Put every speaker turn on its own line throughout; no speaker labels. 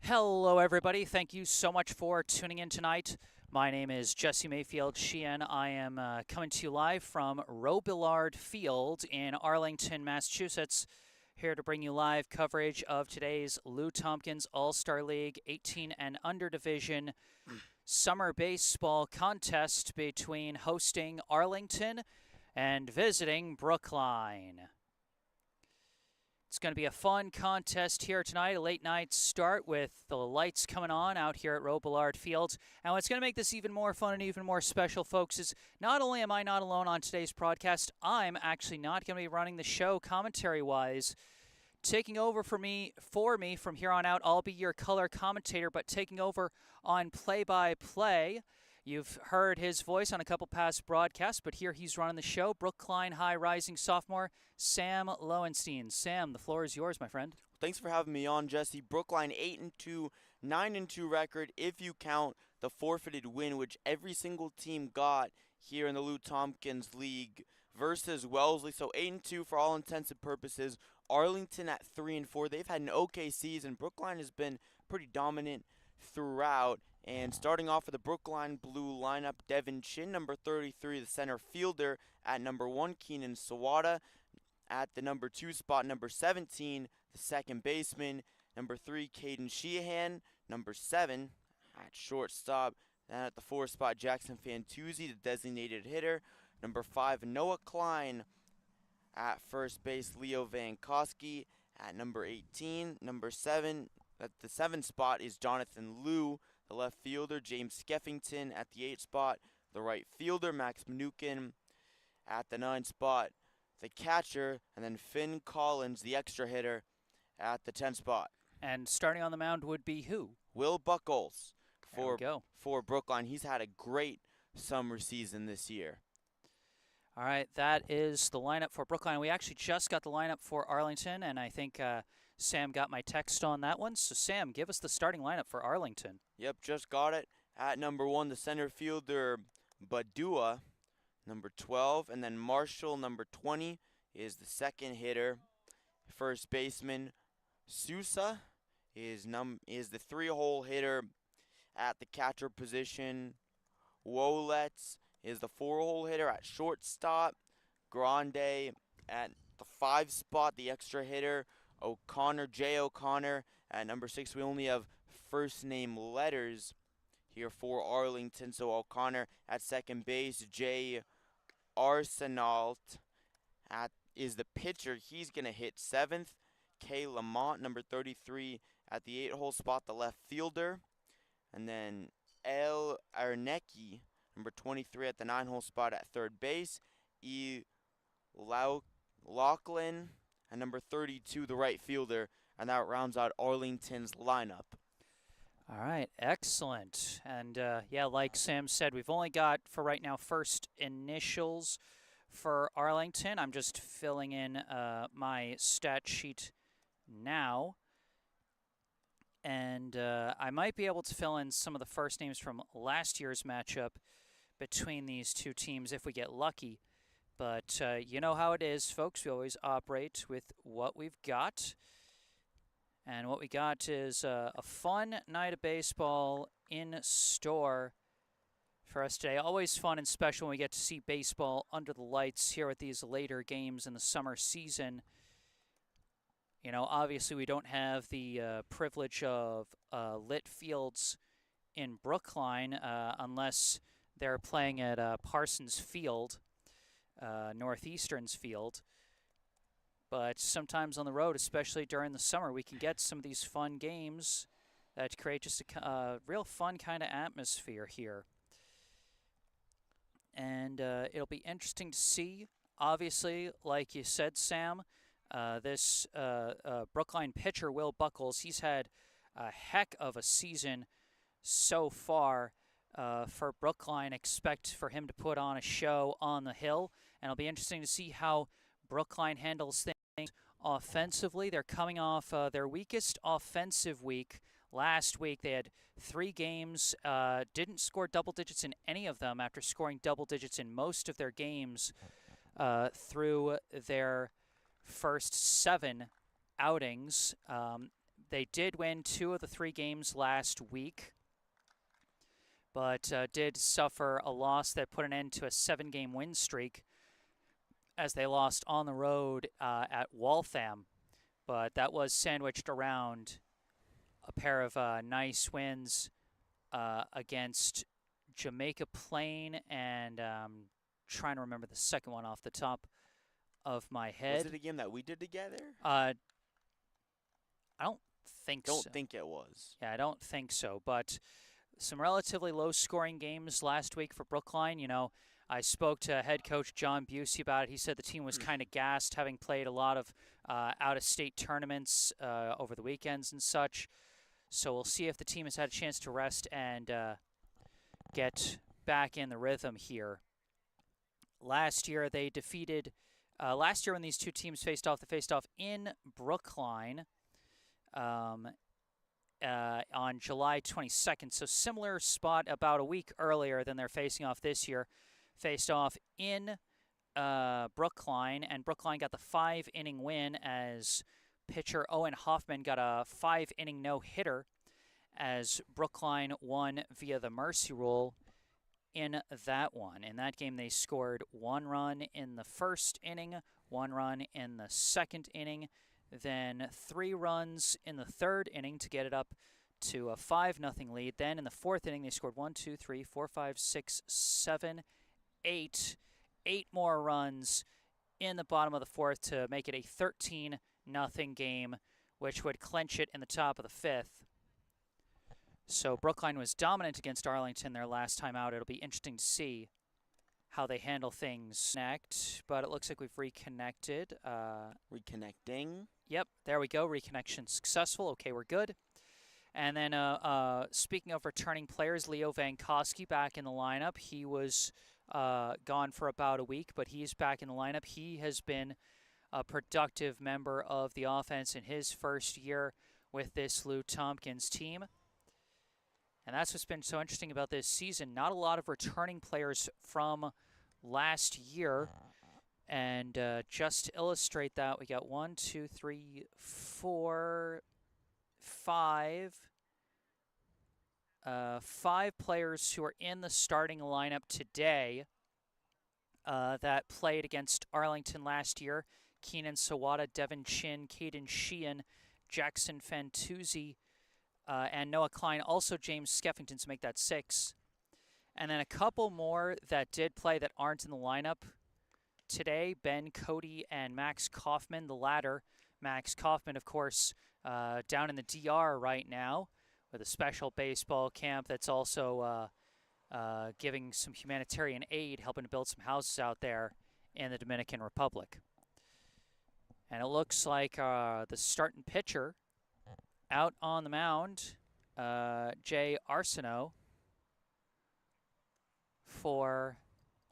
Hello, everybody. Thank you so much for tuning in tonight. My name is Jesse Mayfield-Sheehan. I am coming to you live from Robillard Field in Arlington, Massachusetts, here to bring you live coverage of today's Lou Tompkins All-Star League 18 and Under Division Summer Baseball contest between hosting Arlington and visiting Brookline. It's going to be a fun contest here tonight, a late night start with the lights coming on out here at Robillard Field. And what's going to make this even more fun and even more special, folks, is not only am I not alone on today's broadcast, I'm actually not going to be running the show commentary-wise. Taking over for me from here on out, I'll be your color commentator, but taking over on play-by-play. You've heard his voice on a couple past broadcasts, but here he's running the show. Brookline High rising sophomore Sam Lowenstein. Sam, the floor is yours, my friend.
Thanks for having me on, Jesse. Brookline 8-2, 9-2 record if you count the forfeited win, which every single team got here in the Lou Tompkins League versus Wellesley. So 8-2 for all intents and purposes. Arlington at 3-4. They've had an okay season. Brookline has been pretty dominant throughout. And starting off with the Brookline blue lineup, Devin Chin, number 33, the center fielder. At number 1, Keenan Sawada. At the number 2 spot, number 17, the second baseman. Number 3, Caden Sheehan. Number 7, at shortstop. And at the 4 spot, Jackson Fantuzzi, the designated hitter. Number 5, Noah Klein. At first base, Leo Vankowski. At number 18, number 7, at the 7th spot is Jonathan Liu. The left fielder, James Skeffington. At the 8th spot, the right fielder, Max Mnuchin. At the 9th spot, the catcher, and then Finn Collins, the extra hitter, at the 10th spot.
And starting on the mound would be who?
Will Buckles
for
Brookline. He's had a great summer season this year.
All right, that is the lineup for Brookline. We actually just got the lineup for Arlington, and I think Sam got my text on that one. So, Sam, give us the starting lineup for Arlington.
Yep, just got it. At number 1, the center fielder, Badua, number 12. And then Marshall, number 20, is the second hitter. First baseman, Sousa, is the 3-hole hitter. At the catcher position, Wolets is the 4-hole hitter. At shortstop, Grande. At the 5 spot, the extra hitter, Jay O'Connor. At number 6, we only have first name letters here for Arlington. So O'Connor. At second base, Jay Arsenault is the pitcher. He's going to hit 7th. Kay Lamont, number 33, at the 8-hole spot, the left fielder. And then El Arnecki, number 23, at the 9-hole spot at third base. E. Lachlan, and number 32, the right fielder. And that rounds out Arlington's lineup.
All right, excellent. And, yeah, like Sam said, we've only got, for right now, first initials for Arlington. I'm just filling in my stat sheet now. And I might be able to fill in some of the first names from last year's matchup between these two teams if we get lucky. But you know how it is, folks. We always operate with what we've got. And what we got is a fun night of baseball in store for us today. Always fun and special when we get to see baseball under the lights here at these later games in the summer season. You know, obviously we don't have the privilege of lit fields in Brookline unless they're playing at Parsons Field, Northeastern's field. But sometimes on the road, especially during the summer, we can get some of these fun games that create just a real fun kind of atmosphere here. And it'll be interesting to see. Obviously, like you said, Sam, this Brookline pitcher, Will Buckles, he's had a heck of a season so far for Brookline. Expect for him to put on a show on the hill. And it'll be interesting to see how Brookline handles things offensively. They're coming off their weakest offensive week. Last week they had 3 games, didn't score double digits in any of them after scoring double digits in most of their games through their first 7 outings. They did win 2 of the 3 games last week, but did suffer a loss that put an end to a 7-game win streak as they lost on the road at Waltham. But that was sandwiched around a pair of nice wins against Jamaica Plain and trying to remember the second one off the top of my head.
Was it a game that we did together?
I don't think so.
Don't think it was.
Yeah, I don't think so. But some relatively low-scoring games last week for Brookline. You know, I spoke to head coach John Busey about it. He said the team was kind of gassed, having played a lot of out-of-state tournaments over the weekends and such. So we'll see if the team has had a chance to rest and get back in the rhythm here. Last year they defeated. Last year when these two teams faced off, they faced off in Brookline on July 22nd. So similar spot about a week earlier than they're facing off this year. Faced off in Brookline, and Brookline got the 5-inning win as pitcher Owen Hoffman got a 5-inning no-hitter as Brookline won via the mercy rule in that one. In that game, they scored 1 run in the first inning, 1 run in the second inning, then 3 runs in the third inning to get it up to a 5-0 lead. Then in the fourth inning, they scored 1, 2, 3, 4, 5, 6, 7, 8 more runs in the bottom of the fourth to make it a 13-0 game, which would clinch it in the top of the fifth. So Brookline was dominant against Arlington their last time out. It'll be interesting to see how they handle things next, but it looks like we've reconnected.
Reconnecting.
Yep, there we go. Reconnection successful. Okay, we're good. And then speaking of returning players, Leo Vankowski back in the lineup. He was gone for about a week, but he's back in the lineup. He has been a productive member of the offense in his first year with this Lou Tompkins team. And that's what's been so interesting about this season. Not a lot of returning players from last year. And just to illustrate that, we got 1, 2, 3, 4, 5. 5 players who are in the starting lineup today that played against Arlington last year. Keenan Sawada, Devin Chin, Caden Sheehan, Jackson Fantuzzi, and Noah Klein, also James Skeffington to make that 6. And then a couple more that did play that aren't in the lineup today, Ben Cody and Max Kaufman, the latter. Max Kaufman, of course, down in the DR right now with a special baseball camp that's also giving some humanitarian aid, helping to build some houses out there in the Dominican Republic. And it looks like the starting pitcher out on the mound, Jay Arsenault for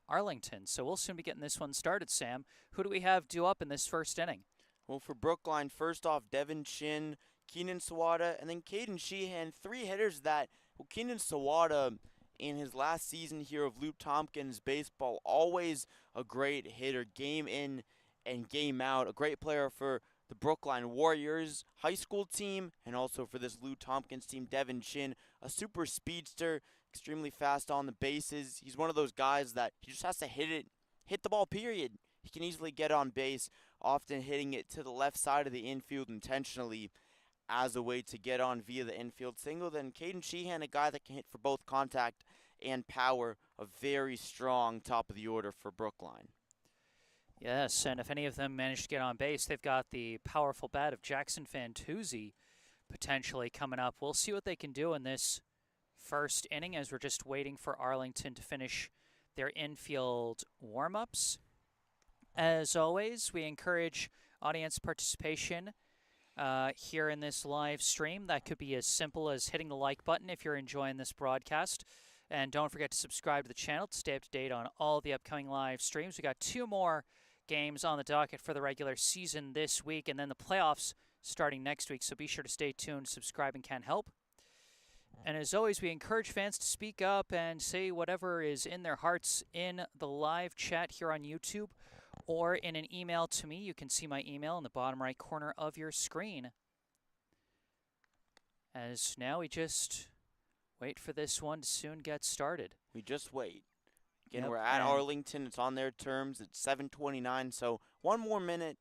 Arlington. So we'll soon be getting this one started, Sam. Who do we have due up in this first inning?
Well, for Brookline, first off, Devin Chin, Keenan Sawada, and then Caden Sheehan, 3 hitters that, well, Keenan Sawada, in his last season here of Lou Tompkins baseball, always a great hitter, game in and game out, a great player for the Brookline Warriors high school team, and also for this Lou Tompkins team. Devin Chin, a super speedster, extremely fast on the bases. He's one of those guys that he just has to hit the ball, period. He can easily get on base, often hitting it to the left side of the infield intentionally as a way to get on via the infield single. Then Caden Sheehan, a guy that can hit for both contact and power, a very strong top of the order for Brookline.
Yes, and if any of them manage to get on base, they've got the powerful bat of Jackson Fantuzzi potentially coming up. We'll see what they can do in this first inning as we're just waiting for Arlington to finish their infield warm-ups. As always, we encourage audience participation here in this live stream. That could be as simple as hitting the like button if you're enjoying this broadcast. And don't forget to subscribe to the channel to stay up to date on all the upcoming live streams. We got 2 more games on the docket for the regular season this week, and then the playoffs starting next week. So be sure to stay tuned, subscribe, and can help. And as always, we encourage fans to speak up and say whatever is in their hearts in the live chat here on YouTube or in an email to me. You can see my email in the bottom right corner of your screen. as now we just wait for this one to soon get started.
We just wait. Again,
Yep,
we're at
and
Arlington. It's on their terms. It's 7:29, so one more minute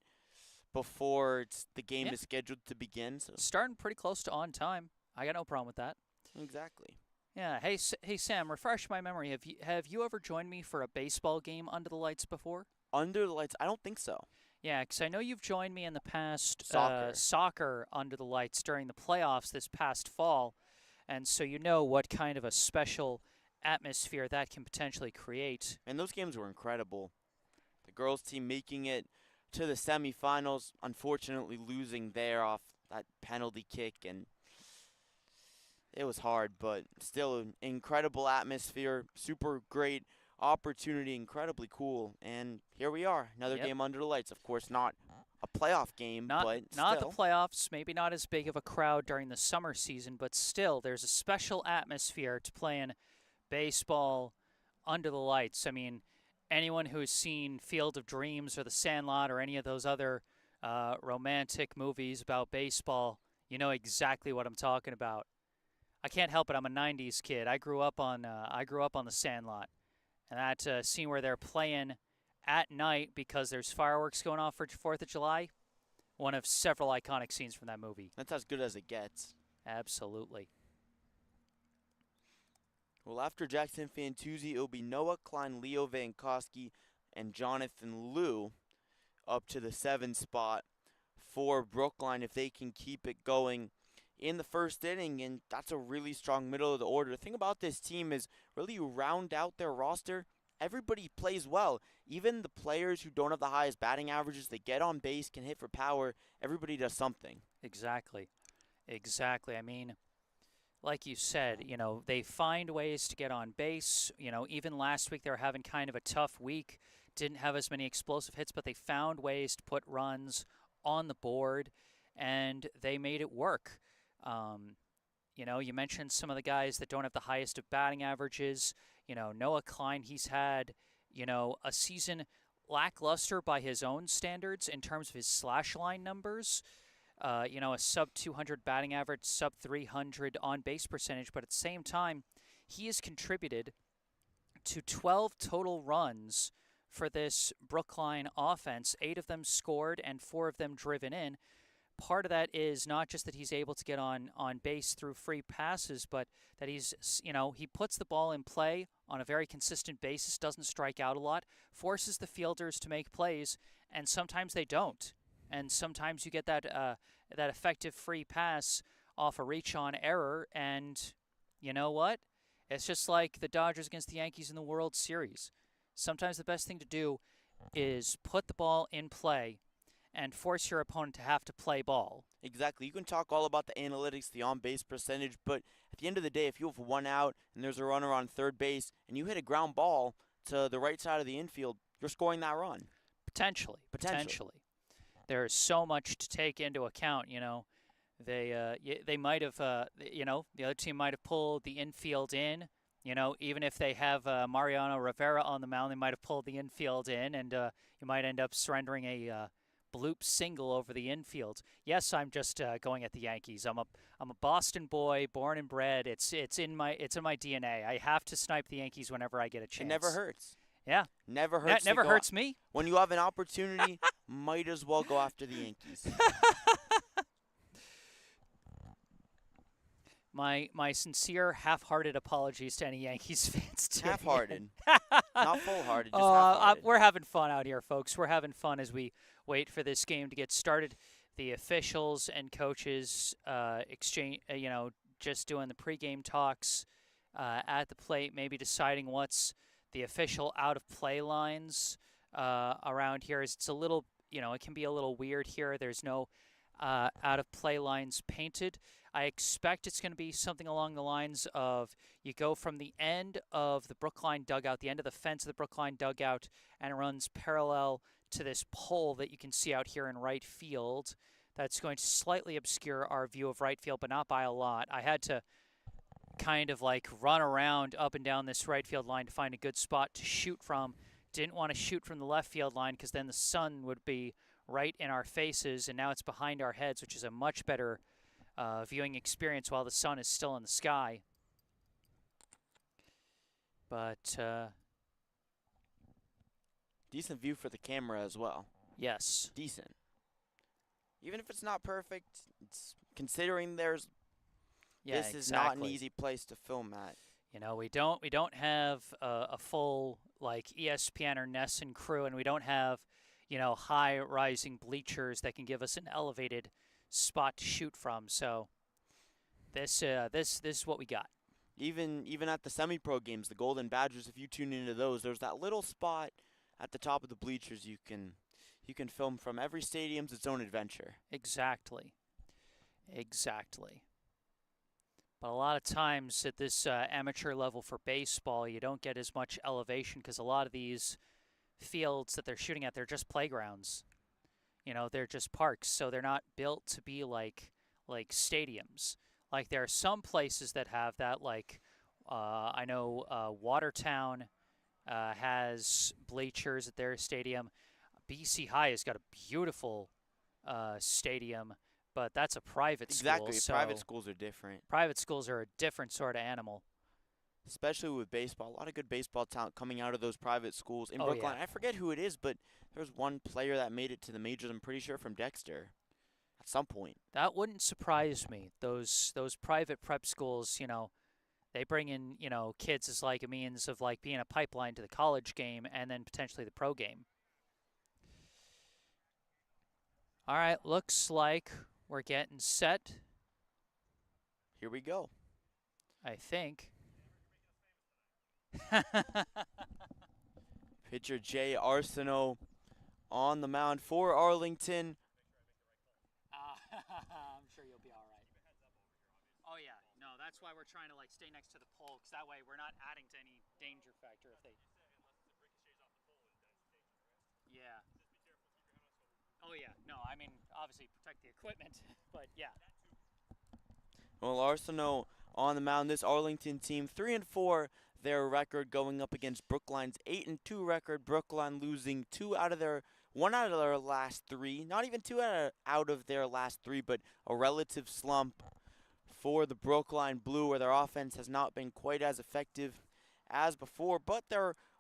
before the game
yeah,
is scheduled to begin. So
starting pretty close to on time. I got no problem with that.
exactly.
Yeah. Hey Sam, refresh my memory. Have you ever joined me for a baseball game under the lights before?
Under the lights, I don't think so.
Yeah, because I know you've joined me in the past
Soccer.
soccer under the lights during the playoffs this past fall, and so you know what kind of a special atmosphere that can potentially create.
And those games were incredible. The girls' team making it to the semifinals, unfortunately losing there off that penalty kick, and it was hard, but still an incredible atmosphere, super great opportunity, incredibly cool. And here we are, another
Yep.
game under the lights. Of course, not a playoff game,
Not
but
not the
still.
playoffs, maybe not as big of a crowd during the summer season, but still there's a special atmosphere to playing baseball under the lights. I mean, anyone who's seen Field of Dreams or The Sandlot or any of those other romantic movies about baseball, you know exactly what I'm talking about. I can't help it. I'm a '90s kid. I grew up on The Sandlot, and that scene where they're playing at night because there's fireworks going off for Fourth of July. One of several iconic scenes from that movie.
That's as good as it gets.
Absolutely.
Well, after Jackson Fantuzzi, it'll be Noah Klein, Leo Vankowski, and Jonathan Liu up to the 7 spot for Brookline if they can keep it going in the first inning, and that's a really strong middle of the order. The thing about this team is really you round out their roster. Everybody plays well. Even the players who don't have the highest batting averages, they get on base, can hit for power. Everybody does something.
Exactly. I mean, like you said, they find ways to get on base. Even last week they were having kind of a tough week. Didn't have as many explosive hits, but they found ways to put runs on the board, and they made it work. You mentioned some of the guys that don't have the highest of batting averages. Noah Klein, he's had, a season lackluster by his own standards in terms of his slash line numbers. A sub 200 batting average, sub 300 on base percentage, but at the same time, he has contributed to 12 total runs for this Brookline offense. 8 of them scored and 4 of them driven in. Part of that is not just that he's able to get on base through free passes, but that he puts the ball in play on a very consistent basis, doesn't strike out a lot, forces the fielders to make plays, and sometimes they don't. And sometimes you get that effective free pass off a reach on error, and you know what? It's just like the Dodgers against the Yankees in the World Series. Sometimes the best thing to do is put the ball in play and force your opponent to have to play ball.
Exactly. You can talk all about the analytics, the on-base percentage, but at the end of the day, if you have 1 out and there's a runner on third base and you hit a ground ball to the right side of the infield, you're scoring that run.
Potentially. There's so much to take into account. They might have, the other team might have pulled the infield in. Even if they have Mariano Rivera on the mound, they might have pulled the infield in, and you might end up surrendering a bloop single over the infield. Yes, I'm just going at the Yankees. I'm a Boston boy, born and bred. It's in my DNA. I have to snipe the Yankees whenever I get a chance.
It never hurts.
Yeah.
Never hurts.
That never hurts me.
When you have an opportunity, might as well go after the Yankees.
My sincere, half-hearted apologies to any Yankees fans.
Half-hearted. Not full-hearted, just half-hearted.
We're having fun out here, folks. We're having fun as we wait for this game to get started. The officials and coaches exchange, just doing the pregame talks at the plate, maybe deciding what's the official out-of-play lines around here. It's a little, it can be a little weird here. There's no out-of-play lines painted. I expect it's going to be something along the lines of you go from the end of the Brookline dugout, the end of the fence of the Brookline dugout, and it runs parallel to this pole that you can see out here in right field. That's going to slightly obscure our view of right field, but not by a lot. I had to kind of run around up and down this right field line to find a good spot to shoot from. Didn't want to shoot from the left field line because then the sun would be right in our faces, and now it's behind our heads, which is a much better viewing experience while the sun is still in the sky. But
Decent view for the camera as well.
yes.
Decent. Even if it's not perfect, it's considering there's
Yeah,
this
exactly.
is not an easy place to film at.
You know, we don't have a full like ESPN or Nesson crew, and we don't have, you know, high rising bleachers that can give us an elevated spot to shoot from. So this is what we got.
Even at the semi-pro games, the Golden Badgers, if you tune into those, there's that little spot at the top of the bleachers you can film from. Every stadium's its own adventure.
Exactly. Exactly. But a lot of times at this amateur level for baseball, you don't get as much elevation because a lot of these fields that they're shooting at, they're just playgrounds. You know, they're just parks, so they're not built to be like stadiums. Like there are some places that have that, like I know Watertown has bleachers at their stadium. BC High has got a beautiful stadium, but that's a private school.
Exactly.
So
Private schools are different.
private schools are a different sort of animal.
Especially with baseball. A lot of good baseball talent coming out of those private schools. In
Oh,
Brookline,
yeah.
I forget who it is, but there's one player that made it to the majors, I'm pretty sure, from Dexter at some point.
That wouldn't surprise me. Those private prep schools, you know, they bring in, you know, kids as like a means of like being a pipeline to the college game and then potentially the pro game. All right, looks like we're getting set,
Here we go.
I think.
Pitcher Jay Arsenault on the mound for Arlington.
I'm sure you'll be all right. Oh yeah, no, that's why we're trying to like stay next to the pole, because that way we're not adding to any danger factor if they. Yeah. Oh yeah, no, I mean obviously protect the equipment, but yeah.
Well, Arsenault on the mound. This Arlington team 3-4. Their record going up against Brookline's 8-2 record. Brookline losing one out of their last three. Not even two out of their last three, but a relative slump for the Brookline Blue, where their offense has not been quite as effective as before. But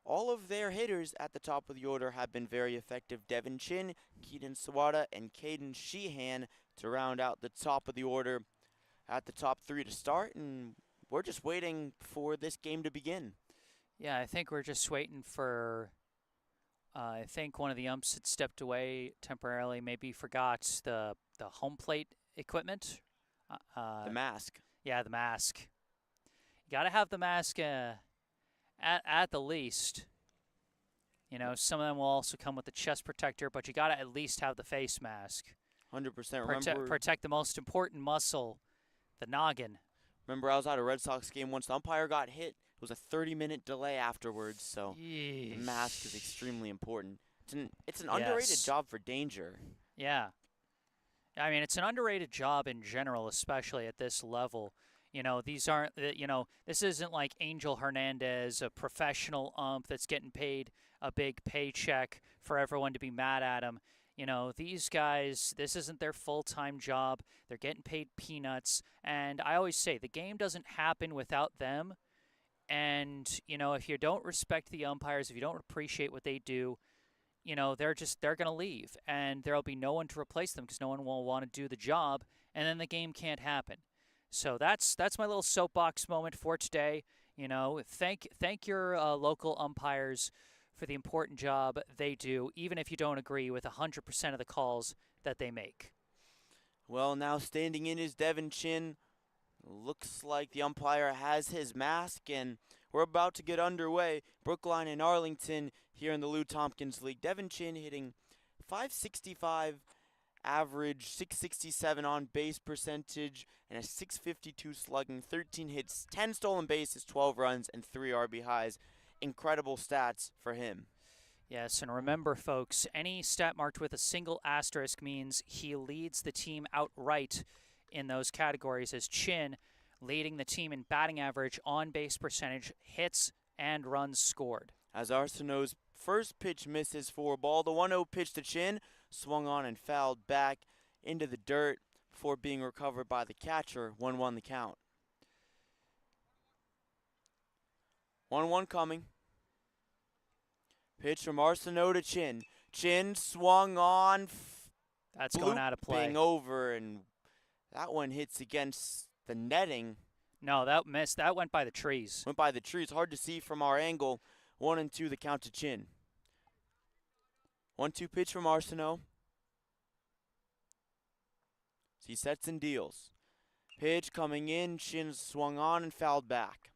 all of their hitters at the top of the order have been very effective. Devin Chin, Keaton Sawada, and Caden Sheehan to round out the top of the order at the top three to start, and we're just waiting for this game to begin.
Yeah, I think we're just waiting for. I think one of the umps had stepped away temporarily, maybe forgot the home plate equipment.
The mask.
Yeah, the mask. You got to have the mask at the least. You know, some of them will also come with the chest protector, but you got to at least have the face mask.
100%. Remember,
protect the most important muscle, the noggin.
Remember, I was at a Red Sox game once. The umpire got hit. It was a 30-minute delay afterwards, so the mask is extremely important. It's an underrated job for danger.
Yeah. I mean, it's an underrated job in general, especially at this level. You know, these aren't, you know, this isn't like Angel Hernandez, a professional ump that's getting paid a big paycheck for everyone to be mad at him. You know, these guys, this isn't their full-time job. They're getting paid peanuts. And I always say the game doesn't happen without them. And, you know, if you don't respect the umpires, if you don't appreciate what they do, you know, they're going to leave. And there'll be no one to replace them because no one will want to do the job. And then the game can't happen. So that's my little soapbox moment for today. You know, thank your local umpires for the important job they do, even if you don't agree with 100% of the calls that they make.
Well, now standing in is Devin Chin. Looks like the umpire has his mask, and we're about to get underway. Brookline and Arlington here in the Lou Tompkins League. Devin Chin hitting .565 average, .667 on base percentage, and a .652 slugging, 13 hits, 10 stolen bases, 12 runs, and 3 RBIs. Incredible stats for him.
Yes, and remember, folks, any stat marked with a single asterisk means he leads the team outright in those categories, as Chin leading the team in batting average, on-base percentage, hits, and runs scored.
As Arsenault's first pitch misses for a ball, the 1-0 pitch to Chin swung on and fouled back into the dirt. before being recovered by the catcher. 1-1 the count. 1-1 coming. Pitch from Arsenault to Chin. Chin swung on.
That's going out of play.
Over, and that one hits against the netting.
No, that missed. That went by the trees.
Went by the trees. Hard to see from our angle. 1-2 the count to Chin. 1-2 pitch from Arsenault. He sets and deals. Pitch coming in. Chin swung on and fouled back.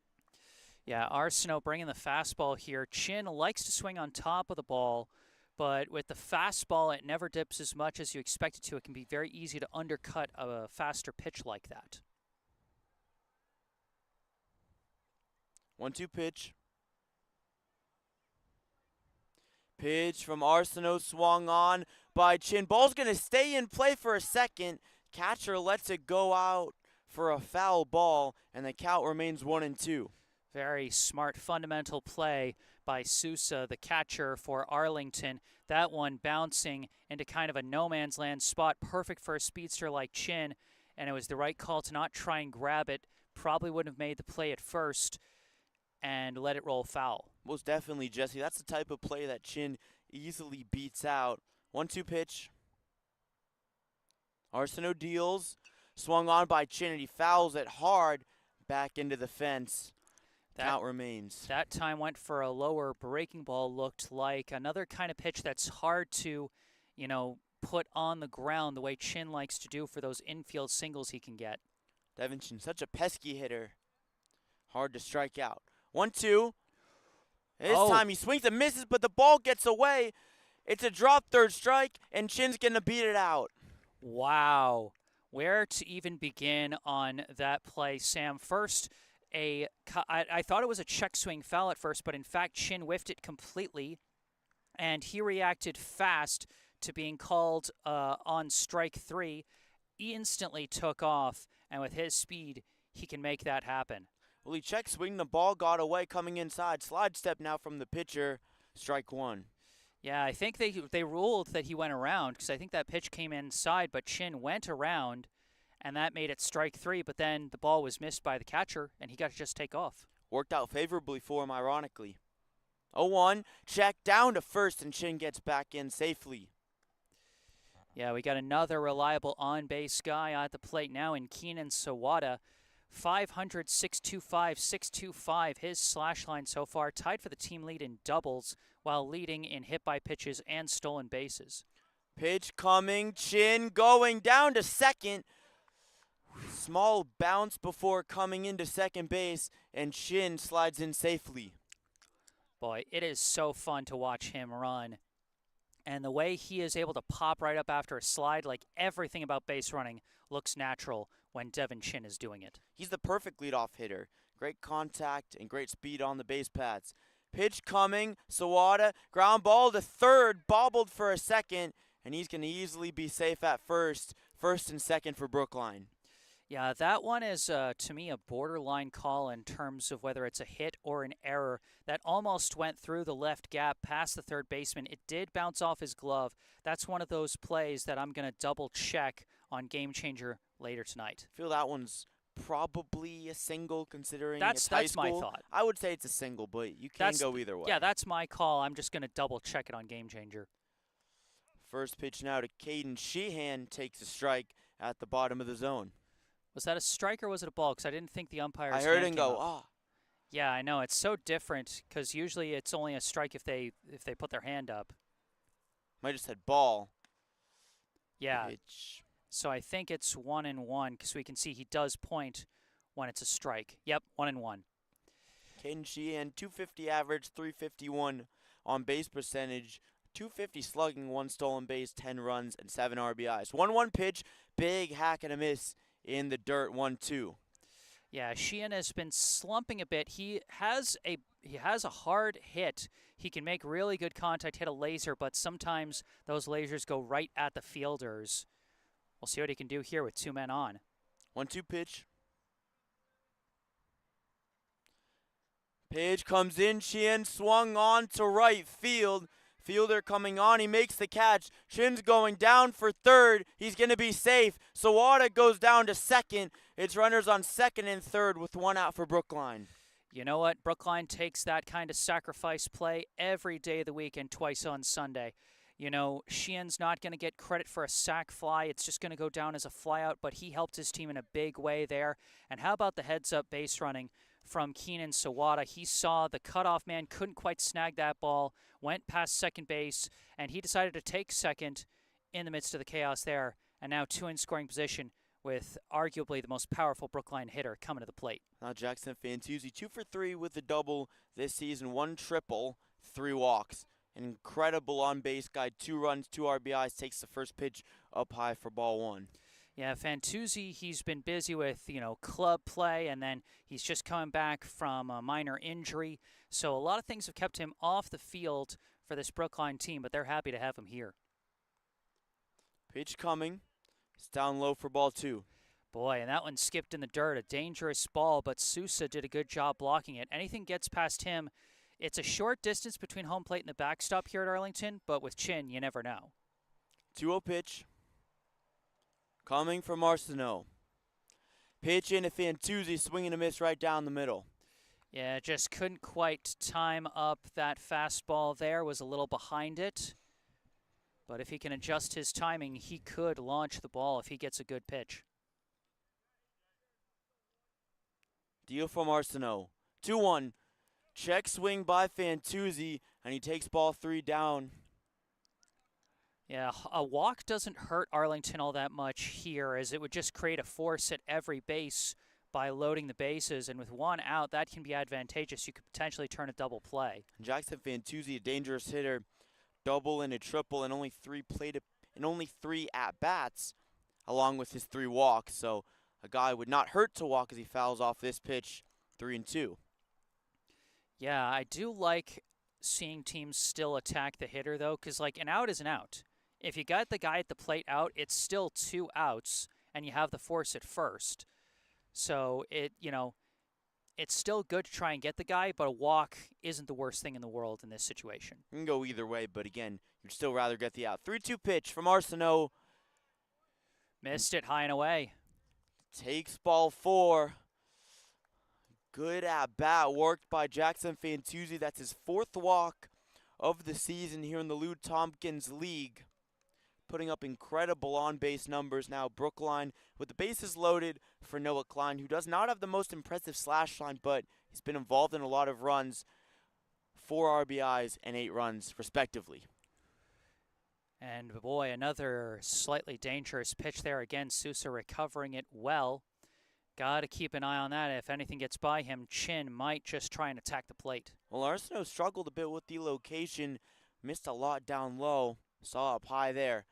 Yeah, Arsenault bringing the fastball here. Chin likes to swing on top of the ball, but with the fastball, it never dips as much as you expect it to. It can be very easy to undercut a faster pitch like that.
1-2 pitch. Pitch from Arsenault swung on by Chin. Ball's going to stay in play for a second. Catcher lets it go out for a foul ball, and the count remains 1-2.
Very smart fundamental play by Sousa, the catcher for Arlington. That one bouncing into kind of a no-man's land spot, perfect for a speedster like Chin, and it was the right call to not try and grab it. Probably wouldn't have made the play at first and let it roll foul.
Most definitely, Jesse. That's the type of play that Chin easily beats out. 1-2 pitch. Arsenault deals. Swung on by Chin, and he fouls it hard back into the fence. Count remains.
That time went for a lower breaking ball, looked like another kind of pitch that's hard to, put on the ground the way Chin likes to do for those infield singles he can get.
Devin Chin, such a pesky hitter. Hard to strike out. 1-2. This time he swings and misses, but the ball gets away. It's a drop third strike, and Chin's going to beat it out.
Wow. Where to even begin on that play, Sam? First, I thought it was a check swing foul at first, but in fact, Chin whiffed it completely, and he reacted fast to being called on strike 3. He instantly took off, and with his speed, he can make that happen.
Well, he check swing, the ball got away coming inside. Slide step now from the pitcher, strike 1.
Yeah, I think they ruled that he went around, because I think that pitch came inside, but Chin went around, and that made it strike 3, but then the ball was missed by the catcher, and he got to just take off.
Worked out favorably for him, ironically. 0-1, check down to first, and Chin gets back in safely.
Yeah, we got another reliable on-base guy at the plate now in Keenan Sawada. 500, 625, 625, his slash line so far, tied for the team lead in doubles, while leading in hit by pitches and stolen bases.
Pitch coming, Chin going down to second. Small bounce before coming into second base, and Chin slides in safely.
Boy, it is so fun to watch him run. And the way he is able to pop right up after a slide, like everything about base running, looks natural when Devin Chin is doing it.
He's the perfect leadoff hitter. Great contact and great speed on the base paths. Pitch coming, Sawada, ground ball to third, bobbled for a second, and he's going to easily be safe at first and second for Brookline.
Yeah, that one is, to me, a borderline call in terms of whether it's a hit or an error. That almost went through the left gap past the third baseman. It did bounce off his glove. That's one of those plays that I'm going to double check on Game Changer later tonight.
I feel that one's probably a single considering it's high school.
That's my thought.
I would say it's a single, but you can go either way.
Yeah, that's my call. I'm just going to double check it on Game Changer.
First pitch now to Mayfield-Sheehan, takes a strike at the bottom of the zone.
Was that a strike or was it a ball? Because I didn't think the umpire's
I heard
hand
him
came
go,
up. Yeah, I know. It's so different because usually it's only a strike if they put their hand up.
Might have said ball.
Yeah.
Pitch.
So I think it's 1-1 because we can see he does point when it's a strike. Yep, 1-1.
Mayfield-Sheehan, 250 average, 351 on base percentage, 250 slugging, 1 stolen base, 10 runs, and 7 RBIs. 1-1 pitch, big hack and a miss in the dirt, 1-2.
Yeah, Sheehan has been slumping a bit. He has a hard hit. He can make really good contact, hit a laser, but sometimes those lasers go right at the fielders. We'll see what he can do here with 2 men on.
1-2 pitch. Pitch comes in. Sheehan swung on to right field. Fielder coming on. He makes the catch. Shin's going down for third. He's going to be safe. Sawada goes down to second. It's runners on second and third with one out for Brookline.
You know what? Brookline takes that kind of sacrifice play every day of the week and twice on Sunday. You know, Sheehan's not going to get credit for a sac fly. It's just going to go down as a flyout, but he helped his team in a big way there. And how about the heads-up base running from Keenan Sawada? He saw the cutoff man couldn't quite snag that ball, went past second base, and he decided to take second in the midst of the chaos there. And now two in scoring position with arguably the most powerful Brookline hitter coming to the plate.
Now Jackson Fantuzzi 2 for 3 with a double this season, 1 triple, 3 walks. An incredible on-base guy, 2 runs, 2 RBIs, takes the first pitch up high for ball 1.
Yeah, Fantuzzi, he's been busy with, club play, and then he's just coming back from a minor injury. So a lot of things have kept him off the field for this Brookline team, but they're happy to have him here.
Pitch coming. It's down low for ball 2.
Boy, and that one skipped in the dirt. A dangerous ball, but Sousa did a good job blocking it. Anything gets past him. It's a short distance between home plate and the backstop here at Arlington, but with Chin, you never know.
2-0 pitch. Coming from Arsenault. Pitch into Fantuzzi, swing and a miss right down the middle.
Yeah, just couldn't quite time up that fastball there. Was a little behind it. But if he can adjust his timing, he could launch the ball if he gets a good pitch.
Deal from Arsenault. 2-1. Check swing by Fantuzzi, and he takes ball 3 down.
Yeah, a walk doesn't hurt Arlington all that much here, as it would just create a force at every base by loading the bases. And with one out, that can be advantageous. You could potentially turn a double play.
Jackson Fantuzzi, a dangerous hitter, double and a triple, and only 3 at-bats, along with his 3 walks. So a guy would not hurt to walk as he fouls off this pitch, 3-2.
Yeah, I do like seeing teams still attack the hitter, though, because, an out is an out. If you got the guy at the plate out, it's still 2 outs, and you have the force at first. So, it's still good to try and get the guy, but a walk isn't the worst thing in the world in this situation.
You can go either way, but again, you'd still rather get the out. 3-2 pitch from Arsenault.
Missed it high and away.
Takes ball 4. Good at-bat worked by Jackson Fantuzzi. That's his 4th walk of the season here in the Lou Tompkins League. Putting up incredible on-base numbers now. Brookline with the bases loaded for Noah Klein, who does not have the most impressive slash line, but he's been involved in a lot of runs. 4 RBIs and 8 runs, respectively.
And boy, another slightly dangerous pitch there. Again, Sousa recovering it well. Got to keep an eye on that. If anything gets by him, Chin might just try and attack the plate.
Well, Arsenault struggled a bit with the location. Missed a lot down low. Saw up high there.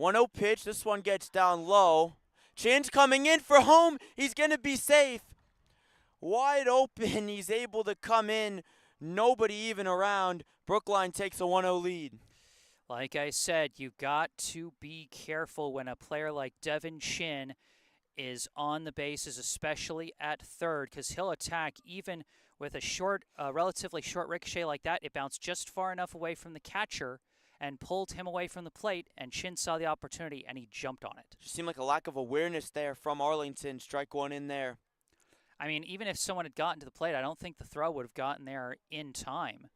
1-0 pitch. This one gets down low. Chin's coming in for home. He's going to be safe. Wide open. He's able to come in. Nobody even around. Brookline takes a 1-0 lead.
Like I said, you got to be careful when a player like Devin Chin is on the bases, especially at third, because he'll attack even with a relatively short ricochet like that. It bounced just far enough away from the catcher and pulled him away from the plate, and Chin saw the opportunity, and he jumped on it.
Just seemed like a lack of awareness there from Arlington. Strike 1 in there.
I mean, even if someone had gotten to the plate, I don't think the throw would have gotten there in time.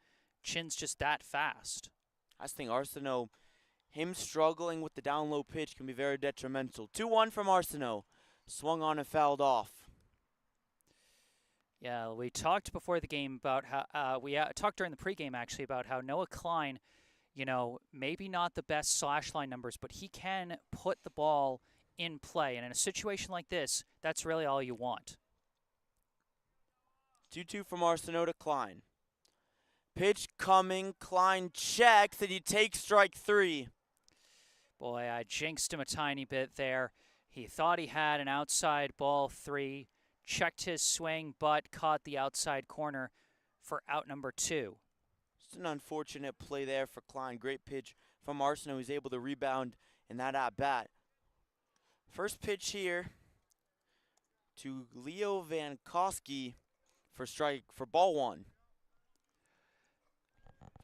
Chin's just that fast.
I just think Arsenault, him struggling with the down low pitch can be very detrimental. 2-1 from Arsenault. Swung on and fouled off.
Yeah, we talked before the game about how we talked during the pregame actually about how Noah Klein, maybe not the best slash line numbers, but he can put the ball in play. And in a situation like this, that's really all you want.
2-2 from Arsenault to Klein. Pitch coming. Klein checks, and he takes strike 3.
Boy, I jinxed him a tiny bit there. He thought he had an outside ball 3, checked his swing, but caught the outside corner for out number 2.
Just an unfortunate play there for Klein. Great pitch from Arsenault. He's able to rebound in that at-bat. First pitch here to Leo Van Koski for ball 1.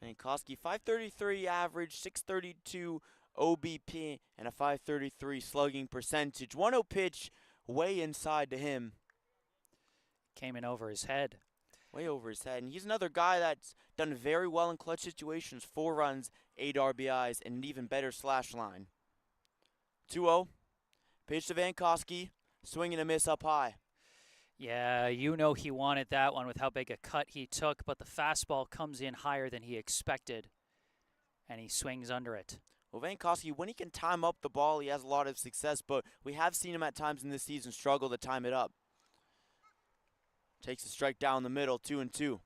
Vankowski, 533 average, 632 OBP, and a 533 slugging percentage. 1-0 pitch way inside to him.
Came in over his head.
Way over his head. And he's another guy that's done very well in clutch situations. 4 runs, 8 RBIs, and an even better slash line. 2-0. Pitch to Vankowski. Swing and a miss up high.
Yeah, you know he wanted that one with how big a cut he took, but the fastball comes in higher than he expected, and he swings under it.
Well, Vankowski, when he can time up the ball, he has a lot of success, but we have seen him at times in this season struggle to time it up. Takes a strike down the middle, 2-2.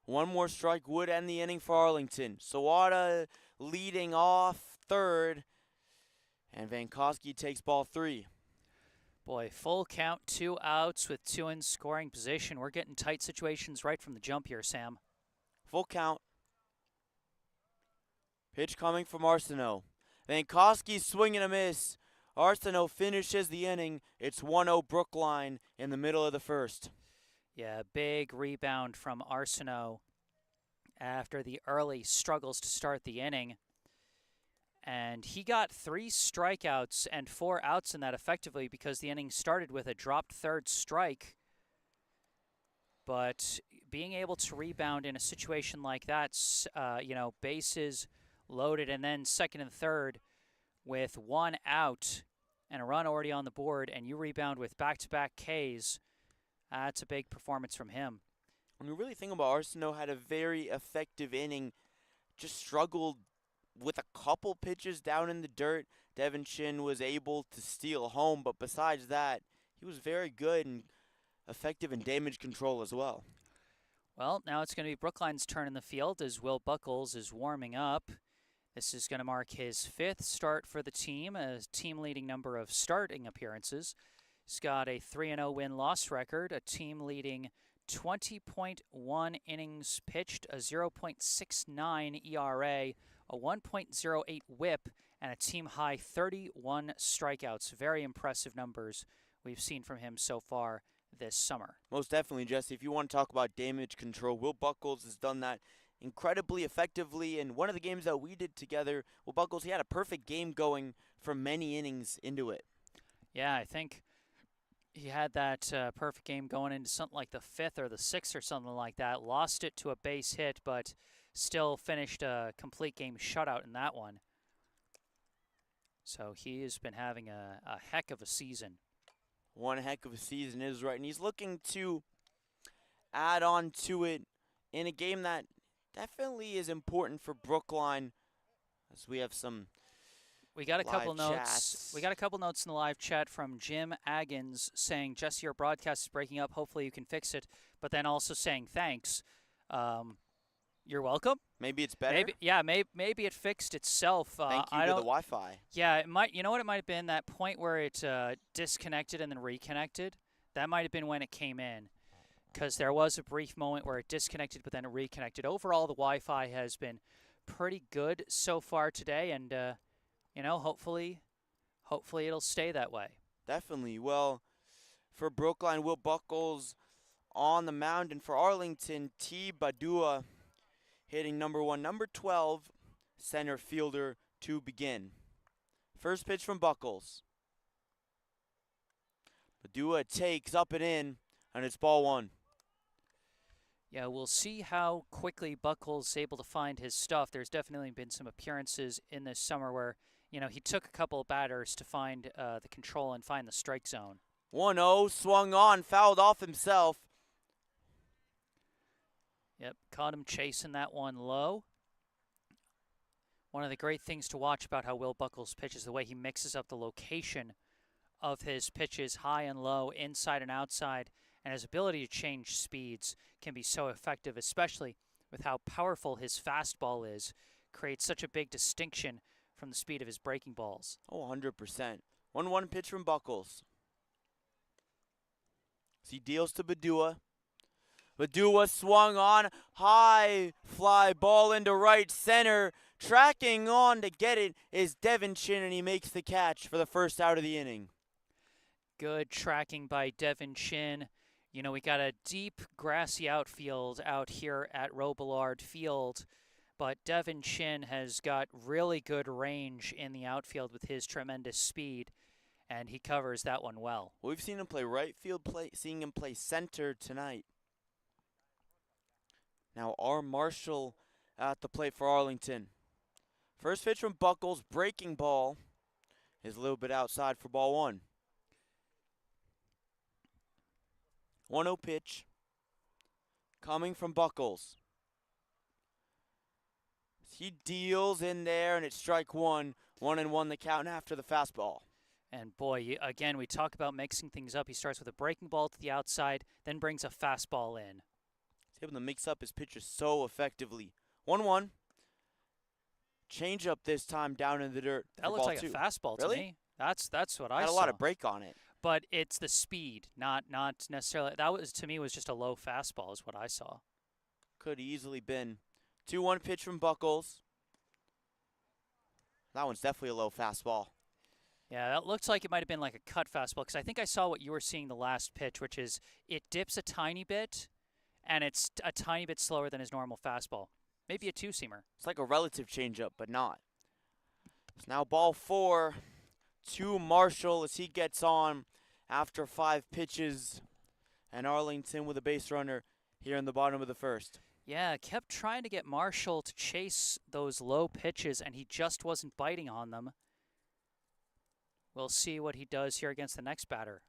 One more strike would end the inning for Arlington. Sawada leading off third, and Vankowski takes ball 3.
Boy, full count, 2 outs with 2 in scoring position. We're getting tight situations right from the jump here, Sam.
Full count. Pitch coming from Arsenault. Vankowski swing and a miss. Arsenault finishes the inning. It's 1-0 Brookline in the middle of the first.
Yeah, big rebound from Arsenault after the early struggles to start the inning. And he got 3 strikeouts and 4 outs in that effectively because the inning started with a dropped third strike. But being able to rebound in a situation like that, bases loaded and then second and third with 1 out and a run already on the board, and you rebound with back-to-back Ks, that's a big performance from him.
When you really think about Arsenault, had a very effective inning, just struggled with a couple pitches down in the dirt. Devin Chin was able to steal home, but besides that, he was very good and effective in damage control as well.
Well, now it's going to be Brookline's turn in the field as Will Buckles is warming up. This is going to mark his 5th start for the team, a team-leading number of starting appearances. He's got a 3-0 win-loss record, a team-leading 20.1 innings pitched, a 0.69 ERA, a 1.08 WHIP, and a team-high 31 strikeouts. Very impressive numbers we've seen from him so far this summer.
Most definitely, Jesse. If you want to talk about damage control, Will Buckles has done that incredibly effectively. In one of the games that we did together, Will Buckles, he had a perfect game going for many innings into it.
Yeah, I think he had that perfect game going into something like the 5th or the 6th or something like that. Lost it to a base hit, but still finished a complete game shutout in that one. So he has been having a heck of a season.
One heck of a season is right, and he's looking to add on to it in a game that definitely is important for Brookline, as we have some
We got a couple notes.
chats.
We got a couple notes in the live chat from Jim Aggins saying, Jesse, your broadcast is breaking up. Hopefully you can fix it. But then also saying thanks. You're welcome.
Maybe it's better.
Maybe it fixed itself.
Thank you to the Wi-Fi.
Yeah, it might. You know what it might have been? That point where it disconnected and then reconnected. That might have been when it came in, because there was a brief moment where it disconnected but then it reconnected. Overall, the Wi-Fi has been pretty good so far today, and hopefully it'll stay that way.
Definitely. Well, for Brookline, Will Buckles on the mound, and for Arlington, T. Badua hitting number 1, number 12, center fielder to begin. First pitch from Buckles. Badua takes up and in, and it's ball 1.
Yeah, we'll see how quickly Buckles is able to find his stuff. There's definitely been some appearances in this summer where, he took a couple of batters to find the control and find the strike zone.
1-0, swung on, fouled off himself.
Yep, caught him chasing that one low. One of the great things to watch about how Will Buckles pitches, the way he mixes up the location of his pitches, high and low, inside and outside, and his ability to change speeds can be so effective, especially with how powerful his fastball is. Creates such a big distinction from the speed of his breaking balls.
Oh, 100%. 1-1 pitch from Buckles. He deals to Badua. Badua swung on, high fly ball into right center. Tracking on to get it is Devin Chin, and he makes the catch for the first out of the inning.
Good tracking by Devin Chin. You know, we got a deep, grassy outfield out here at Robillard Field, but Devin Chin has got really good range in the outfield with his tremendous speed, and he covers that one well.
We've seen him play right field, seeing him play center tonight. Now R. Marshall at the plate for Arlington. First pitch from Buckles, breaking ball, is a little bit outside for ball one. 1-0 pitch coming from Buckles. He deals in there, and it's strike one. 1-1 the count after the fastball.
And boy, again, we talk about mixing things up. He starts with a breaking ball to the outside, then brings a fastball in.
He's able to mix up his pitches so effectively. 1-1. Change up this time down in the dirt.
That looks like a fastball to me. That's what I saw.
Had a lot of break on it.
But it's the speed, not necessarily. That was, to me, was just a low fastball is what I saw.
Could easily been. 2-1 pitch from Buckles. That one's definitely a low fastball.
Yeah, that looks like it might have been like a cut fastball, because I think I saw what you were seeing the last pitch, which is it dips a tiny bit, and it's a tiny bit slower than his normal fastball. Maybe a two-seamer.
It's like a relative changeup, but not. It's now ball 4 to Marshall as he gets on after 5 pitches. And Arlington with a base runner here in the bottom of the first.
Yeah, kept trying to get Marshall to chase those low pitches, and he just wasn't biting on them. We'll see what he does here against the next batter.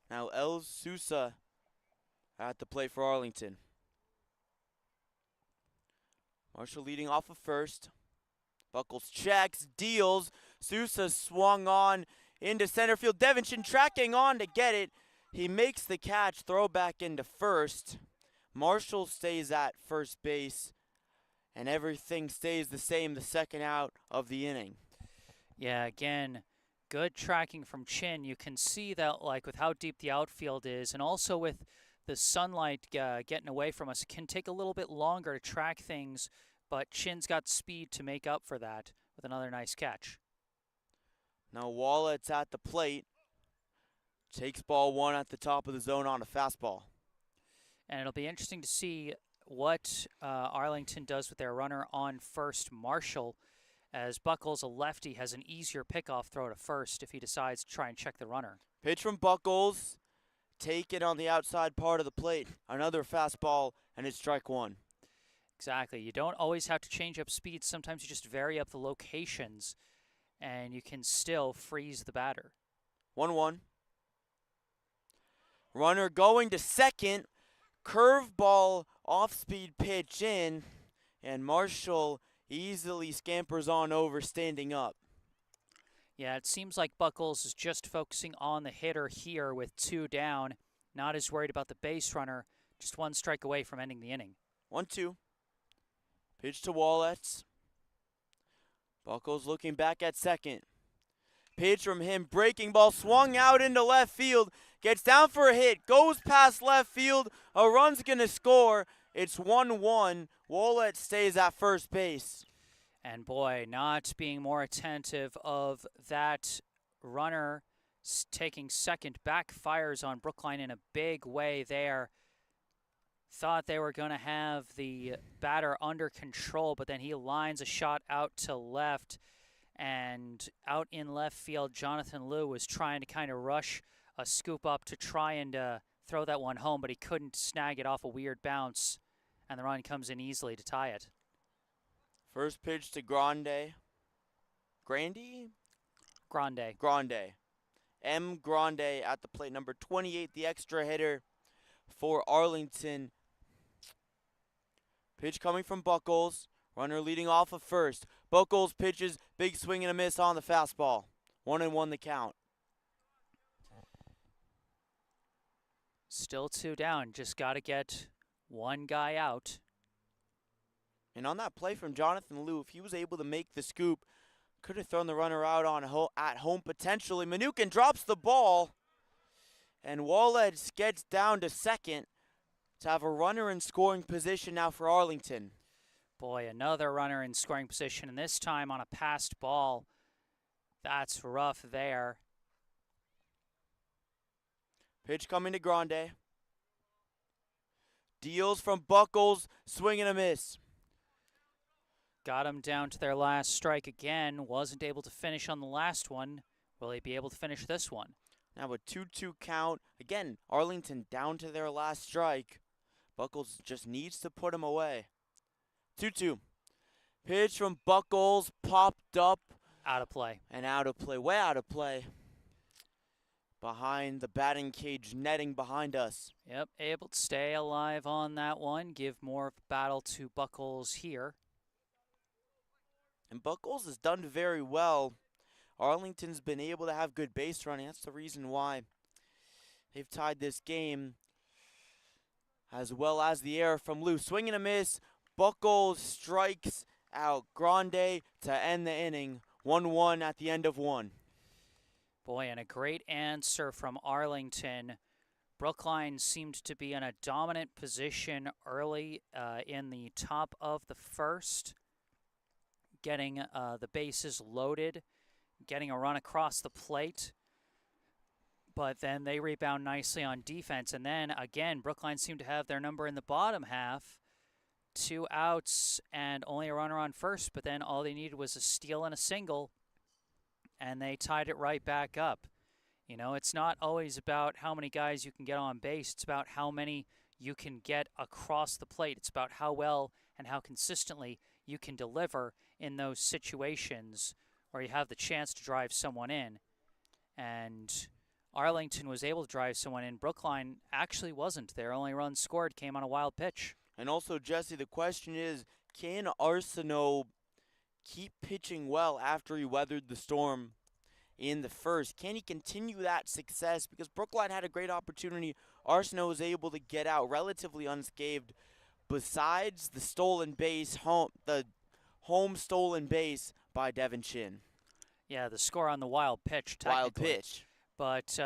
Now El Sousa at the plate for Arlington. Marshall leading off of first. Buckles checks, deals. Sousa swung on into center field. Devinchin tracking on to get it. He makes the catch, throw back into first. Marshall stays at first base, and everything stays the same the second out of the inning.
Yeah, again, good tracking from Chin. You can see that, like, with how deep the outfield is, and also with the sunlight getting away from us, it can take a little bit longer to track things, but Chin's got speed to make up for that with another nice catch.
Now Wallett's at the plate. Takes ball 1 at the top of the zone on a fastball.
And it'll be interesting to see what Arlington does with their runner on first, Marshall, as Buckles, a lefty, has an easier pickoff throw to first if he decides to try and check the runner.
Pitch from Buckles. Taken on the outside part of the plate. Another fastball, and it's strike 1.
Exactly. You don't always have to change up speeds. Sometimes you just vary up the locations, and you can still freeze the batter.
1-1. Runner going to second. Curveball off-speed pitch in, and Marshall easily scampers on over, standing up.
Yeah, it seems like Buckles is just focusing on the hitter here with 2 down. Not as worried about the base runner. Just 1 strike away from ending the inning.
1-2. Pitch to Wallets. Buckles looking back at second. Pitch from him, breaking ball, swung out into left field. Gets down for a hit, goes past left field. A run's going to score. It's 1-1. Wallet stays at first base.
And boy, not being more attentive of that runner taking second backfires on Brookline in a big way there. Thought they were going to have the batter under control, but then he lines a shot out to left. And out in left field, Jonathan Liu was trying to kind of rush a scoop up to try and throw that one home, but he couldn't snag it off a weird bounce, and the run comes in easily to tie it.
First pitch to Grande. Grande?
Grande.
Grande. M. Grande at the plate, number 28, the extra hitter for Arlington. Pitch coming from Buckles. Runner leading off of first. Buckles pitches, big swing and a miss on the fastball. 1-1 the count.
Still 2 down. Just got to get one guy out.
And on that play from Jonathan Liu, if he was able to make the scoop, could have thrown the runner out on at home potentially. Manukin drops the ball, and Wallets gets down to second to have a runner in scoring position now for Arlington.
Boy, another runner in scoring position, and this time on a passed ball. That's rough there.
Pitch coming to Grande. Deals from Buckles, swing and a miss.
Got him down to their last strike again. Wasn't able to finish on the last one. Will he be able to finish this one?
Now a 2-2 count. Again, Arlington down to their last strike. Buckles just needs to put him away. 2-2. Pitch from Buckles, popped up.
Out of play.
And out of play, way out of play. Behind the batting cage netting behind us.
Yep, able to stay alive on that one. Give more of a battle to Buckles here.
And Buckles has done very well. Arlington's been able to have good base running. That's the reason why they've tied this game. As well as the error from Lou. Swing and a miss. Buckles strikes out Grande to end the inning. 1-1 at the end of one.
Boy, and a great answer from Arlington. Brookline seemed to be in a dominant position early in the top of the first, getting the bases loaded, getting a run across the plate. But then they rebound nicely on defense. And then, again, Brookline seemed to have their number in the bottom half. 2 outs and only a runner on first, but then all they needed was a steal and a single, and they tied it right back up. You know, it's not always about how many guys you can get on base. It's about how many you can get across the plate. It's about how well and how consistently you can deliver in those situations where you have the chance to drive someone in. And Arlington was able to drive someone in. Brookline actually wasn't. Their only run scored came on a wild pitch.
And also, Jesse, the question is, can Arsenault keep pitching well after he weathered the storm in the first? Can he continue that success? Because Brookline had a great opportunity. Arsenault was able to get out relatively unscathed. Besides the stolen base, the home stolen base by Devin Chin.
Yeah, the score on the wild pitch, technically.
Wild pitch.
But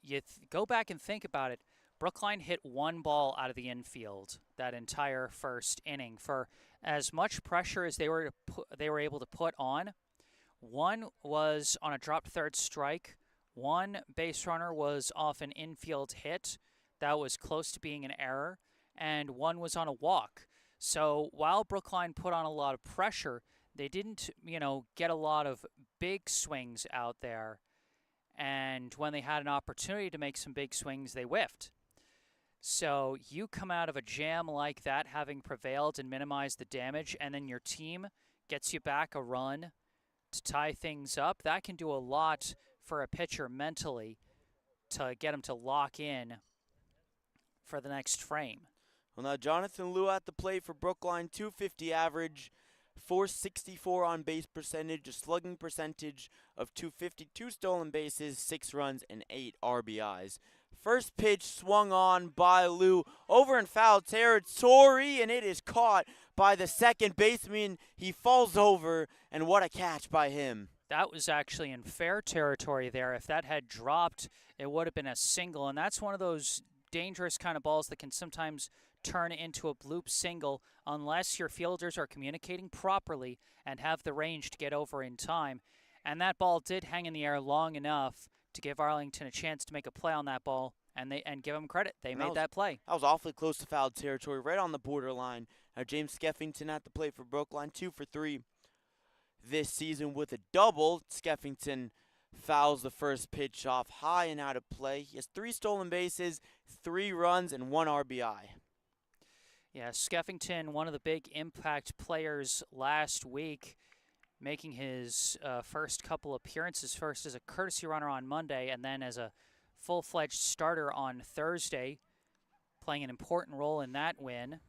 you go back and think about it. Brookline hit one ball out of the infield that entire first inning. For as much pressure as they were able to put on, one was on a dropped third strike. One base runner was off an infield hit that was close to being an error, and one was on a walk. So while Brookline put on a lot of pressure, they didn't, get a lot of big swings out there. And when they had an opportunity to make some big swings, they whiffed. So you come out of a jam like that, having prevailed and minimized the damage, and then your team gets you back a run to tie things up. That can do a lot for a pitcher mentally to get him to lock in for the next frame.
Well, now Jonathan Liu at the plate for Brookline, .250 average, .464 on base percentage, a slugging percentage of .250, 2 stolen bases, 6 runs, and 8 RBIs. First pitch swung on by Liu over in foul territory, and it is caught by the second baseman. He falls over, and what a catch by him.
That was actually in fair territory there. If that had dropped, it would have been a single, and that's one of those dangerous kind of balls that can sometimes turn into a bloop single unless your fielders are communicating properly and have the range to get over in time. And that ball did hang in the air long enough to give Arlington a chance to make a play on that ball, and give them credit. They made that play.
That was awfully close to foul territory, right on the borderline. Now James Skeffington at the plate for Brookline, 2 for 3 this season with a double. Skeffington fouls the first pitch off high and out of play. He has 3 stolen bases, 3 runs, and 1 RBI.
Yeah, Skeffington, one of the big impact players last week, making his first couple appearances, first as a courtesy runner on Monday and then as a full-fledged starter on Thursday, playing an important role in that win.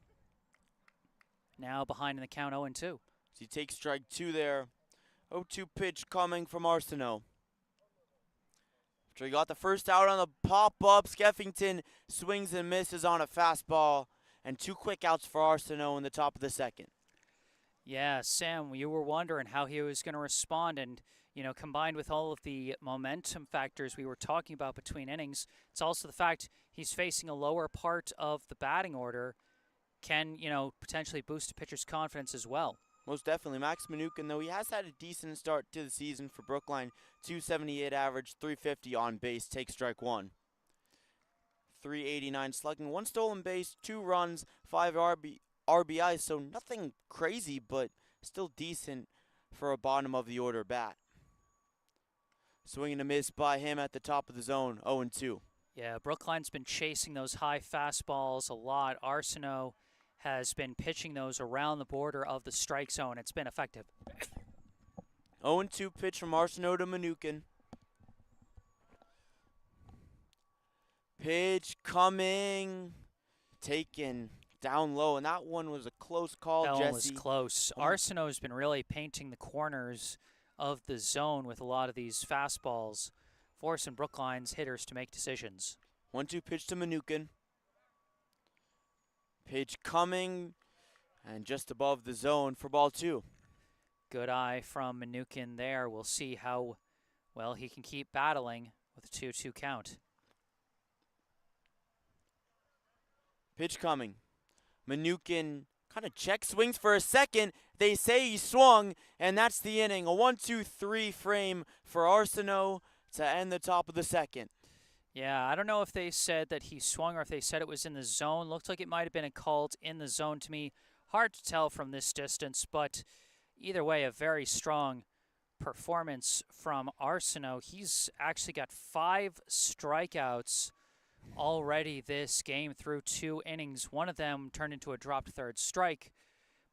Now behind in the count 0-2.
So he takes strike 2 there. 0-2 pitch coming from Arsenault. After he got the first out on the pop-up, Skeffington swings and misses on a fastball, and 2 quick outs for Arsenault in the top of the second.
Yeah, Sam, you were wondering how he was going to respond, and combined with all of the momentum factors we were talking about between innings, it's also the fact he's facing a lower part of the batting order can, potentially boost a pitcher's confidence as well.
Most definitely. Max Manukin, though, he has had a decent start to the season for Brookline. 278 average, 350 on base, take strike one. 389 slugging, one stolen base, 2 runs, 5 RBIs, so nothing crazy, but still decent for a bottom of the order bat. Swing and a miss by him at the top of the zone, 0-2.
Yeah, Brookline's been chasing those high fastballs a lot. Arsenault has been pitching those around the border of the strike zone. It's been effective.
0-2 pitch from Arsenault to Manukin. Pitch coming, taken down low, and that one was a close call,
That
Jesse.
one was close. Arsenault's been really painting the corners of the zone with a lot of these fastballs, forcing Brookline's hitters to make decisions.
1-2 pitch to Manukin. Pitch coming, and just above the zone for ball 2.
Good eye from Manukin there. We'll see how well he can keep battling with a 2-2 count.
Pitch coming. Manukin kind of check swings for a second. They say he swung, and that's the inning. A 1-2-3 frame for Arsenault to end the top of the second.
Yeah, I don't know if they said that he swung or if they said it was in the zone. Looked like it might have been a called in the zone to me. Hard to tell from this distance, but either way, a very strong performance from Arsenault. He's actually got 5 strikeouts already this game through 2 innings. One of them turned into a dropped third strike,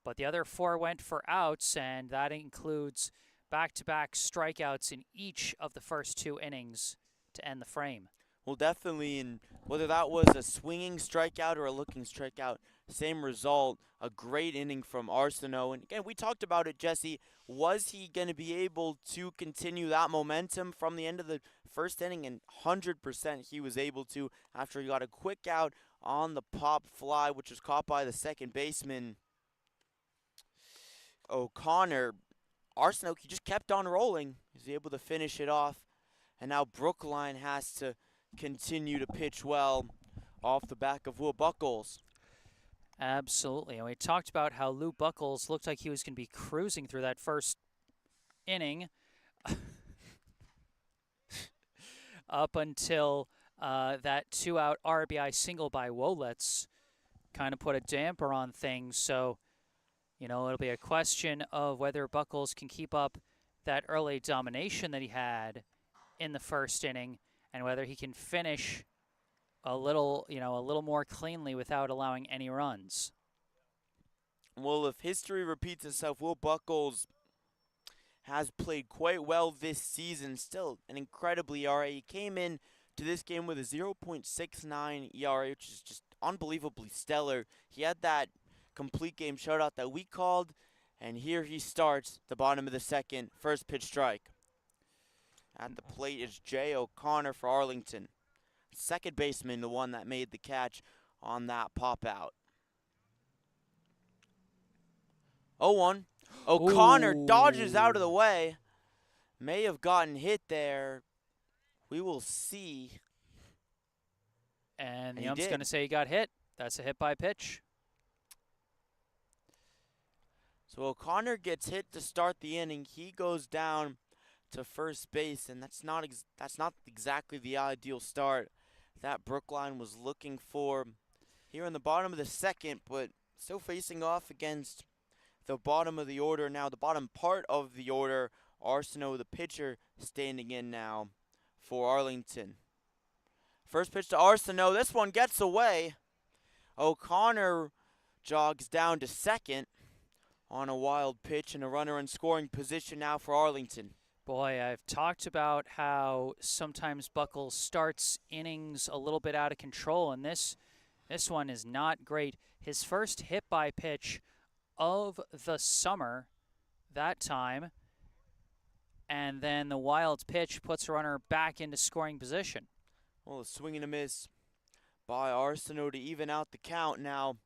but the other 4 went for outs, and that includes back-to-back strikeouts in each of the first 2 innings to end the frame.
Well, definitely, and whether that was a swinging strikeout or a looking strikeout, same result. A great inning from Arsenault. And again, we talked about it, Jesse. Was he going to be able to continue that momentum from the end of the first inning? And 100% he was able to after he got a quick out on the pop fly, which was caught by the second baseman, O'Connor. Arsenault, he just kept on rolling. He was able to finish it off. And now Brookline has to continue to pitch well off the back of Will Buckles.
Absolutely. And we talked about how Lou Buckles looked like he was going to be cruising through that first inning up until that 2-out RBI single by Wolitz kind of put a damper on things. So, it'll be a question of whether Buckles can keep up that early domination that he had in the first inning and whether he can finish a little more cleanly without allowing any runs.
Well, if history repeats itself, Will Buckles has played quite well this season. Still an incredible ERA. He came in to this game with a 0.69 ERA, which is just unbelievably stellar. He had that complete game shutout that we called, and here he starts the bottom of the second, first pitch strike. At the plate is Jay O'Connor for Arlington. Second baseman, the one that made the catch on that pop out. 0-1. O'Connor dodges out of the way. May have gotten hit there. We will see.
And the ump's going to say he got hit. That's a hit by pitch.
So O'Connor gets hit to start the inning. He goes down to first base, and that's not exactly the ideal start that Brookline was looking for here in the bottom of the second, but still facing off against the bottom of the order now, the bottom part of the order. Arsenault, the pitcher, standing in now for Arlington. First pitch to Arsenault. This one gets away. O'Connor jogs down to second on a wild pitch, and a runner in scoring position now for Arlington.
Boy, I've talked about how sometimes Buckles starts innings a little bit out of control, and this one is not great. His first hit by pitch of the summer that time, and then the wild pitch puts a runner back into scoring position.
Well, a swing and a miss by Arsenault to even out the count now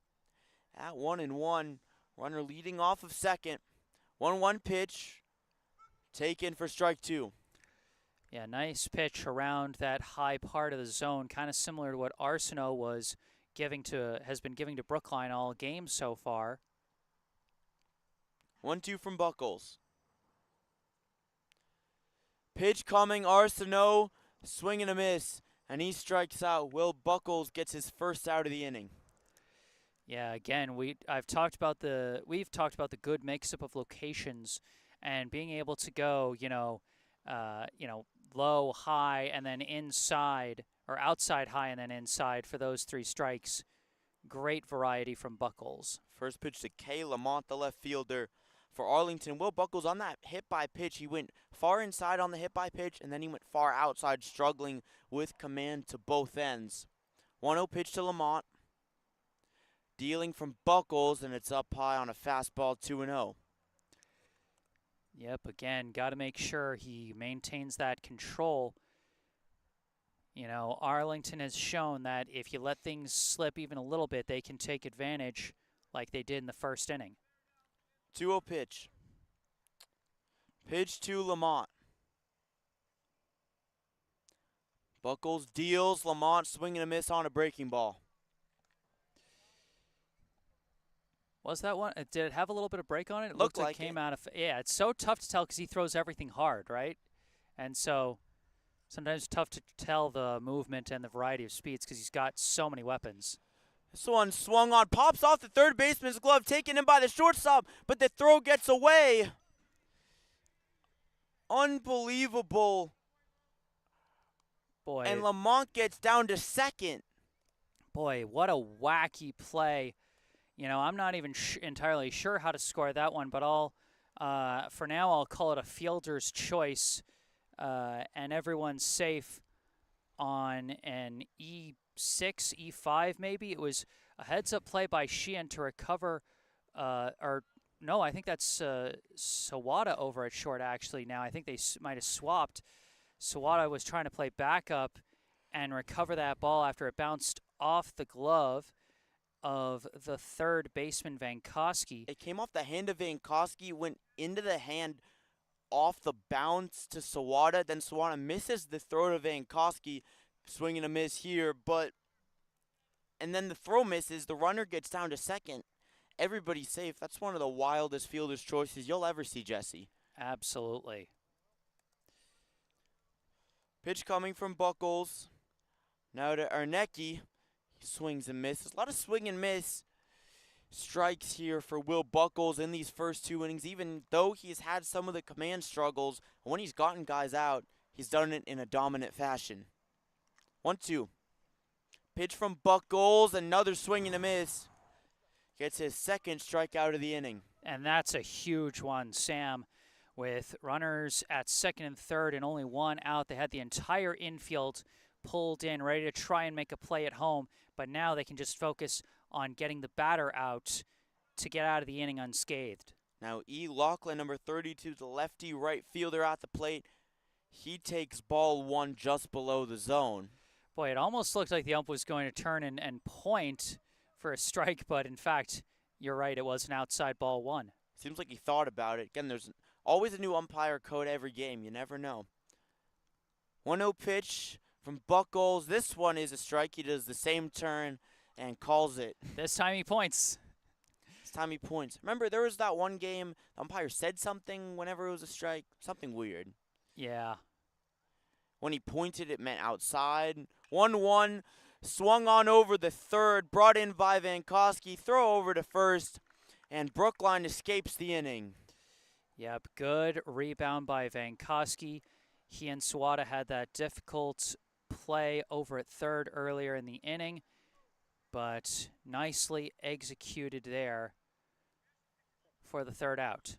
at 1-1. Runner leading off of second. 1-1 pitch. Taken for strike 2.
Yeah, nice pitch around that high part of the zone, kind of similar to what Arsenault has been giving to Brookline all game so far.
1-2 from Buckles. Pitch coming, Arsenault, swing and a miss, and he strikes out. Will Buckles gets his first out of the inning.
Yeah, again, we've talked about the good mix-up of locations and being able to go, low, high, and then inside, or outside, high, and then inside for those 3 strikes. Great variety from Buckles.
First pitch to K. Lamont, the left fielder for Arlington. Will Buckles on that hit by pitch, he went far inside on the hit by pitch, and then he went far outside, struggling with command to both ends. 1-0 pitch to Lamont. Dealing from Buckles, and it's up high on a fastball, 2-0.
Yep, again, got to make sure he maintains that control. Arlington has shown that if you let things slip even a little bit, they can take advantage like they did in the first inning.
2-0 pitch. Pitch to Lamont. Buckles deals. Lamont swinging a miss on a breaking ball.
Was that one? Did it have a little bit of break on it? It
Looked
looked
like
it came
it.
out of. Yeah, it's so tough to tell because he throws everything hard, right? And so sometimes it's tough to tell the movement and the variety of speeds because he's got so many weapons.
This one swung on, pops off the third baseman's glove, taken in by the shortstop, but the throw gets away. Unbelievable.
Boy.
And Lamont gets down to second.
Boy, what a wacky play. I'm not even entirely sure how to score that one, but for now, I'll call it a fielder's choice, and everyone's safe on an E6, E5 maybe. It was a heads-up play by Sheehan to recover, I think that's Sawada over at short actually now. I think they might have swapped. Sawada was trying to play backup and recover that ball after it bounced off the glove of the third baseman, Vankowski.
It came off the hand of Vankowski, went into the hand off the bounce to Sawada. Then Sawada misses the throw to Vankowski, swinging a miss here. And then the throw misses. The runner gets down to second. Everybody's safe. That's one of the wildest fielder's choices you'll ever see, Jesse.
Absolutely.
Pitch coming from Buckles. Now to Arnecki. Swings and misses. A lot of swing and miss strikes here for Will Buckles in these first 2 innings. Even though he's had some of the command struggles, when he's gotten guys out, he's done it in a dominant fashion. 1-2. Pitch from Buckles. Another swing and a miss. Gets his second strikeout of the inning.
And that's a huge one, Sam. With runners at second and third and only 1 out, they had the entire infield pulled in, ready to try and make a play at home. But now they can just focus on getting the batter out to get out of the inning unscathed.
Now E. Laughlin, number 32, the lefty right fielder at the plate. He takes ball 1 just below the zone.
Boy, it almost looked like the ump was going to turn and point for a strike, but in fact, you're right, it was an outside ball 1.
Seems like he thought about it. Again, there's always a new umpire code every game. You never know. 1-0 pitch from Buckles. This one is a strike. He does the same turn and calls it.
This time he points.
This time he points. Remember, there was that one game, the umpire said something whenever it was a strike. Something weird.
Yeah.
When he pointed, it meant outside. 1-1. Swung on over the third. Brought in by Vankowski. Throw over to first. And Brookline escapes the inning.
Yep, good rebound by Vankowski. He and Sawada had that difficult play over at third earlier in the inning, but nicely executed there for the third out.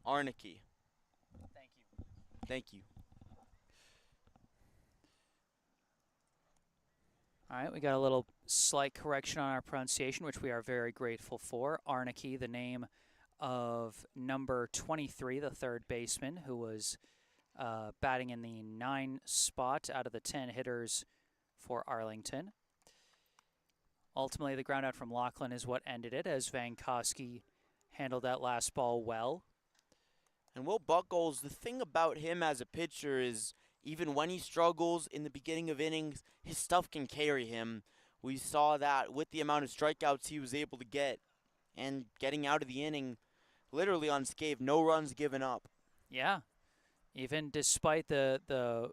Arnecki.
Thank you.
Thank you.
All right, we got a little slight correction on our pronunciation, which we are very grateful for. Arnecki, the name of number 23, the third baseman, who was batting in the 9 spot out of the 10 hitters for Arlington. Ultimately, the ground out from Laughlin is what ended it, as Vankowski handled that last ball well.
And Will Buckles, the thing about him as a pitcher is even when he struggles in the beginning of innings, his stuff can carry him. We saw that with the amount of strikeouts he was able to get and getting out of the inning literally unscathed. No runs given up.
Yeah, even despite the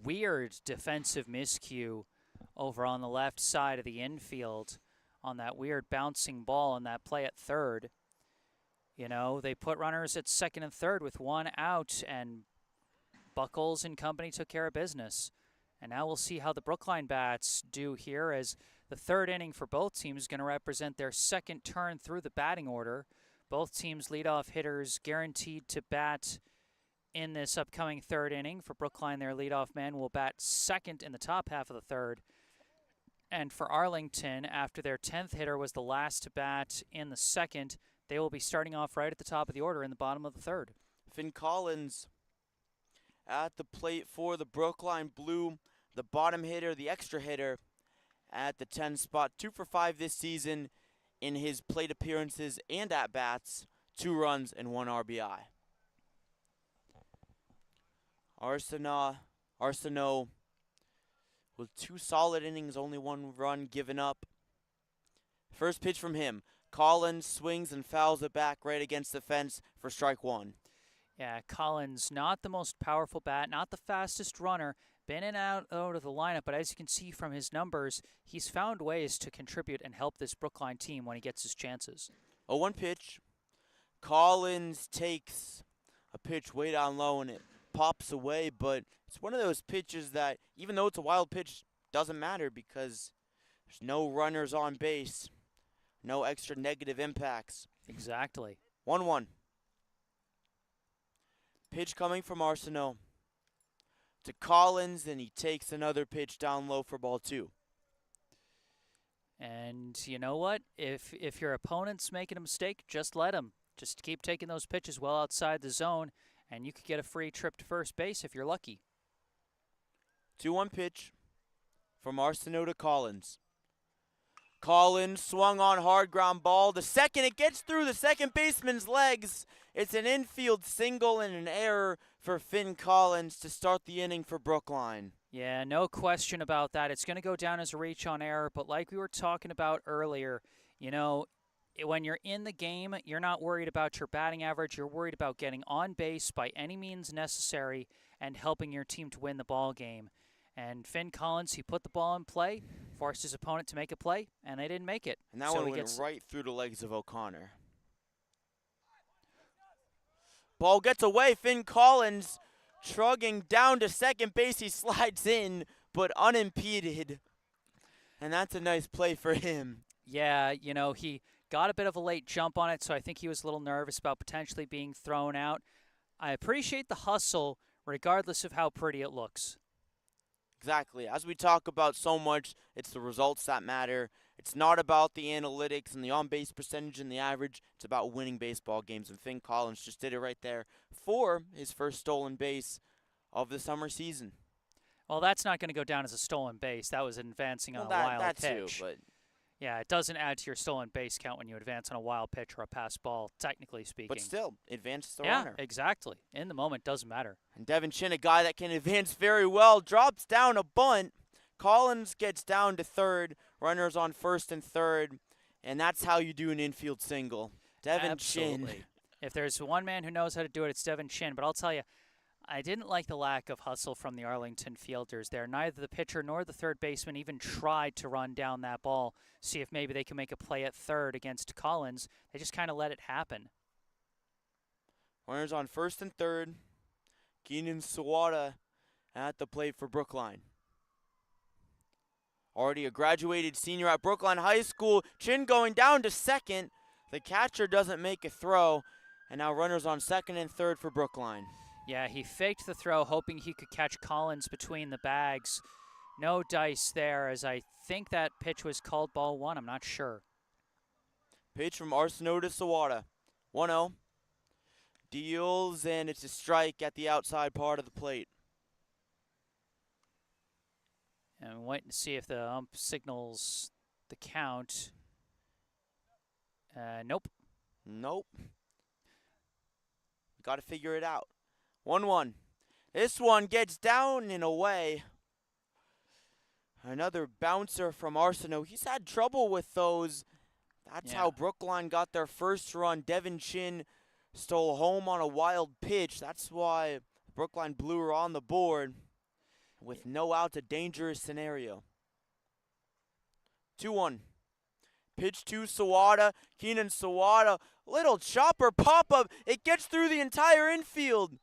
weird defensive miscue over on the left side of the infield on that weird bouncing ball on that play at third. You know, they put runners at second and third with one out, and Buckles and company took care of business. And now we'll see how the Brookline bats do here, as the third inning for both teams is going to represent their second turn through the batting order. Both teams' leadoff hitters guaranteed to bat in this upcoming third inning. For Brookline, their leadoff man will bat second in the top half of the third. And for Arlington, after their 10th hitter was the last to bat in the second, they will be starting off right at the top of the order in the bottom of the third.
Finn Collins at the plate for the Brookline Blue, the bottom hitter, the extra hitter at the 10 spot. 2 for 5 this season in his plate appearances and at-bats. 2 runs and 1 RBI. Arsenault with 2 solid innings, only 1 run given up. First pitch from him. Collins swings and fouls it back right against the fence for strike 1.
Yeah, Collins, not the most powerful bat, not the fastest runner, been in and out of the lineup, but as you can see from his numbers, he's found ways to contribute and help this Brookline team when he gets his chances.
0-1 pitch. Collins takes a pitch way down low and it pops away, but it's one of those pitches that, even though it's a wild pitch, doesn't matter because there's no runners on base, no extra negative impacts.
Exactly.
1-1. Pitch coming from Arsenault to Collins, and he takes another pitch down low for ball 2.
And you know what? If your opponent's making a mistake, just let him. Just keep taking those pitches well outside the zone, and you could get a free trip to first base if you're lucky.
2-1 pitch from Arsenault to Collins. Collins swung on hard ground ball. The second, it gets through the second baseman's legs. It's an infield single and an error for Finn Collins to start the inning for Brookline.
Yeah, no question about that. It's going to go down as a reach on error, but like we were talking about earlier, you know, when you're in the game, you're not worried about your batting average. You're worried about getting on base by any means necessary and helping your team to win the ball game. And Finn Collins, he put the ball in play, forced his opponent to make a play, and they didn't make it.
And that one went right through the legs of O'Connor. Ball gets away. Finn Collins trugging down to second base. He slides in, but unimpeded. And that's a nice play for him.
Yeah, you know, he got a bit of a late jump on it, so I think he was a little nervous about potentially being thrown out. I appreciate the hustle, regardless of how pretty it looks.
Exactly. As we talk about so much, it's the results that matter. It's not about the analytics and the on-base percentage and the average. It's about winning baseball games, and Finn Collins just did it right there for his first stolen base of the summer season.
Well, that's not going to go down as a stolen base. That was advancing on a wild
that
pitch.
Too, but
yeah, it doesn't add to your stolen base count when you advance on a wild pitch or a pass ball, technically speaking.
But still, advances the
yeah,
runner.
Exactly. In the moment, doesn't matter.
And Devin Chin, a guy that can advance very well, drops down a bunt. Collins gets down to third. Runners on first and third. And that's how you do an infield single. Devin Chin.
If there's one man who knows how to do it, it's Devin Chin. But I'll tell you, I didn't like the lack of hustle from the Arlington fielders there. Neither the pitcher nor the third baseman even tried to run down that ball, see if maybe they can make a play at third against Collins. They just kind of let it happen.
Runners on first and third. Keenan Sawada at the plate for Brookline. Already a graduated senior at Brookline High School. Chin going down to second. The catcher doesn't make a throw. And now runners on second and third for Brookline.
Yeah, he faked the throw, hoping he could catch Collins between the bags. No dice there, as I think that pitch was called ball 1. I'm not sure.
Pitch from Arsenault to Sawada. 1-0. Deals, and it's a strike at the outside part of the plate.
And waiting to see if the ump signals the count. Nope.
Nope. Got to figure it out. 1-1. This one gets down and away. Another bouncer from Arsenault. He's had trouble with those That's
Yeah.
how Brookline got their first run. Devin Chin stole home on a wild pitch. That's why Brookline blew her on the board with no outs, a dangerous scenario. 2-1. Pitch to Sawada. Keenan Sawada. Little chopper pop-up. It gets through the entire infield.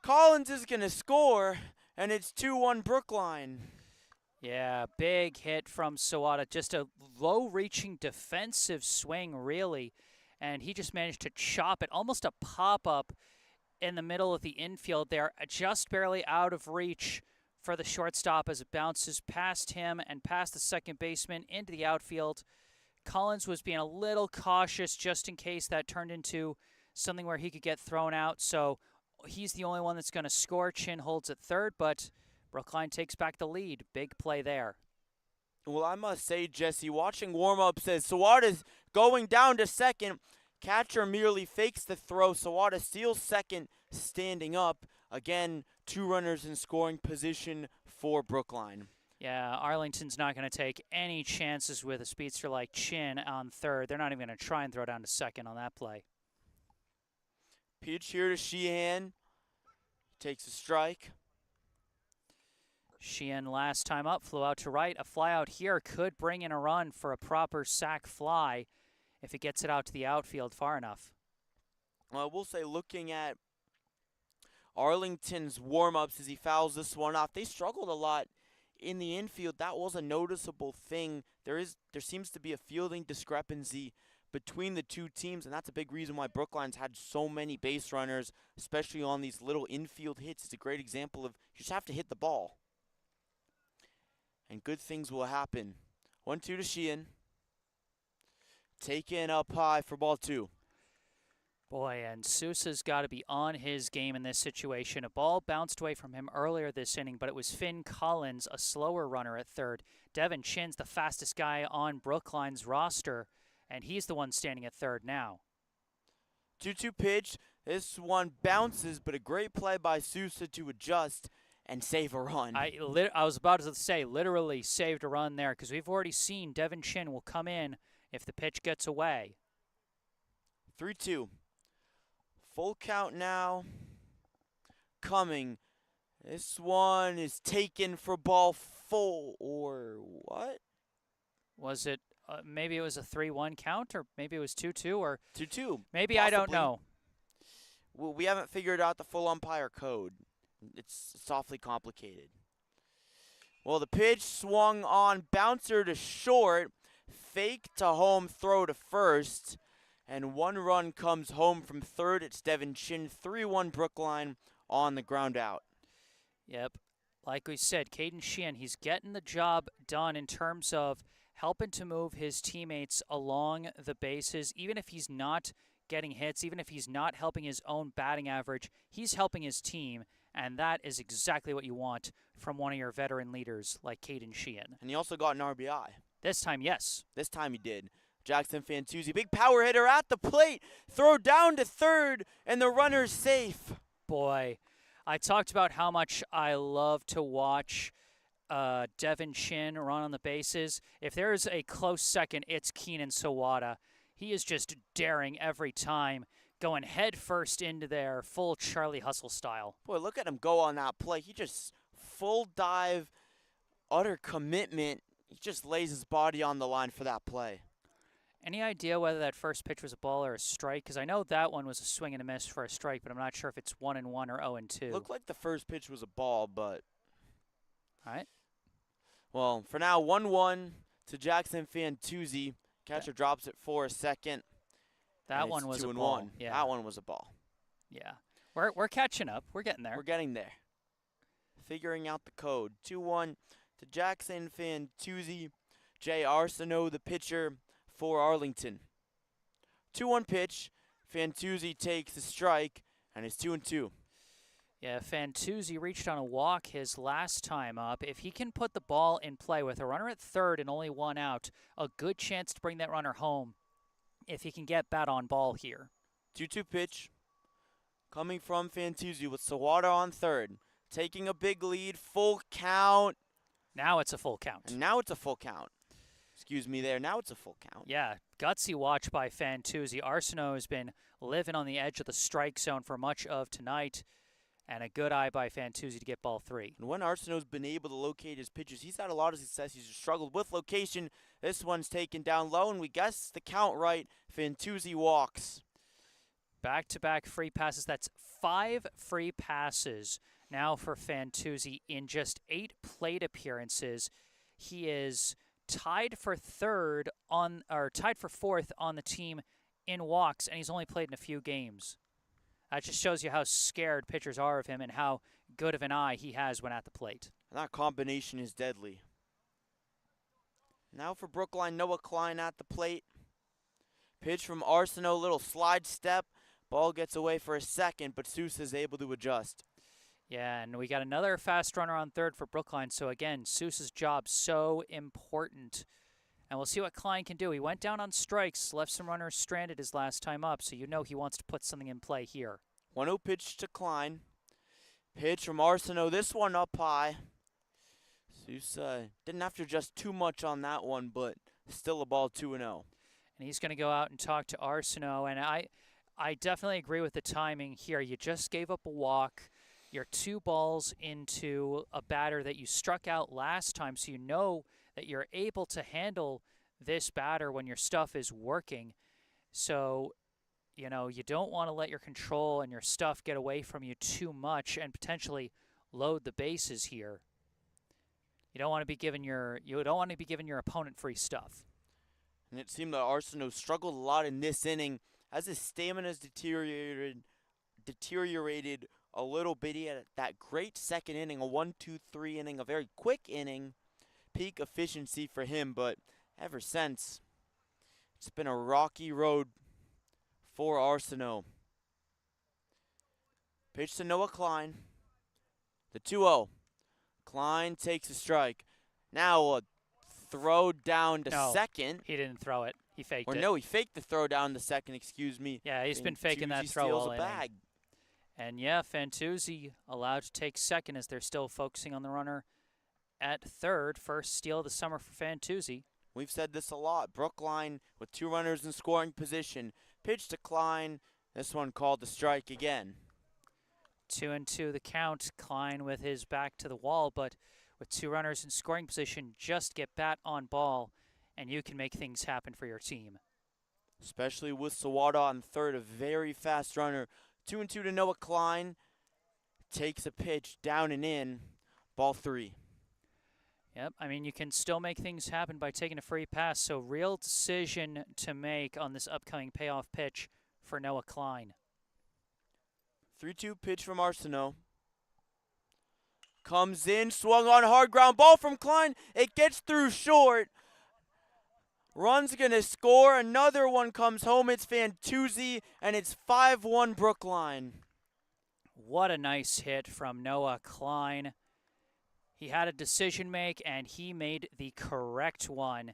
Collins is going to score, and it's 2-1 Brookline.
Yeah, big hit from Sawada. Just a low-reaching defensive swing, really. And he just managed to chop it, almost a pop-up in the middle of the infield there, just barely out of reach for the shortstop as it bounces past him and past the second baseman into the outfield. Collins was being a little cautious just in case that turned into something where he could get thrown out. So he's the only one that's going to score. Chin holds at third, but Brookline takes back the lead. Big play there.
Well, I must say, Jesse, watching warm-up says Sawada's going down to second. Catcher merely fakes the throw. Sawada steals second, standing up. Again, 2 runners in scoring position for Brookline.
Yeah, Arlington's not going to take any chances with a speedster like Chin on third. They're not even going to try and throw down to second on that play.
Pitch here to Sheehan. Takes a strike.
Sheehan last time up flew out to right. A fly out here could bring in a run for a proper sac fly if it gets it out to the outfield far enough.
Well, I will say, looking at Arlington's warm-ups as he fouls this one off, they struggled a lot in the infield. That was a noticeable thing. There seems to be a fielding discrepancy between the two teams, and that's a big reason why Brookline's had so many base runners, especially on these little infield hits. It's a great example of you just have to hit the ball, and good things will happen. 1-2 to Sheehan. Taken up high for ball 2.
Boy, and Sousa's got to be on his game in this situation. A ball bounced away from him earlier this inning, but it was Finn Collins, a slower runner at third. Devin Chin's the fastest guy on Brookline's roster, and he's the one standing at third now.
2-2 pitch. This one bounces, but a great play by Sousa to adjust and save a run.
I was about to say, literally saved a run there, because we've already seen Devin Chin will come in if the pitch gets away.
3-2. Full count now. Coming. This one is taken for ball 4, or what?
Was it, maybe it was a 3-1 count, or maybe it was 2-2, or
2-2.
maybe
possibly.
I don't know.
Well, we haven't figured out the full umpire code. It's awfully complicated. Well, the pitch swung on, bouncer to short, fake to home, throw to first, and 1 run comes home from third. It's Devin Chin, 3-1 Brookline on the ground out.
Yep. Like we said, Caden Sheehan, he's getting the job done in terms of helping to move his teammates along the bases. Even if he's not getting hits, even if he's not helping his own batting average, he's helping his team, and that is exactly what you want from one of your veteran leaders like Caden Sheehan.
And he also got an RBI.
This time, yes.
This time he did. Jackson Fantuzzi, big power hitter at the plate. Throw down to third, and the runner's safe.
Boy, I talked about how much I love to watch Devin Chin run on the bases. If there's a close second, it's Keenan Sawada. He is just daring every time, going head first into there, full Charlie Hustle style.
Boy, look at him go on that play. He just full dive, utter commitment. He just lays his body on the line for that play.
Any idea whether that first pitch was a ball or a strike? Because I know that one was a swing and a miss for a strike, but I'm not sure if it's 1-1 or 0-2.
Looked like the first pitch was a ball, but...
All right.
Well, for now, 1-1 to Jackson Fantuzzi. Catcher drops it for a second.
That one was a ball. Yeah.
That one was a ball.
Yeah. We're catching up. We're getting there.
We're getting there. Figuring out the code. 2-1 to Jackson Fantuzzi. Jay Arsenault, the pitcher for Arlington. 2-1 pitch. Fantuzzi takes the strike, and it's 2-2.
Yeah, Fantuzzi reached on a walk his last time up. If he can put the ball in play with a runner at third and only 1 out, a good chance to bring that runner home if he can get bat on ball here.
2-2 pitch. Coming from Fantuzzi with Sawada on third. Taking a big lead. Full count.
Now it's a full count.
And now it's a full count. Excuse me there. Now it's a full count.
Yeah, gutsy watch by Fantuzzi. Arsenault has been living on the edge of the strike zone for much of tonight, and a good eye by Fantuzzi to get ball 3.
And when Arsenault's been able to locate his pitches, he's had a lot of success. He's just struggled with location. This one's taken down low, and we guess the count right. Fantuzzi walks.
Back-to-back free passes. That's 5 free passes now for Fantuzzi in just 8 plate appearances. He is tied for fourth on the team in walks, and he's only played in a few games. That just shows you how scared pitchers are of him and how good of an eye he has when at the plate.
And that combination is deadly. Now for Brookline, Noah Klein at the plate. Pitch from Arsenault, little slide step. Ball gets away for a second, but Seuss is able to adjust.
Yeah, and we got another fast runner on third for Brookline. So again, Seuss's job so important. And we'll see what Klein can do. He went down on strikes, left some runners stranded his last time up, so you know he wants to put something in play here.
1-0 pitch to Klein. Pitch from Arsenault, this one up high. Seuss didn't have to adjust too much on that one, but still a ball 2-0.
And he's going to go out and talk to Arsenault, and I definitely agree with the timing here. You just gave up a walk. You're 2 balls into a batter that you struck out last time, so you know that you're able to handle this batter when your stuff is working. So, you know, you don't want to let your control and your stuff get away from you too much and potentially load the bases here. You don't want to be giving your opponent free stuff.
And it seemed that Arsenault struggled a lot in this inning as his stamina has deteriorated a little bit. He had that great second inning, a 1-2-3 inning, a very quick inning, peak efficiency for him, but ever since, it's been a rocky road for Arsenault. Pitch to Noah Klein. The 2-0. Klein takes a strike. Now a throw down to second.
He didn't throw it. He faked it.
No, he faked the throw down to second, excuse me.
Yeah, he's been faking that throw all inning. And yeah, Fantuzzi allowed to take second as they're still focusing on the runner at third. First steal of the summer for Fantuzzi.
We've said this a lot. Brookline with 2 runners in scoring position. Pitch to Klein. This one called the strike again.
2-2 the count. Klein with his back to the wall, but with 2 runners in scoring position, just get bat on ball, and you can make things happen for your team.
Especially with Sawada on third, a very fast runner. 2-2 to Noah Klein. Takes a pitch down and in. Ball 3.
Yep, I mean, you can still make things happen by taking a free pass, so real decision to make on this upcoming payoff pitch for Noah Klein.
3-2 pitch from Arsenault. Comes in, swung on hard ground ball from Klein. It gets through short. Run's going to score. Another one comes home. It's Fantuzzi, and it's 5-1 Brookline.
What a nice hit from Noah Klein. He had a decision make, and he made the correct one.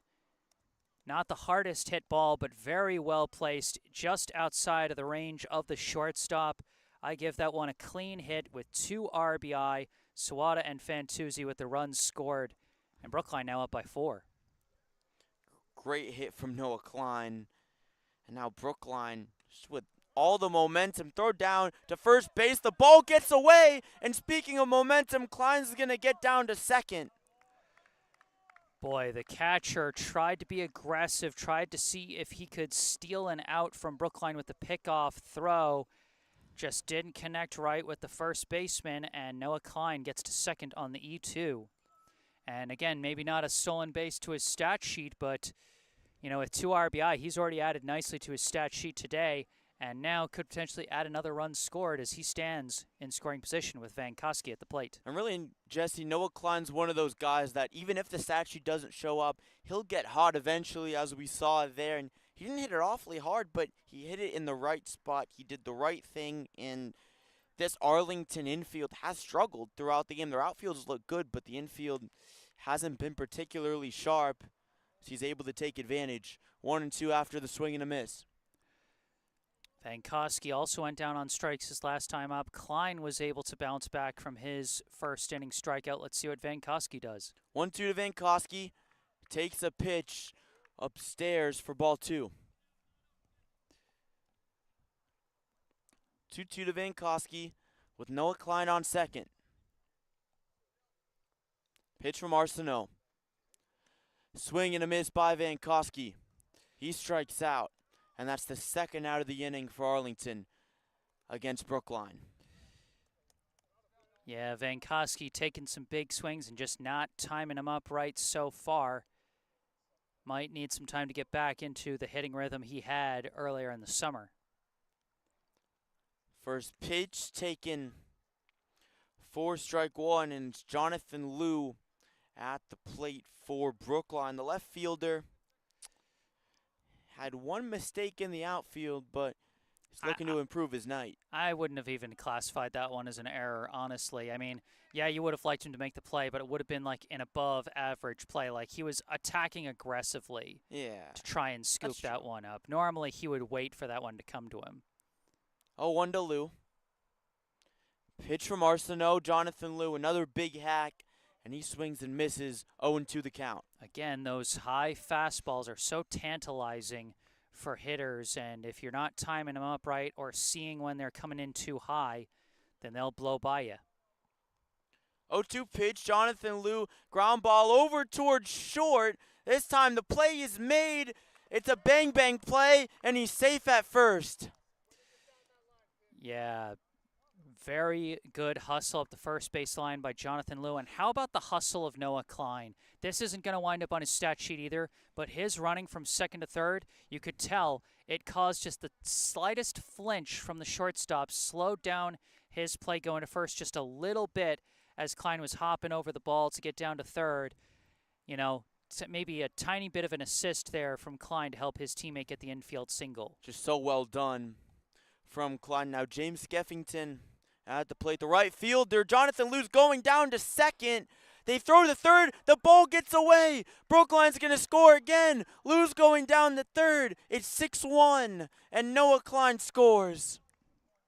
Not the hardest hit ball, but very well placed just outside of the range of the shortstop. I give that one a clean hit with 2 RBI. Sawada and Fantuzzi with the runs scored, and Brookline now up by 4.
Great hit from Noah Klein. And now Brookline, just with all the momentum, throw down to first base. The ball gets away, and speaking of momentum, Klein's going to get down to second.
Boy, the catcher tried to be aggressive, tried to see if he could steal an out from Brookline with the pickoff throw. Just didn't connect right with the first baseman, and Noah Klein gets to second on the E2. And again, maybe not a stolen base to his stat sheet, but, you know, with 2 RBI, he's already added nicely to his stat sheet today, and now could potentially add another run scored as he stands in scoring position with Van Koski at the plate.
And really, Jesse, Noah Klein's one of those guys that even if the stat sheet doesn't show up, he'll get hot eventually, as we saw there. And he didn't hit it awfully hard, but he hit it in the right spot. He did the right thing, and this Arlington infield has struggled throughout the game. Their outfields look good, but the infield hasn't been particularly sharp. So he's able to take advantage. 1-2 after the swing and a miss.
Van Koski also went down on strikes his last time up. Klein was able to bounce back from his first inning strikeout. Let's see what Van Koski does.
1-2 to Van Koski. takes a pitch upstairs for ball 2. 2-2 to Vankowski with Noah Klein on second. Pitch from Arsenault. Swing and a miss by Vankowski. He strikes out, and that's the second out of the inning for Arlington against Brookline.
Yeah, Vankowski taking some big swings and just not timing them up right so far. Might need some time to get back into the hitting rhythm he had earlier in the summer.
First pitch taken for strike 1, and it's Jonathan Liu at the plate for Brookline. The left fielder had one mistake in the outfield, but he's looking to improve his night.
I wouldn't have even classified that one as an error, honestly. I mean, yeah, you would have liked him to make the play, but it would have been like an above-average play. Like, he was attacking aggressively to try and scoop that one up. Normally, he would wait for that one to come to him.
0-1 to Liu. Pitch from Arsenault, Jonathan Liu, another big hack, and he swings and misses. 0-2 the count.
Again, those high fastballs are so tantalizing for hitters, and if you're not timing them up right or seeing when they're coming in too high, then they'll blow by you.
0-2 pitch, Jonathan Liu, ground ball over towards short. This time the play is made. It's a bang-bang play, and he's safe at first.
Yeah, very good hustle up the first base line by Jonathan Liu. And how about the hustle of Noah Klein? This isn't going to wind up on his stat sheet either, but his running from second to third, you could tell it caused just the slightest flinch from the shortstop, slowed down his play going to first just a little bit as Klein was hopping over the ball to get down to third. You know, maybe a tiny bit of an assist there from Klein to help his teammate get the infield single.
Just so well done from Klein. Now James Skeffington at the plate. The right fielder, Jonathan Liu's going down to second. They throw to third. The ball gets away. Brookline's going to score again. Liu's going down to third. It's 6-1, and Noah Klein scores.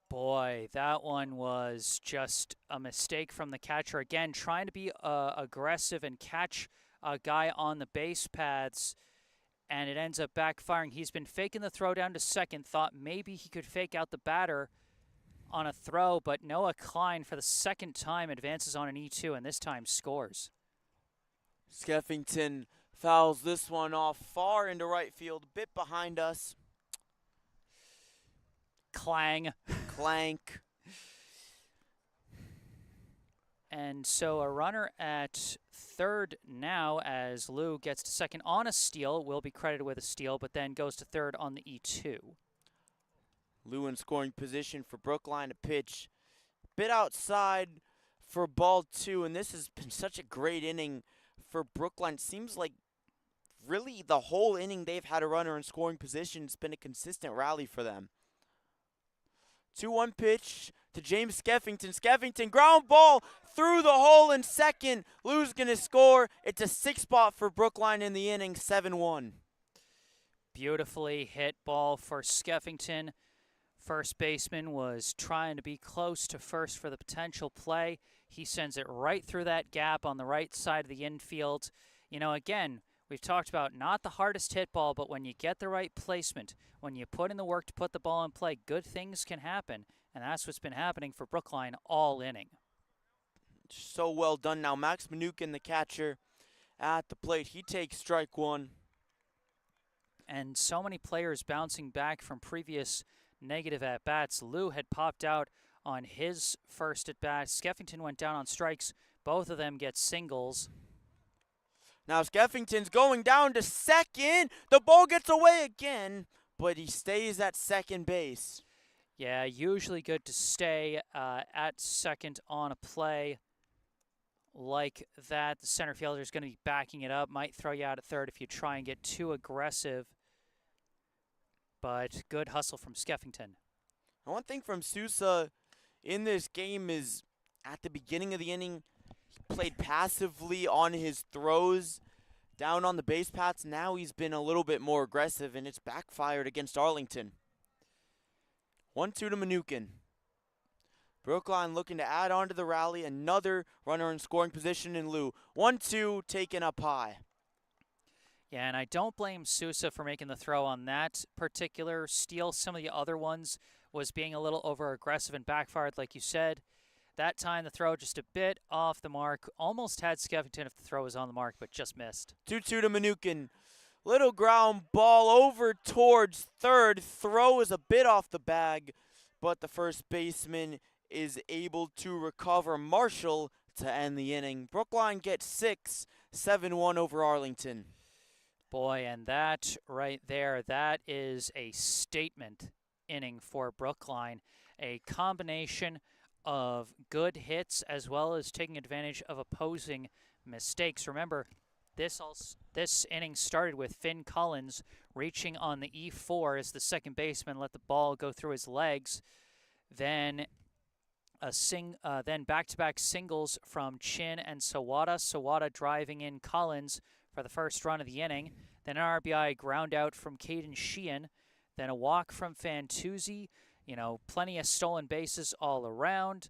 Boy, that one was just a mistake from the catcher. Again, trying to be aggressive and catch a guy on the base paths, and it ends up backfiring. He's been faking the throw down to second, thought maybe he could fake out the batter on a throw, but Noah Klein, for the second time, advances on an E2, and this time scores.
Skeffington fouls this one off far into right field, a bit behind us.
Clang.
Clank.
And so a runner at third now as Liu gets to second on a steal, will be credited with a steal, but then goes to third on the E2.
Liu in scoring position for Brookline to pitch. Bit outside for ball 2, and this has been such a great inning for Brookline. Seems like really the whole inning they've had a runner in scoring position. It's been a consistent rally for them. 2-1 pitch to James Skeffington. Skeffington, ground ball through the hole in second. Liu's going to score. It's a 6 spot for Brookline in the inning, 7-1.
Beautifully hit ball for Skeffington. First baseman was trying to be close to first for the potential play. He sends it right through that gap on the right side of the infield. You know, again, we've talked about not the hardest hit ball, but when you get the right placement, when you put in the work to put the ball in play, good things can happen. And that's what's been happening for Brookline all inning.
So well done. Now Max Manukin, the catcher, at the plate. He takes strike 1.
And so many players bouncing back from previous negative at-bats. Liu had popped out on his first at-bat. Skeffington went down on strikes. Both of them get singles.
Now Skeffington's going down to second. The ball gets away again, but he stays at second base.
Yeah, usually good to stay at second on a play like that. The center fielder is going to be backing it up. Might throw you out at third if you try and get too aggressive. But good hustle from Skeffington.
And one thing from Sousa in this game is at the beginning of the inning, he played passively on his throws down on the base paths. Now he's been a little bit more aggressive, and it's backfired against Arlington. 1-2 to Manukin. Brookline looking to add on to the rally. Another runner in scoring position in Liu. 1-2 taken up high.
Yeah, and I don't blame Sousa for making the throw on that particular steal. Some of the other ones was being a little over aggressive and backfired, like you said. That time the throw just a bit off the mark. Almost had Skeffington if the throw was on the mark, but just missed.
2-2 to Mnookin. Little ground ball over towards third. Throw is a bit off the bag, but the first baseman is able to recover Marshall to end the inning. Brookline gets 6, 7-1 over Arlington.
Boy, and that right there, that is a statement inning for Brookline. A combination of good hits as well as taking advantage of opposing mistakes. Remember, this inning started with Finn Collins reaching on the E4 as the second baseman let the ball go through his legs. Then then back-to-back singles from Chin and Sawada. Sawada driving in Collins for the first run of the inning. Then an RBI ground out from Mayfield-Sheehan. Then a walk from Fantuzzi. You know, plenty of stolen bases all around.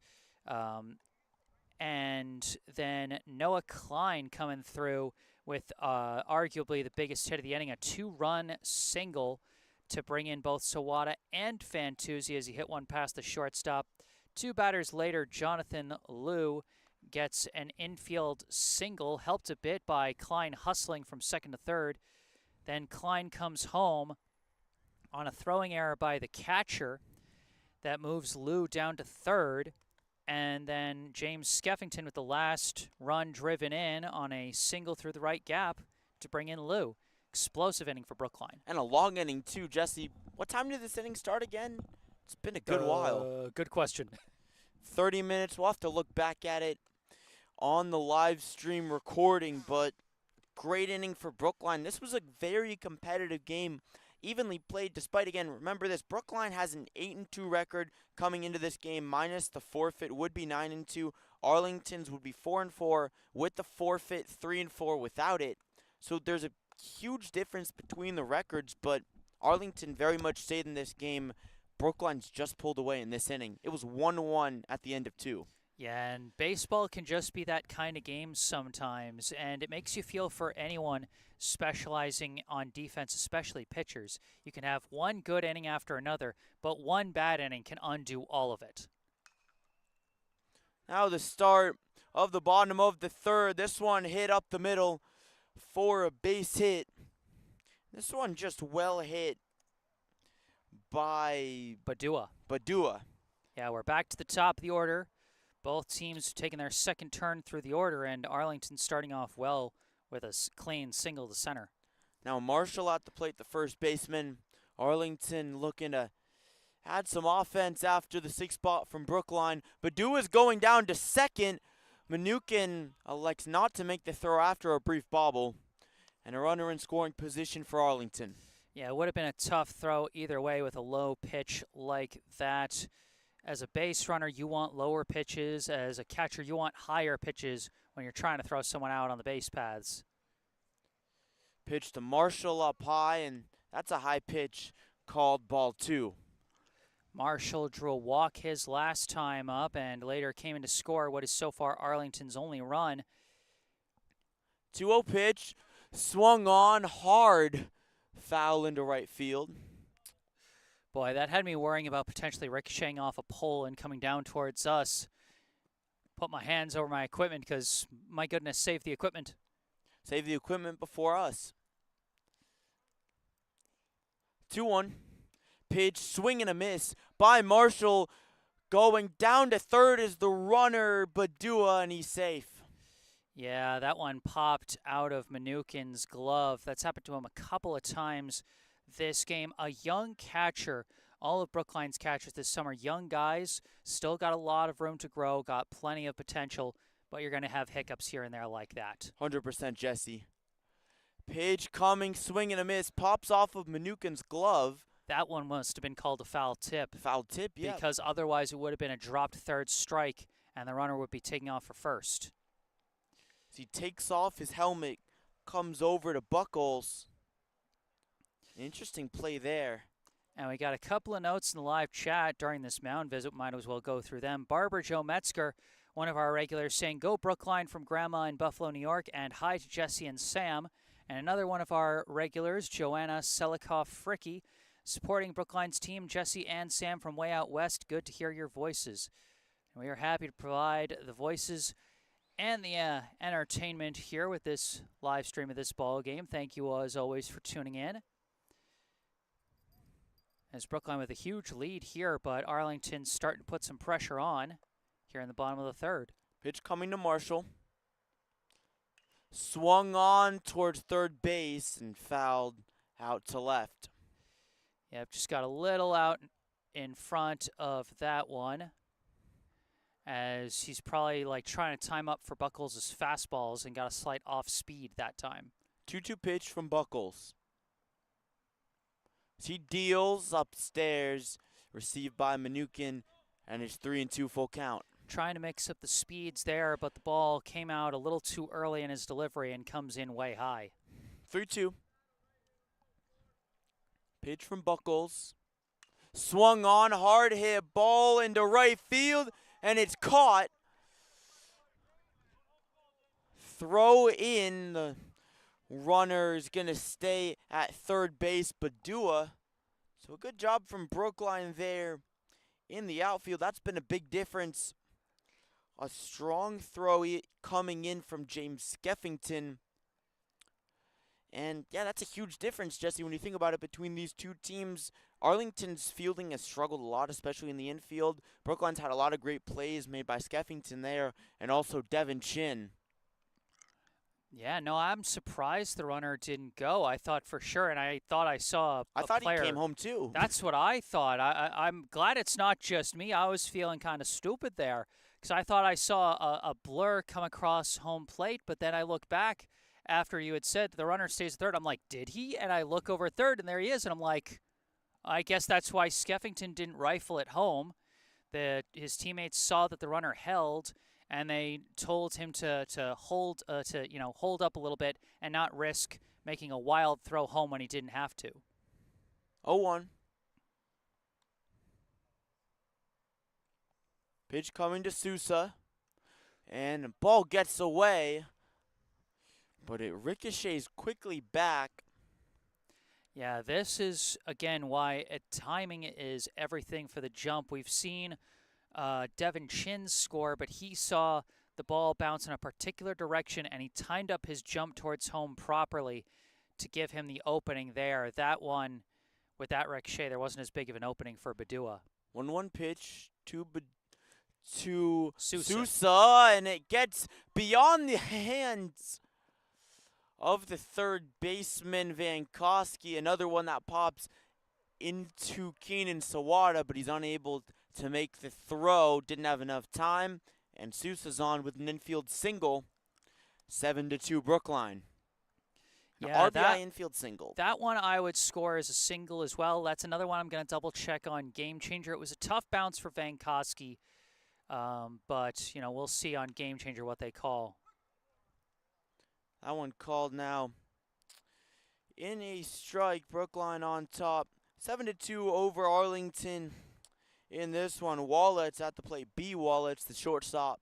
And then Noah Klein coming through with arguably the biggest hit of the inning, a 2-run single to bring in both Sawada and Fantuzzi as he hit one past the shortstop. 2 batters later, Jonathan Liu gets an infield single, helped a bit by Klein hustling from second to third. Then Klein comes home on a throwing error by the catcher that moves Liu down to third. And then James Skeffington with the last run driven in on a single through the right gap to bring in Liu. Explosive inning for Brookline.
And a long inning, too. Jesse, what time did this inning start again? It's been a good while.
Good question.
30 minutes. We'll have to look back at it on the live stream recording, but great inning for Brookline. This was a very competitive game, evenly played despite, again, remember this, Brookline has an 8-2 record coming into this game, minus the forfeit would be 9-2. Arlington's would be 4-4 with the forfeit, 3-4 without it. So there's a huge difference between the records, but Arlington very much stayed in this game. Brookline's just pulled away in this inning. It was 1-1 at the end of 2.
Yeah, and baseball can just be that kind of game sometimes, and it makes you feel for anyone specializing on defense, especially pitchers. You can have one good inning after another, but one bad inning can undo all of it.
Now the start of the bottom of the third. This one hit up the middle for a base hit. This one just well hit by Badua.
Yeah, we're back to the top of the order. Both teams taking their second turn through the order, and Arlington starting off well with a clean single to center.
Now Marshall at the plate, the first baseman. Arlington looking to add some offense after the 6th spot from Brookline. Badua's going down to second. Mnookin elects not to make the throw after a brief bobble. And a runner in scoring position for Arlington.
Yeah, it would have been a tough throw either way with a low pitch like that. As a base runner, you want lower pitches. As a catcher, you want higher pitches when you're trying to throw someone out on the base paths.
Pitch to Marshall up high, and that's a high pitch called ball 2.
Marshall drew a walk his last time up and later came in to score what is so far Arlington's only run.
2-0 pitch, swung on hard, foul into right field.
Boy, that had me worrying about potentially ricocheting off a pole and coming down towards us. Put my hands over my equipment because, my goodness, save the equipment.
Save the equipment before us. 2-1. Pitch, swing and a miss by Marshall. Going down to third is the runner, Badua, and he's safe.
Yeah, that one popped out of Mnookin's glove. That's happened to him a couple of times this game. A young catcher, all of Brookline's catchers this summer, young guys, still got a lot of room to grow, got plenty of potential, but you're going to have hiccups here and there like that.
100% Jesse. Pitch coming, swing and a miss, pops off of Mnookin's glove.
That one must have been called a foul tip.
Foul tip, yeah.
Because otherwise it would have been a dropped third strike, and the runner would be taking off for first.
So he takes off his helmet, comes over to Buckles. Interesting play there.
And we got a couple of notes in the live chat during this mound visit. Might as well go through them. Barber Joe Metzger, one of our regulars, saying, "Go Brookline from Grandma in Buffalo, New York," and hi to Jesse and Sam. And another one of our regulars, Joanna Selikoff-Fricke, supporting Brookline's team, Jesse and Sam from way out west. Good to hear your voices. And we are happy to provide the voices and the entertainment here with this live stream of this ball game. Thank you, as always, for tuning in. As Brookline with a huge lead here, but Arlington's starting to put some pressure on here in the bottom of the third.
Pitch coming to Marshall. Swung on towards third base and fouled out to left.
Yep, just got a little out in front of that one, as he's probably like trying to time up for Buckles' fastballs and got a slight off speed that time.
2-2 pitch from Buckles. He deals upstairs, received by Mnookin, and it's 3-2 full count.
Trying to mix up the speeds there, but the ball came out a little too early in his delivery and comes in way high.
3-2. Pitch from Buckles. Swung on, hard hit, ball into right field, and it's caught. Throw in. The runner's going to stay at third base, Badua. So a good job from Brookline there in the outfield. That's been a big difference. A strong throw coming in from James Skeffington. And, yeah, that's a huge difference, Jesse, when you think about it, between these two teams. Arlington's fielding has struggled a lot, especially in the infield. Brookline's had a lot of great plays made by Skeffington there, and also Devin Chin.
Yeah, no, I'm surprised the runner didn't go. I thought for sure, and I thought I saw a player.
He came home, too.
That's what I thought. I'm glad it's not just me. I was feeling kind of stupid there, because I thought I saw a blur come across home plate, but then I looked back after you had said the runner stays third. I'm like, did he? And I look over third, and there he is, and I'm like, I guess that's why Skeffington didn't rifle it home. His teammates saw that the runner held, and they told him to hold up a little bit and not risk making a wild throw home when he didn't have to.
0-1. Pitch coming to Sousa, and the ball gets away, but it ricochets quickly back.
Yeah, this is, again, why timing is everything for the jump. We've seen Devin Chin score, but he saw the ball bounce in a particular direction, and he timed up his jump towards home properly to give him the opening there. That one, with that ricochet, there wasn't as big of an opening for Badua.
1-1 pitch to
Sousa,
and it gets beyond the hands of the third baseman, Vankowski. Another one that pops into Keenan Sawada, but he's unable to make the throw. Didn't have enough time, and Sousa's on with an infield single. 7-2 Brookline.
Yeah,
RBI infield single.
That one I would score as a single as well. That's another one I'm going to double check on Game Changer. It was a tough bounce for Vankowski, but we'll see on Game Changer what they call.
That one called now in a strike. Brookline on top. 7-2 over Arlington in this one. Wallets at the plate. B. Wallets, the shortstop.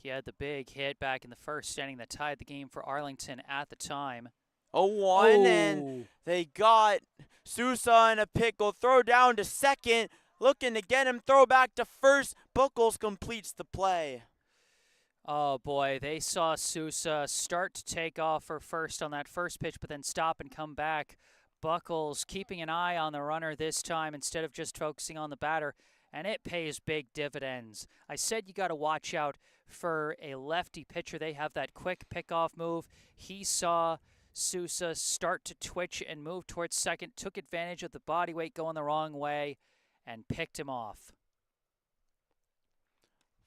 He had the big hit back in the first inning that tied the game for Arlington at the time.
0-1, and they got Sousa in a pickle. Throw down to second. Looking to get him. Throw back to first. Buckles completes the play.
Oh, boy, they saw Sousa start to take off for first on that first pitch, but then stop and come back. Buckles keeping an eye on the runner this time instead of just focusing on the batter, and it pays big dividends. I said you got to watch out for a lefty pitcher. They have that quick pickoff move. He saw Sousa start to twitch and move towards second, took advantage of the body weight going the wrong way, and picked him off.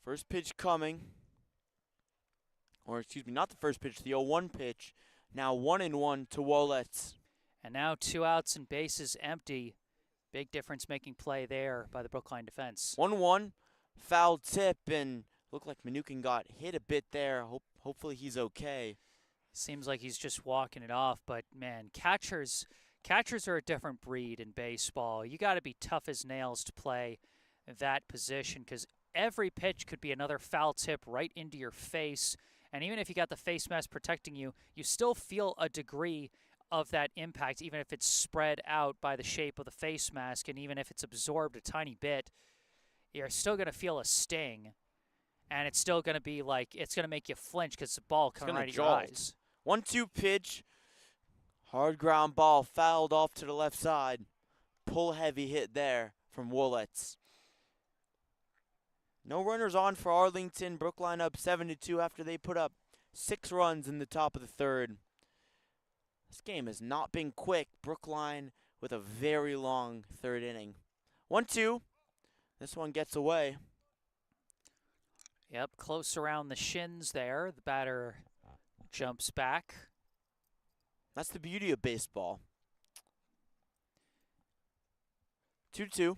First pitch coming. Or, excuse me, not the first pitch, the 0-1 pitch. Now 1-1 to Wallets.
And now 2 outs and bases empty. Big difference-making play there by the Brookline defense.
1-1, foul tip, and looked like Mnookin got hit a bit there. Hopefully he's okay.
Seems like he's just walking it off, but, man, catchers are a different breed in baseball. You got to be tough as nails to play that position, because every pitch could be another foul tip right into your face. And even if you got the face mask protecting you, you still feel a degree of that impact, even if it's spread out by the shape of the face mask, and even if it's absorbed a tiny bit, you're still going to feel a sting. And it's still going to be like, it's going to make you flinch because the ball coming right at your eyes.
1-2 pitch. Hard ground ball fouled off to the left side. Pull heavy hit there from Woolets. No runners on for Arlington. Brookline up 7-2 after they put up 6 runs in the top of the third. This game has not been quick. Brookline with a very long third inning. 1-2. This one gets away.
Yep, close around the shins there. The batter jumps back.
That's the beauty of baseball. 2-2.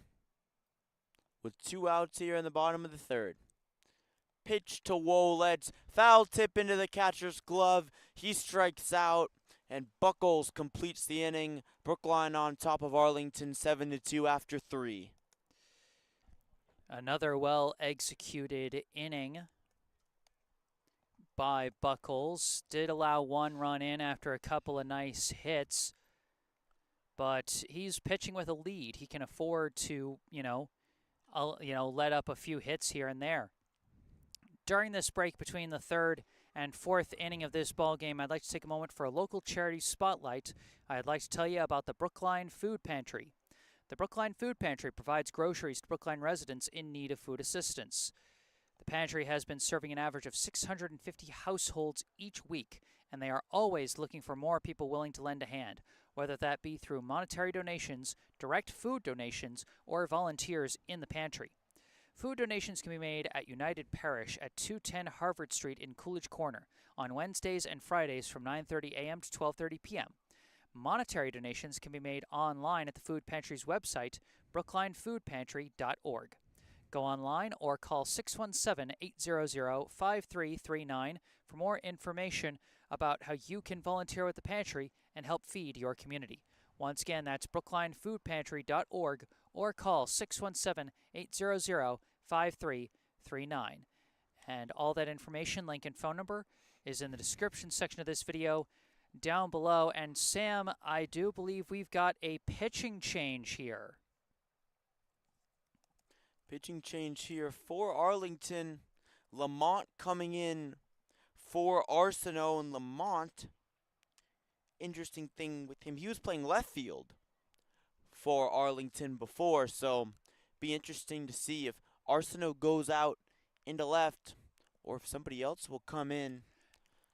With 2 outs here in the bottom of the third. Pitch to Woolets. Foul tip into the catcher's glove. He strikes out, and Buckles completes the inning. Brookline on top of Arlington 7-2 after 3.
Another well-executed inning by Buckles. Did allow 1 run in after a couple of nice hits, but he's pitching with a lead. He can afford to, let up a few hits here and there. During this break between the third and fourth inning of this ball game, I'd like to take a moment for a local charity spotlight. I'd like to tell you about the Brookline Food Pantry. The Brookline Food Pantry provides groceries to Brookline residents in need of food assistance. The pantry has been serving an average of 650 households each week, and they are always looking for more people willing to lend a hand, whether that be through monetary donations, direct food donations, or volunteers in the pantry. Food donations can be made at United Parish at 210 Harvard Street in Coolidge Corner on Wednesdays and Fridays from 9:30 a.m. to 12:30 p.m. Monetary donations can be made online at the Food Pantry's website, brooklinefoodpantry.org. Go online or call 617-800-5339 for more information about how you can volunteer with the pantry and help feed your community. Once again, that's brooklinefoodpantry.org or call 617-800-5339. And all that information, link and phone number, is in the description section of this video down below. And Sam, I do believe we've got a pitching change here.
Pitching change here for Arlington. Lamont coming in for Arsenault, and Lamont, interesting thing with him, he was playing left field for Arlington before, so be interesting to see if Arsenault goes out into left or if somebody else will come in.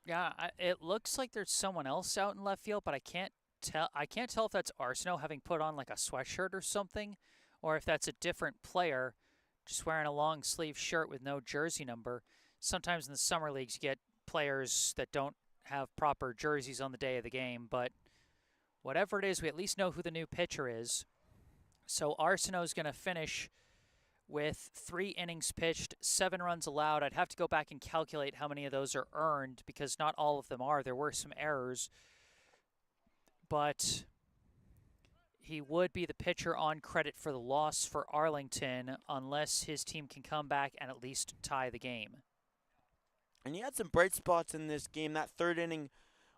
Yeah, it looks like there's someone else out in left field, but I can't tell if that's Arsenault having put on like a sweatshirt or something, or if that's a different player just wearing a long sleeve shirt with no jersey number. Sometimes in the summer leagues you get players that don't have proper jerseys on the day of the game, but whatever it is, we at least know who the new pitcher is. So Arsenault is going to finish with 3 innings pitched, 7 runs allowed. I'd have to go back and calculate how many of those are earned because not all of them are. There were some errors, but he would be the pitcher on credit for the loss for Arlington unless his team can come back and at least tie the game.
And he had some bright spots in this game. That third inning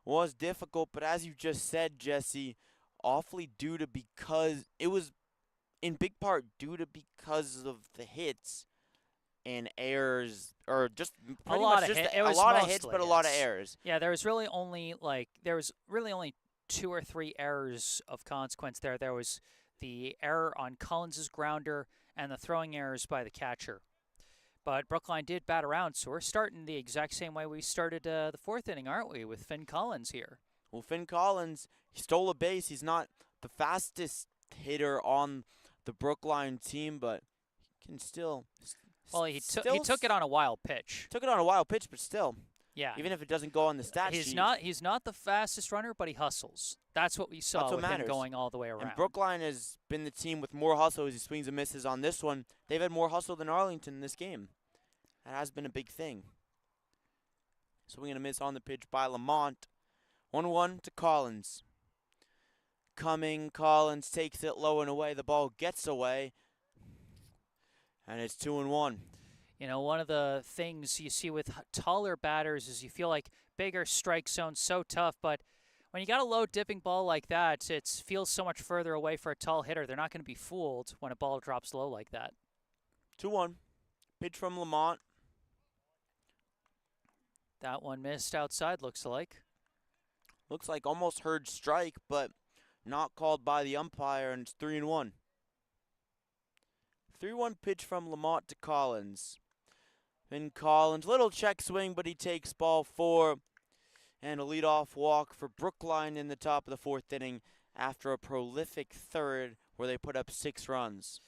was difficult, but as you just said, Jesse, awfully due to because it was in big part due to because of the hits and errors, or just pretty much just a lot of hits, but a lot of errors.
Yeah, there was really only 2 or 3 errors of consequence there. There was the error on Collins's grounder and the throwing errors by the catcher. But Brookline did bat around, so we're starting the exact same way we started the 4th inning, aren't we, with Finn Collins here?
Well, Finn Collins, he stole a base. He's not the fastest hitter on the Brookline team, but he can still.
Well, he took it on a wild pitch.
Took it on a wild pitch, but still.
Yeah.
Even if it doesn't go on the stat sheet.
He's not the fastest runner, but he hustles. That's what we saw with him going all the way around.
And Brookline has been the team with more hustle as he swings and misses on this one. They've had more hustle than Arlington in this game. That has been a big thing. Swing and a miss on the pitch by Lamont. 1-1 to Collins. Coming, Collins takes it low and away. The ball gets away. And it's 2-1.
You know, one of the things you see with taller batters is you feel like bigger strike zone's so tough, but when you got a low dipping ball like that, it feels so much further away for a tall hitter. They're not going to be fooled when a ball drops low like that.
2-1. Pitch from Lamont.
That one missed outside, looks like.
Looks like almost heard strike, but not called by the umpire, and it's 3-1. 3-1 pitch from Lamont to Collins. Finn Collins, little check swing, but he takes ball 4. And a leadoff walk for Brookline in the top of the 4th inning after a prolific third where they put up 6 runs.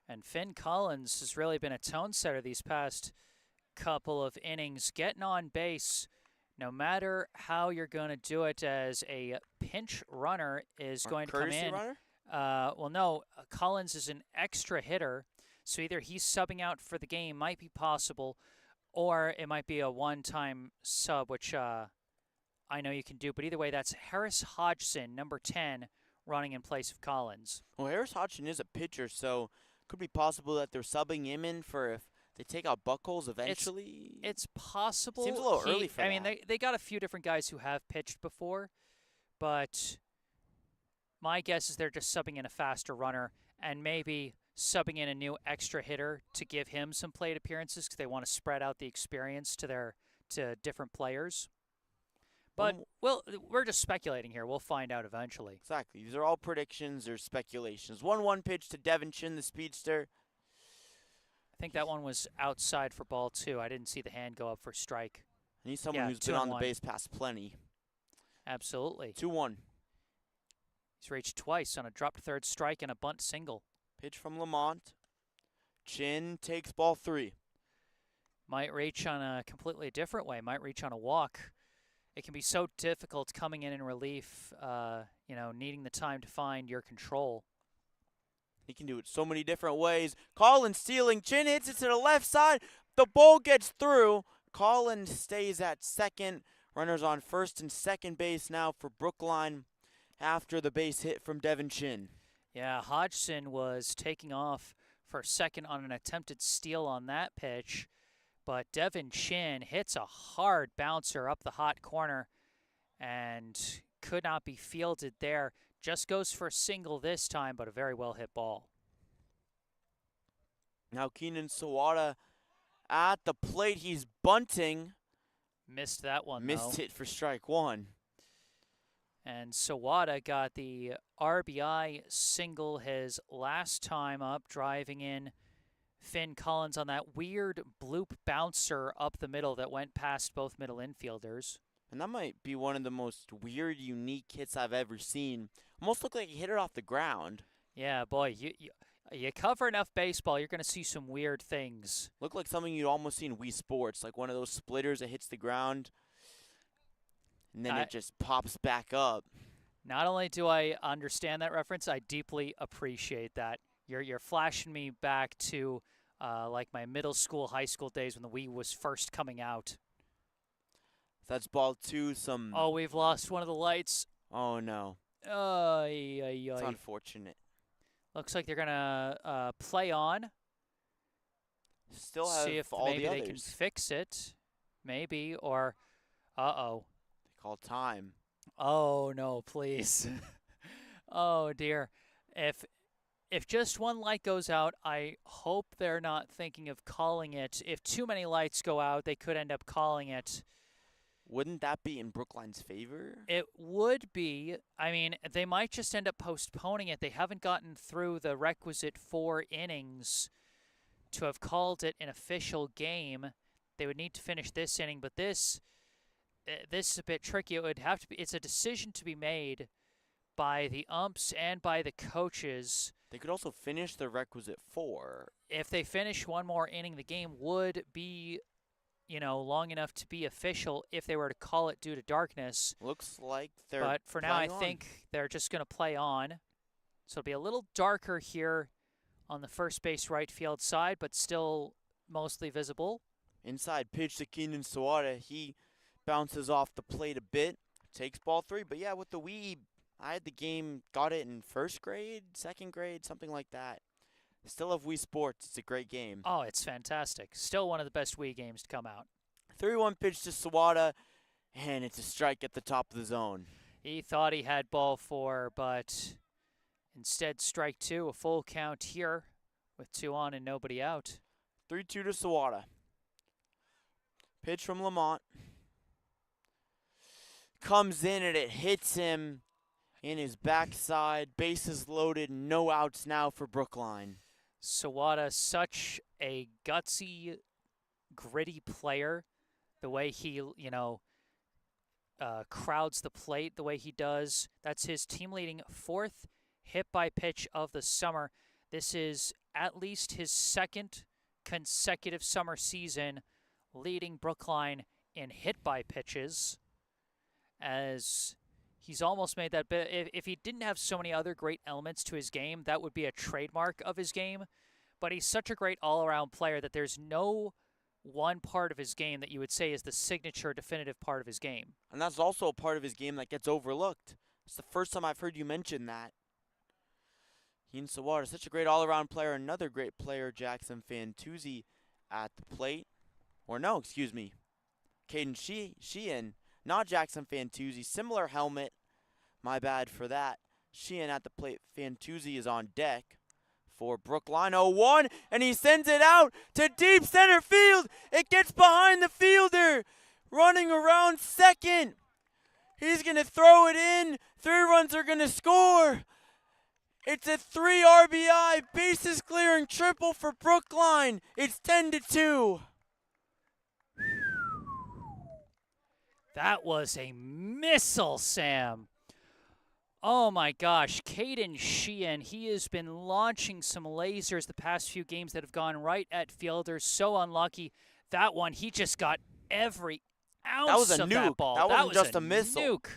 And Finn Collins has really been a tone setter these past couple of innings, getting on base no matter how you're going to do it, as a pinch runner is going to come in.
Runner?
Well, no, Collins is an extra hitter, so either he's subbing out for the game, might be possible, or it might be a one-time sub, which I know you can do. But either way, that's Harris Hodgson, number 10, running in place of Collins.
Well, Harris Hodgson is a pitcher, so could be possible that they're subbing him in for if they take out Buckles eventually.
It's possible.
Seems a little early for that.
I mean, they got a few different guys who have pitched before, but my guess is they're just subbing in a faster runner and maybe subbing in a new extra hitter to give him some plate appearances because they want to spread out the experience to different players. But we're just speculating here. We'll find out eventually.
Exactly. These are all predictions or speculations. 1-1 pitch to Devin Chin, the speedster.
I think that one was outside for ball 2. I didn't see the hand go up for strike.
And he's someone who's been on the base pass plenty.
Absolutely.
2-1.
He's reached twice on a dropped third strike and a bunt single.
Pitch from Lamont. Chin takes ball 3.
Might reach on a completely different way. Might reach on a walk. It can be so difficult coming in relief, needing the time to find your control.
He can do it so many different ways. Collins stealing. Chin hits it to the left side. The ball gets through. Collins stays at second. Runners on first and second base now for Brookline after the base hit from Devin Chin.
Yeah, Hodgson was taking off for second on an attempted steal on that pitch, but Devin Chin hits a hard bouncer up the hot corner and could not be fielded there. Just goes for a single this time, but a very well hit ball.
Now Keenan Sawada at the plate. He's bunting.
Missed that one,
Missed
though.
it for strike 1.
And Sawada got the RBI single his last time up, driving in Finn Collins on that weird bloop bouncer up the middle that went past both middle infielders.
And that might be one of the most weird, unique hits I've ever seen. Almost looked like he hit it off the ground.
Yeah, boy, you cover enough baseball, you're going to see some weird things.
Looked like something you'd almost see in Wii Sports, like one of those splitters that hits the ground, and then it just pops back up.
Not only do I understand that reference, I deeply appreciate that. You're flashing me back to like my middle school, high school days when the Wii was first coming out.
That's ball 2.
Oh, we've lost one of the lights.
Oh, no.
It's
unfortunate.
Looks like they're going to play on.
Still have
see if
all
maybe
the others.
they can fix it. Maybe, or uh-oh.
They call time.
Oh, no, please. Oh, dear. If just one light goes out, I hope they're not thinking of calling it. If too many lights go out, they could end up calling it.
Wouldn't that be in Brookline's favor?
It would be. I mean, they might just end up postponing it. They haven't gotten through the requisite 4 innings to have called it an official game. They would need to finish this inning, but this is a bit tricky. It would have to be. It's a decision to be made by the umps and by the coaches.
They could also finish the requisite 4.
If they finish one more inning, the game would be, long enough to be official if they were to call it due to darkness.
Looks like they're
But for now, I think they're just going to play on. So it'll be a little darker here on the first base right field side, but still mostly visible.
Inside pitch to Keenan Sawada. He bounces off the plate a bit. Takes ball 3. But yeah, with the Wii, I had the game, got it in first grade, second grade, something like that. Still love Wii Sports. It's a great game.
Oh, it's fantastic. Still one of the best Wii games to come out.
3-1 pitch to Sawada, and it's a strike at the top of the zone.
He thought he had ball 4, but instead strike 2, a full count here with 2 on and nobody out.
3-2 to Sawada. Pitch from Lamont. Comes in and it hits him in his backside. Bases loaded, no outs now for Brookline.
Sawada, such a gutsy, gritty player. The way he, crowds the plate the way he does. That's his team-leading 4th hit by pitch of the summer. This is at least his 2nd consecutive summer season leading Brookline in hit by pitches, as he's almost made that bit. If he didn't have so many other great elements to his game, that would be a trademark of his game. But he's such a great all-around player that there's no one part of his game that you would say is the signature definitive part of his game.
And that's also a part of his game that gets overlooked. It's the first time I've heard you mention that. Ian Sawada, such a great all-around player. Another great player, Jackson Fantuzzi at the plate. Or no, excuse me. Caden Sheehan, not Jackson Fantuzzi. Similar helmet. My bad for that. Sheehan at the plate. Fantuzzi is on deck for Brookline. 0-1, and he sends it out to deep center field. It gets behind the fielder, running around second. He's going to throw it in. 3 runs are going to score. It's a 3 RBI, bases clearing triple for Brookline. It's 10-2.
That was a missile, Sam. Oh my gosh, Caden Sheehan, he has been launching some lasers the past few games that have gone right at fielders. So unlucky. That one, he just got every ounce of that ball.
That wasn't just a
missile.
Nuke.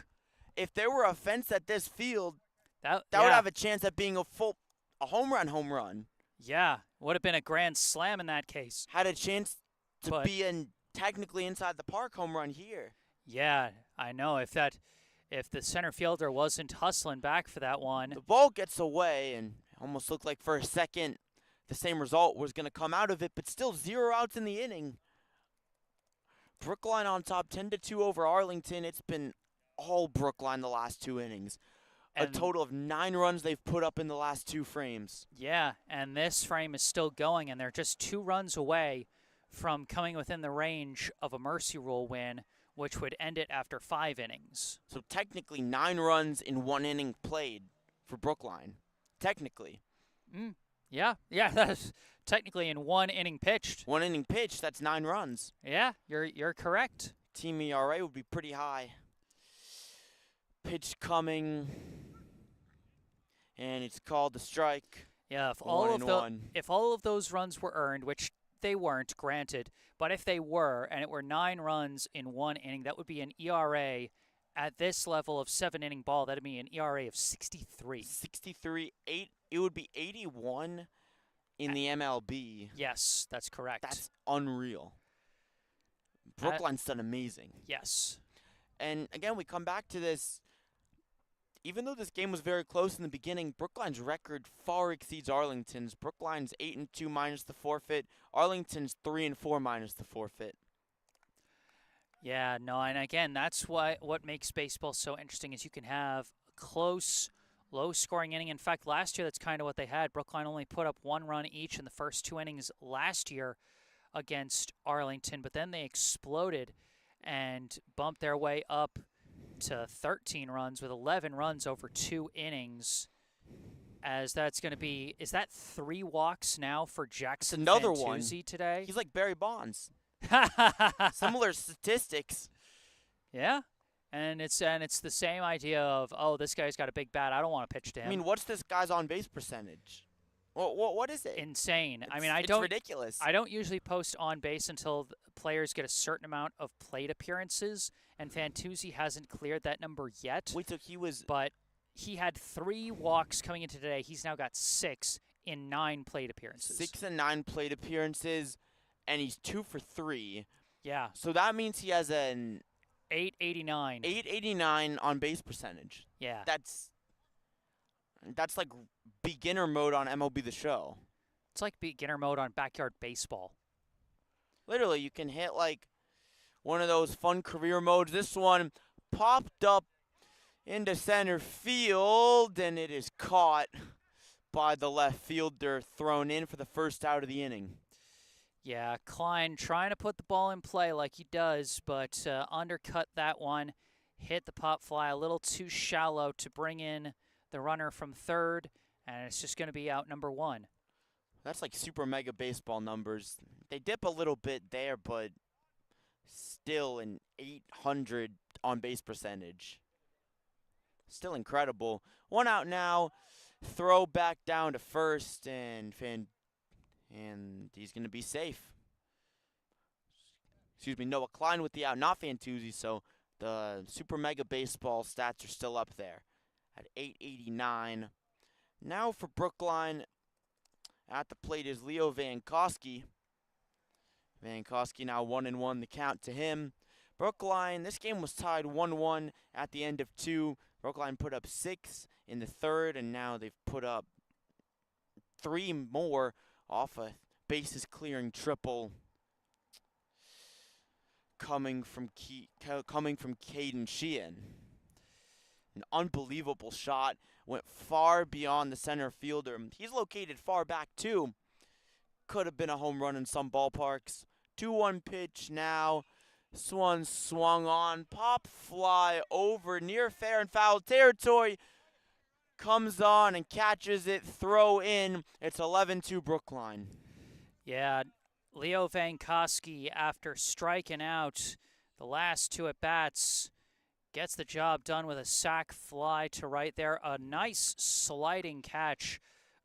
If there were a fence at this field, that
yeah.
would have a chance at being a home run.
Yeah, would have been a grand slam in that case.
Had a chance to be technically inside the park home run here.
Yeah, I know. If the center fielder wasn't hustling back for that one.
The ball gets away, and almost looked like for a second the same result was going to come out of it, but still 0 outs in the inning. Brookline on top, 10-2 over Arlington. It's been all Brookline the last 2 innings. A total of 9 runs they've put up in the last 2 frames.
Yeah, and this frame is still going, and they're just 2 runs away from coming within the range of a mercy rule win, which would end it after 5 innings.
So technically 9 runs in 1 inning played for Brookline. Technically.
Yeah, that's technically in 1 inning pitched.
1 inning pitched, that's 9 runs.
Yeah, you're correct.
Team ERA would be pretty high. Pitch coming, and it's called the strike.
Yeah, if all of those runs were earned, which they weren't, granted, but if they were, and it were 9 runs in 1 inning, that would be an ERA at this level of 7-inning ball. That'd be an ERA of 63.
63, it would be 81 in the MLB.
Yes, that's correct.
That's unreal. Brookline's done amazing.
Yes.
And again, we come back to this. Even though this game was very close in the beginning, Brookline's record far exceeds Arlington's. Brookline's 8-2 minus the forfeit. Arlington's 3-4 minus the forfeit.
Yeah, no, and again, that's what makes baseball so interesting is you can have a close, low-scoring inning. In fact, last year that's kind of what they had. Brookline only put up 1 run each in the first 2 innings last year against Arlington, but then they exploded and bumped their way up to 13 runs with 11 runs over 2 innings. As that's going to be, is that 3 walks now for Jackson
another
Fantuzzi
one
today?
He's like Barry Bonds. Similar statistics.
Yeah, and it's the same idea of, oh, this guy's got a big bat. I don't want to pitch to him.
I mean, what's this guy's on base percentage? What is it?
Insane.
It's ridiculous.
I don't usually post on base until players get a certain amount of plate appearances, and Fantuzzi hasn't cleared that number yet.
Wait till
But he had 3 walks coming into today. He's now got 6 in 9 plate appearances.
6 and 9 plate appearances, and he's 2 for 3.
Yeah.
So that means he has an
889.
889 on base percentage.
Yeah.
That's like beginner mode on MLB The Show.
It's like beginner mode on backyard baseball.
Literally, you can hit like one of those fun career modes. This one popped up into center field, and it is caught by the left fielder, thrown in for the first out of the inning.
Yeah, Klein trying to put the ball in play like he does, but undercut that one. Hit the pop fly a little too shallow to bring in the runner from third, and it's just going to be out number 1.
That's like super mega baseball numbers. They dip a little bit there, but still an 800 on base percentage. Still incredible. 1 out now. Throw back down to first, and he's going to be safe. Excuse me, Noah Klein with the out, not Fantuzzi, so the super mega baseball stats are still up there at 889. Now for Brookline, at the plate is Leo Vankowski. Vankowski now 1-1, the count to him. Brookline, this game was tied 1-1 at the end of 2. Brookline put up 6 in the third, and now they've put up 3 more off a bases clearing triple coming from Mayfield-Sheehan. An unbelievable shot, went far beyond the center fielder. He's located far back too. Could have been a home run in some ballparks. 2-1 pitch now. This one swung on, pop fly over near fair and foul territory. Comes on and catches it, throw in. It's 11-2 Brookline.
Yeah, Leo Vankowski, after striking out the last 2 at-bats, gets the job done with a sac fly to right there. A nice sliding catch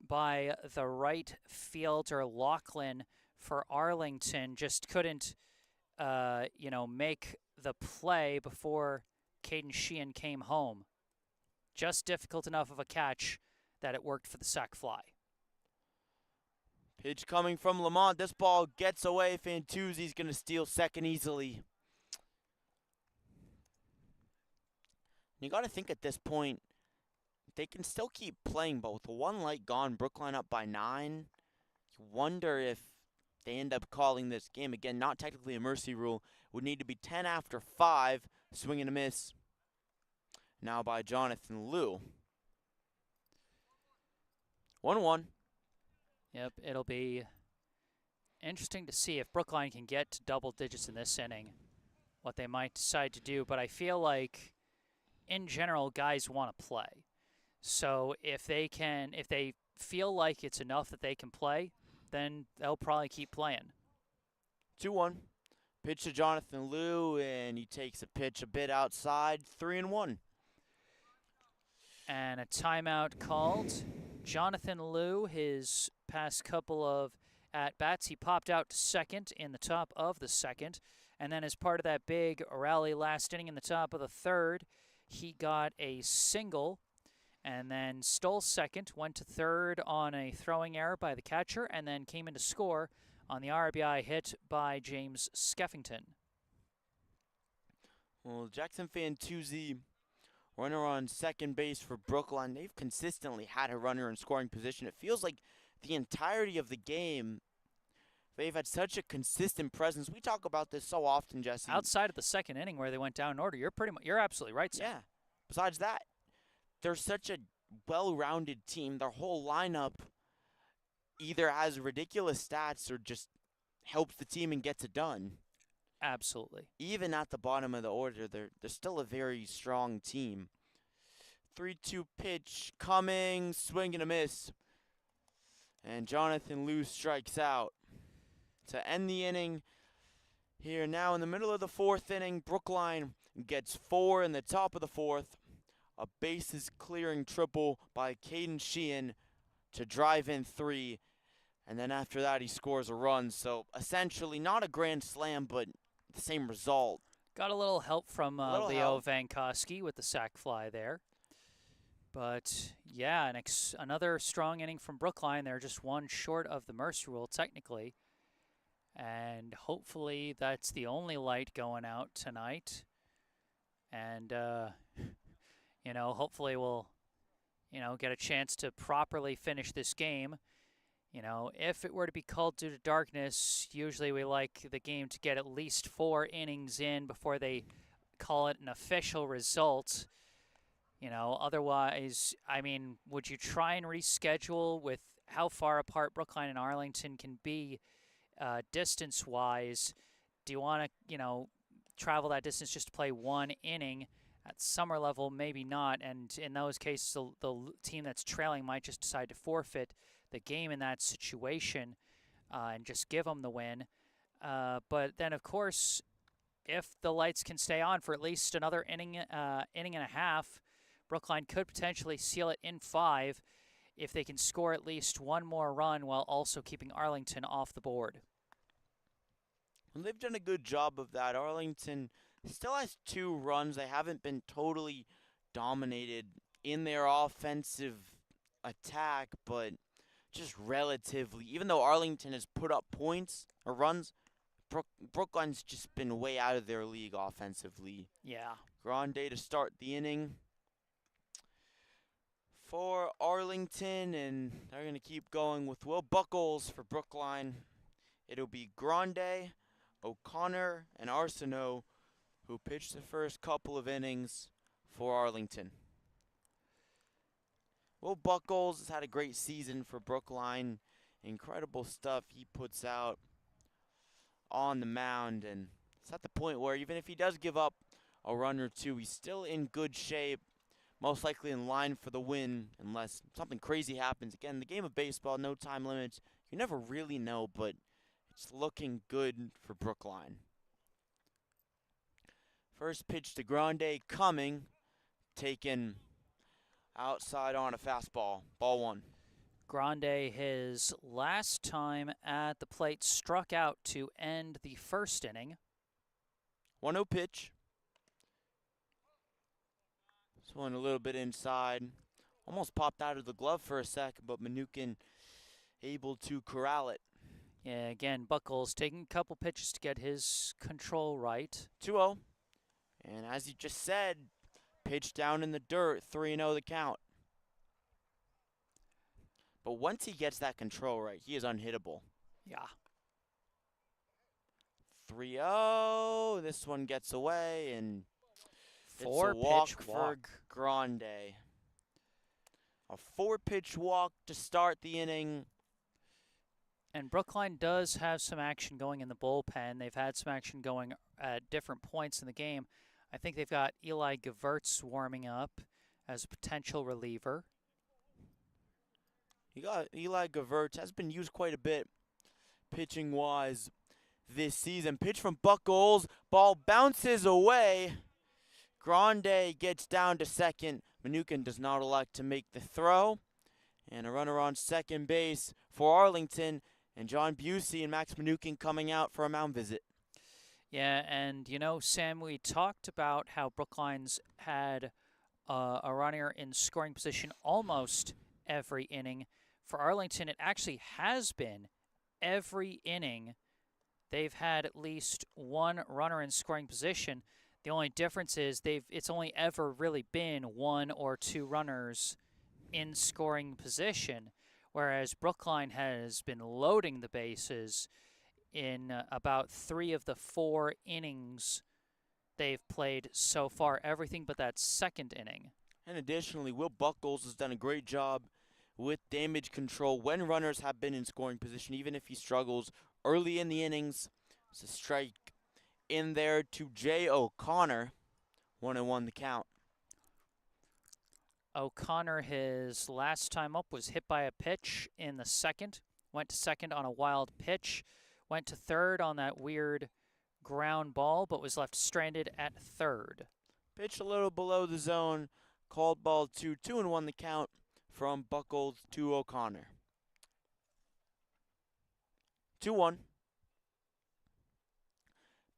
by the right fielder, Lachlan, for Arlington. Just couldn't, make the play before Mayfield-Sheehan came home. Just difficult enough of a catch that it worked for the sac fly.
Pitch coming from Lamont. This ball gets away. Fantuzzi's going to steal second easily. You got to think at this point, they can still keep playing both. 1 light gone, Brookline up by 9. You wonder if they end up calling this game again. Not technically a mercy rule. Would need to be 10 after 5. Swing and a miss. Now by Jonathan Liu. 1-1.
Yep, it'll be interesting to see if Brookline can get to double digits in this inning, what they might decide to do. But I feel like, in general, guys want to play. So if they feel like it's enough that they can play, then they'll probably keep playing.
2-1. Pitch to Jonathan Liu, and he takes a pitch a bit outside. 3-1.
And a timeout called. Jonathan Liu, his past couple of at-bats, he popped out to second in the top of the second. And then as part of that big rally last inning in the top of the third, he got a single and then stole second, went to third on a throwing error by the catcher, and then came in to score on the RBI hit by James Skeffington.
Well, Jackson Fantuzzi, runner on second base for Brookline. They've consistently had a runner in scoring position. It feels like the entirety of the game, they've had such a consistent presence. We talk about this so often, Jesse.
Outside of the second inning where they went down in order, you're absolutely right, Sam.
Yeah. Besides that, they're such a well-rounded team. Their whole lineup either has ridiculous stats or just helps the team and gets it done.
Absolutely.
Even at the bottom of the order, they're still a very strong team. 3-2 pitch coming, swing and a miss. And Jonathan Liu strikes out to end the inning. Here now in the middle of the 4th inning, Brookline gets 4 in the top of the 4th. A bases clearing triple by Mayfield-Sheehan to drive in 3. And then after that, he scores a run. So essentially not a grand slam, but the same result.
Got a little help from Leo Vankowski with the sac fly there. But, yeah, another strong inning from Brookline. They're just 1 short of the mercy rule, technically. And hopefully that's the only light going out tonight. And, hopefully we'll, get a chance to properly finish this game. If it were to be called due to darkness, usually we like the game to get at least 4 innings in before they call it an official result. Otherwise, would you try and reschedule with how far apart Brookline and Arlington can be distance-wise? Do you want to, travel that distance just to play 1 inning? At summer level, maybe not, and in those cases, the team that's trailing might just decide to forfeit the game in that situation and just give them the win. But then, of course, if the lights can stay on for at least another inning and a half, Brookline could potentially seal it in 5 if they can score at least 1 more run while also keeping Arlington off the board.
And they've done a good job of that. Arlington still has 2 runs. They haven't been totally dominated in their offensive attack, but just relatively. Even though Arlington has put up points or runs, Brookline's just been way out of their league offensively.
Yeah.
Grande to start the inning for Arlington, and they're going to keep going with Will Buckles for Brookline. It'll be Grande, O'Connor, and Arsenault who pitched the first couple of innings for Arlington. Will Buckles has had a great season for Brookline. Incredible stuff he puts out on the mound, and it's at the point where even if he does give up a run or 2, he's still in good shape, most likely in line for the win unless something crazy happens. Again, the game of baseball, no time limits. You never really know, but it's looking good for Brookline. First pitch to Grande coming, taken outside on a fastball. Ball 1.
Grande, his last time at the plate, struck out to end the first inning.
1-0 pitch. This one a little bit inside. Almost popped out of the glove for a second, but Mnookin able to corral it.
Yeah, again, Buckles taking a couple pitches to get his control right.
2-0. And as you just said, pitch down in the dirt, 3-0 the count. But once he gets that control right, he is unhittable.
Yeah.
3-0. This one gets away, and it's a
4-pitch
for Grande. A 4-pitch walk to start the inning.
And Brookline does have some action going in the bullpen. They've had some action going at different points in the game. I think they've got Eli Gevertz warming up as a potential reliever.
You got Eli Gevertz, has been used quite a bit pitching-wise this season. Pitch from Buckles, ball bounces away. Grande gets down to second. Mnookin does not elect to make the throw. And a runner on second base for Arlington. And John Busey and Max Mnookin coming out for a mound visit.
Yeah, and Sam, we talked about how Brookline's had a runner in scoring position almost every inning. For Arlington, it actually has been every inning. They've had at least 1 runner in scoring position. The only difference is it's only ever really been 1 or 2 runners in scoring position, whereas Brookline has been loading the bases in about 3 of the 4 innings they've played so far, everything but that second inning.
And additionally, Will Buckles has done a great job with damage control when runners have been in scoring position, even if he struggles early in the innings. It's a strike in there to Jay O'Connor. 1-1 the count.
O'Connor, his last time up, was hit by a pitch in the second. Went to second on a wild pitch. Went to third on that weird ground ball, but was left stranded at third.
Pitch a little below the zone. Called ball 2. 2-1 the count from Buckles to O'Connor. 2-1.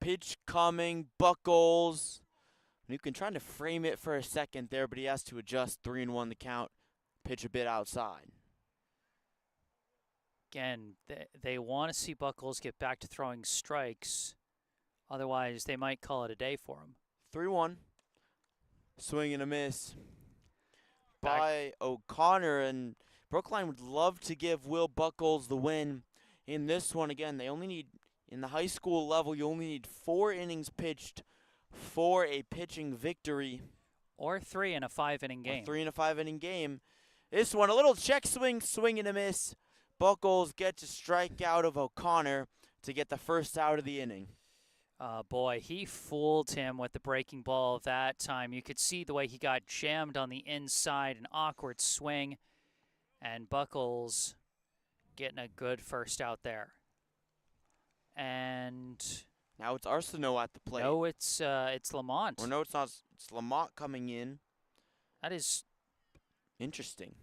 Pitch coming. Buckles. Mnookin trying to frame it for a second there, but he has to adjust. 3-1 the count. Pitch a bit outside.
Again, they want to see Buckles get back to throwing strikes. Otherwise, they might call it a day for him.
3-1. Swing and a miss by O'Connor, and Brookline would love to give Will Buckles the win in this one. Again, they only need, in the high school level, you only need 4 innings pitched for a pitching victory.
Or 3 in a 5-inning game.
Or 3 in a 5-inning game. This one, a little check swing, swing and a miss. Buckles gets a strikeout of O'Connor to get the first out of the inning.
Boy, he fooled him with the breaking ball that time. You could see the way he got jammed on the inside, an awkward swing, and Buckles getting a good first out there. And
now it's Arsenault at the plate.
no, it's Lamont.
Or no, it's not. It's Lamont coming in.
That is
interesting.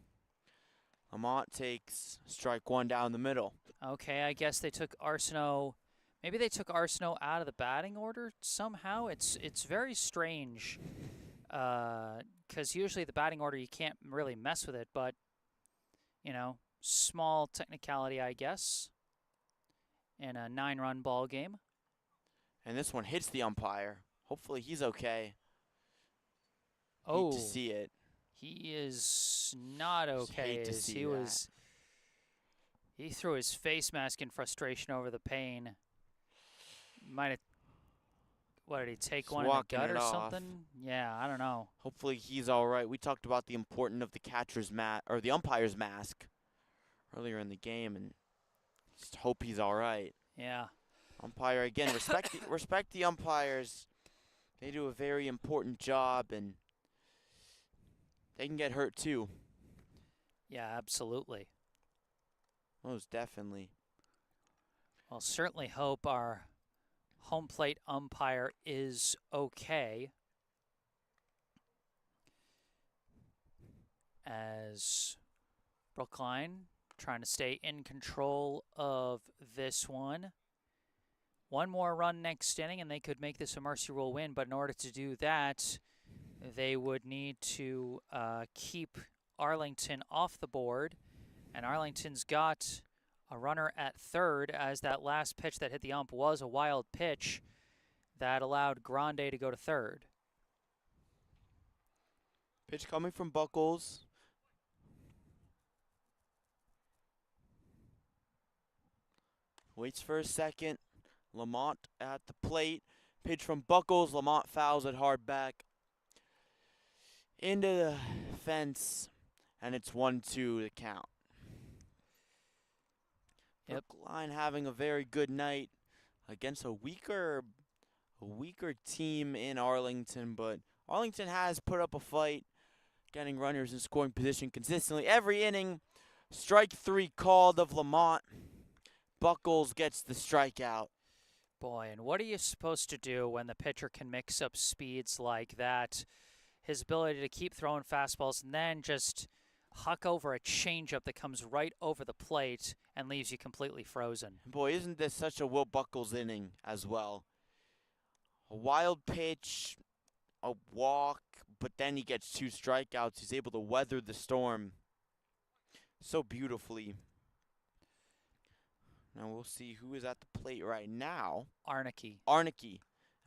Lamont takes strike 1 down the middle.
Okay, I guess they took Arsenault. Maybe they took Arsenault out of the batting order somehow. It's very strange because usually the batting order you can't really mess with it, but small technicality, I guess, in a 9-run ball game.
And this one hits the umpire. Hopefully he's okay.
Oh,
hate to see it.
He is not okay.
Hate to see
he
that.
was. He threw his face mask in frustration over the pain. Might have. What did he take
Just
one in the
walking
gut
it
or
off.
something? Yeah, I don't know.
Hopefully he's all right. We talked about the importance of the catcher's or the umpire's mask earlier in the game, and just hope he's all right.
Yeah.
Umpire again. Respect the umpires. They do a very important job, and they can get hurt too.
Yeah, absolutely.
Most definitely.
Well, certainly hope our home plate umpire is okay. As Brookline trying to stay in control of this one. One more run next inning, and they could make this a mercy rule win. But in order to do that, they would need to keep Arlington off the board. And Arlington's got a runner at third, as that last pitch that hit the ump was a wild pitch that allowed Grande to go to third.
Pitch coming from Buckles. Waits for a second. Lamont at the plate. Pitch from Buckles. Lamont fouls it hard back into the fence, and it's 1-2 the count.
Yep.
Brookline having a very good night against a weaker team in Arlington, but Arlington has put up a fight, getting runners in scoring position consistently every inning. Strike 3 called of Lamont. Buckles gets the strikeout.
Boy, and what are you supposed to do when the pitcher can mix up speeds like that? His ability to keep throwing fastballs and then just huck over a changeup that comes right over the plate and leaves you completely frozen.
Boy, isn't this such a Will Buckles inning as well? A wild pitch, a walk, but then he gets 2 strikeouts. He's able to weather the storm so beautifully. Now we'll see who is at the plate right now.
Arnicke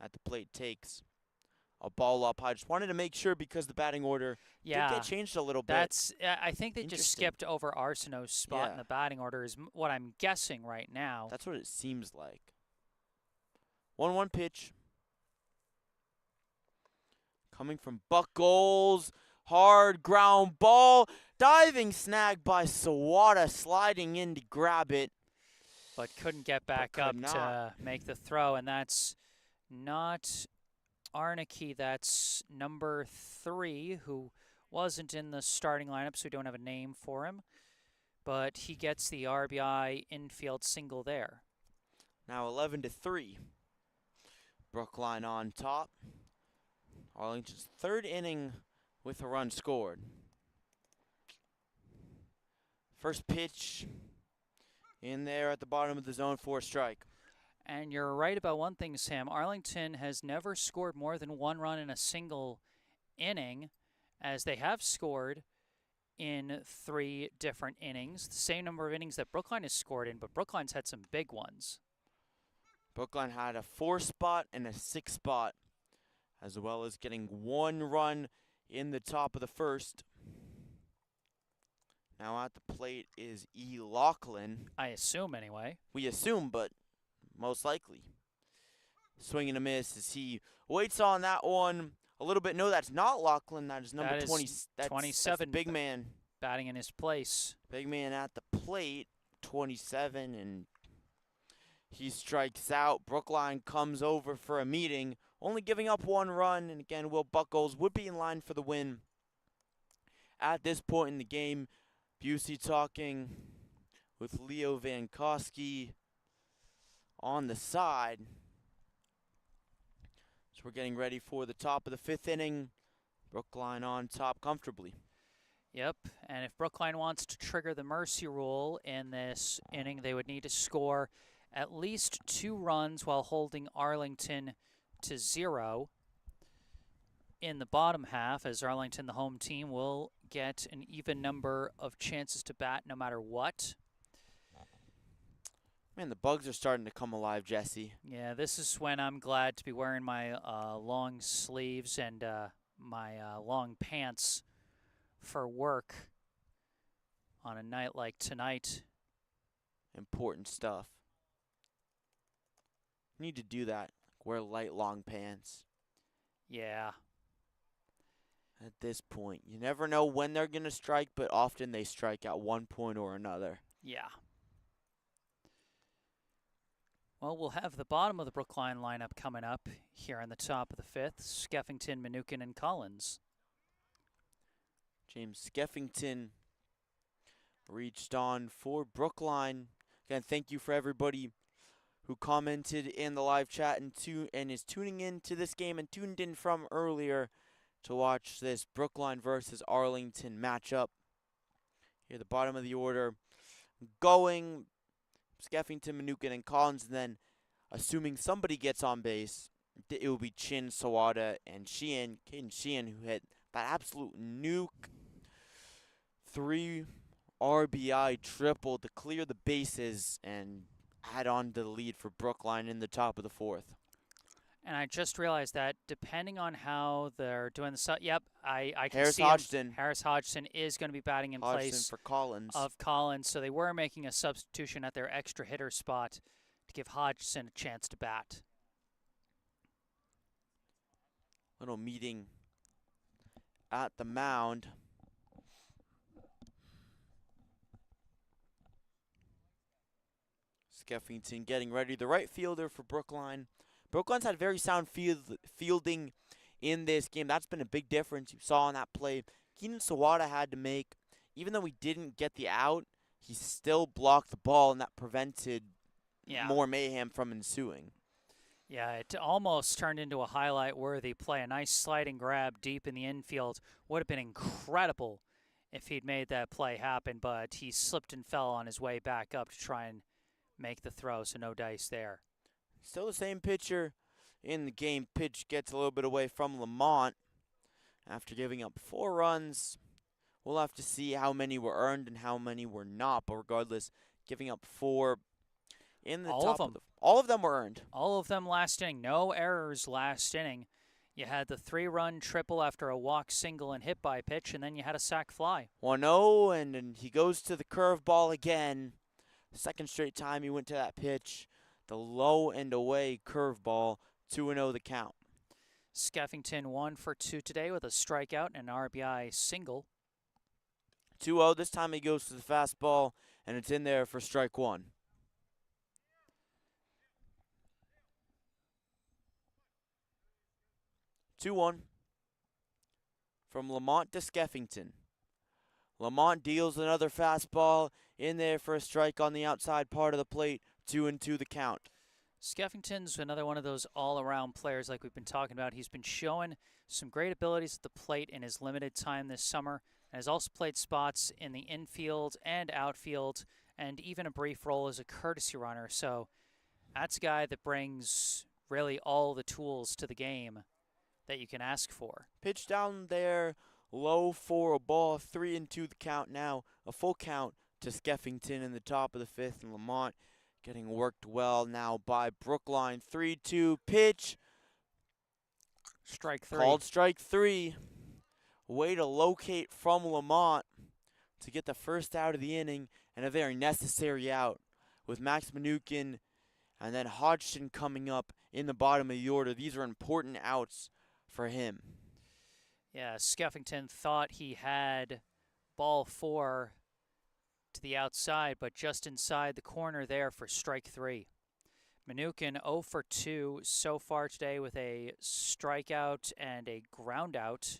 At the plate takes a ball up high. Just wanted to make sure because the batting order did get changed a little bit.
I think they just skipped over Arsenault's spot in the batting order is what I'm guessing right now.
That's what it seems like. 1-1 pitch. Coming from Buckles. Hard ground ball. Diving snag by Sawada, sliding in to grab it.
But couldn't get back up to make the throw, and that's not Arnicke. That's number 3, who wasn't in the starting lineup, so we don't have a name for him. But he gets the RBI infield single there.
Now 11-3. Brookline on top. Arlington's 3rd inning with a run scored. First pitch in there at the bottom of the zone for a strike.
And you're right about one thing, Sam. Arlington has never scored more than 1 run in a single inning, as they have scored in 3 different innings. The same number of innings that Brookline has scored in, but Brookline's had some big ones.
Brookline had a 4 spot and a 6 spot, as well as getting 1 run in the top of the first. Now at the plate is E. Laughlin.
I assume, anyway.
We assume, but most likely. Swing and a miss as he waits on that one a little bit. No, that's not Laughlin. That is number
That is
20. That's
27.
big man.
Batting in his place.
Big man at the plate, 27, and he strikes out. Brookline comes over for a meeting, only giving up 1 run. And again, Will Buckles would be in line for the win. At this point in the game, Busey talking with Leo Vankowski on the side. So we're getting ready for the top of the 5th inning. Brookline on top comfortably.
Yep, and if Brookline wants to trigger the mercy rule in this inning, they would need to score at least 2 runs while holding Arlington to 0 in the bottom half, as Arlington, the home team, will get an even number of chances to bat no matter what.
Man, the bugs are starting to come alive, Jesse.
Yeah, this is when I'm glad to be wearing my long sleeves and my long pants for work on a night like tonight.
Important stuff. Need to do that. Wear light, long pants.
Yeah.
At this point, you never know when they're going to strike, but often they strike at one point or another.
Yeah. Well, we'll have the bottom of the Brookline lineup coming up here on the top of the 5th. Skeffington, Mnookin, and Collins.
James Skeffington reached on for Brookline. Again, thank you for everybody who commented in the live chat and is tuning in to this game and tuned in from earlier to watch this Brookline versus Arlington matchup. Here, the bottom of the order going. Skeffington, Mnookin, and Collins, and then assuming somebody gets on base, it will be Chin, Sawada, and Sheehan. Caden Sheehan, who hit that absolute nuke 3 RBI triple to clear the bases and add on to the lead for Brookline in the top of the 4th.
And I just realized that depending on how they're doing the yep, I can
Harris
see
Hodgson.
Harris Hodgson is going to be batting in
Hodgson
place
for Collins.
of Collins, so they were making a substitution at their extra hitter spot to give Hodgson a chance to bat.
Little meeting at the mound. Skeffington getting ready. The right fielder for Brookline. Brookline's had very sound fielding in this game. That's been a big difference. You saw on that play, Keenan Sawada had to make, even though he didn't get the out, he still blocked the ball, and that prevented more mayhem from ensuing.
Yeah, it almost turned into a highlight-worthy play. A nice sliding grab deep in the infield would have been incredible if he'd made that play happen, but he slipped and fell on his way back up to try and make the throw, so no dice there.
Still the same pitcher in the game. Pitch gets a little bit away from Lamont after giving up 4 runs. We'll have to see how many were earned and how many were not, but regardless, giving up 4 in the top of the... All of them were earned.
All of them last inning. No errors last inning. You had the 3-run triple after a walk single and hit by pitch, and then you had a sac fly.
1-0, and then he goes to the curveball again. Second straight time he went to that pitch. The low and away curveball, 2-0 the count.
Skeffington 1 for 2 today with a strikeout and an RBI single.
2-0, this time he goes to the fastball, and it's in there for strike 1. 2-1 from Lamont to Skeffington. Lamont deals another fastball in there for a strike on the outside part of the plate. 2-2 the count.
Skeffington's another one of those all-around players like we've been talking about. He's been showing some great abilities at the plate in his limited time this summer, and has also played spots in the infield and outfield, and even a brief role as a courtesy runner. So that's a guy that brings really all the tools to the game that you can ask for.
Pitch down there, low for a ball. 3-2 the count now. A full count to Skeffington in the top of the 5th, and Lamont getting worked well now by Brookline. 3-2 pitch.
Strike 3.
Called strike 3. Way to locate from Lamont. to get the first out of the inning and a very necessary out with Max Manukin and then Hodgson coming up in the bottom of the order. These are important outs for him.
Yeah, Skeffington thought he had ball 4 to the outside, but just inside the corner there for strike 3. Manukin 0 for 2 so far today with a strikeout and a ground out.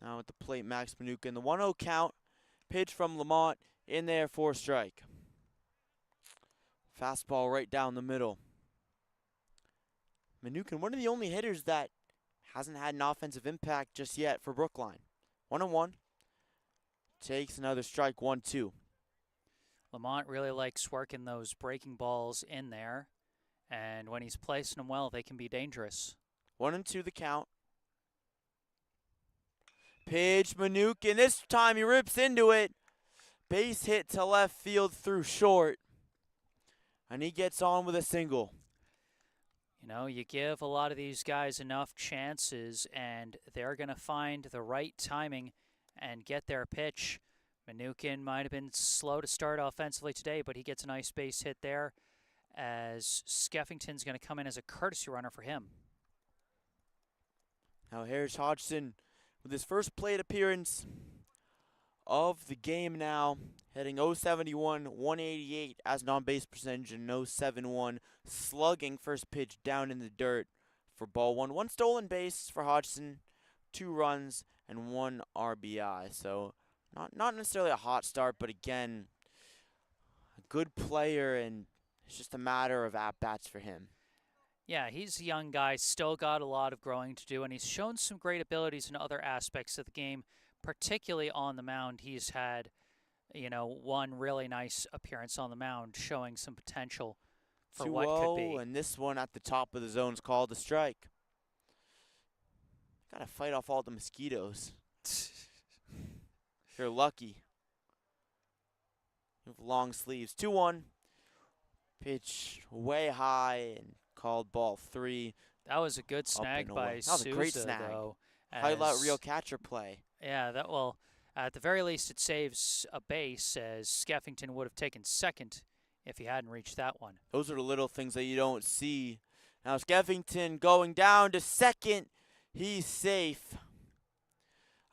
Now at the plate, Max Manukin. The 1-0 count. Pitch from Lamont in there for a strike. Fastball right down the middle. Manukin, one of the only hitters that hasn't had an offensive impact just yet for Brookline. 1-1. Takes another strike, 1-2.
Lamont really likes working those breaking balls in there, and when he's placing them well, they can be dangerous.
1-2 the count. Pitch, Manukin. This time he rips into it. Base hit to left field through short. And he gets on with a single.
You know, you give a lot of these guys enough chances, and they're going to find the right timing and get their pitch. Manukin might have been slow to start offensively today, but he gets a nice base hit there as Skeffington's going to come in as a courtesy runner for him.
Now here's Hodgson with his first plate appearance of the game now, hitting .071, 188 as an on-base percentage, and .071 slugging. First pitch down in the dirt for ball 1. 1 stolen base for Hodgson, 2 runs, and 1 RBI. So not necessarily a hot start, but again, a good player, and it's just a matter of at-bats for him.
Yeah, he's a young guy, still got a lot of growing to do, and he's shown some great abilities in other aspects of the game, particularly on the mound. He's had, one really nice appearance on the mound, showing some potential for what could be.
And this one at the top of the zone's called a strike. Gotta fight off all the mosquitoes. You're lucky. You have long sleeves. 2-1. Pitch way high and called ball 3.
That was a good snag by Sousa,
that was a great snag.
though.
Highlight real catcher play.
Yeah, at the very least it saves a base, as Skeffington would have taken second if he hadn't reached that one.
Those are the little things that you don't see. Now Skeffington going down to second. He's safe.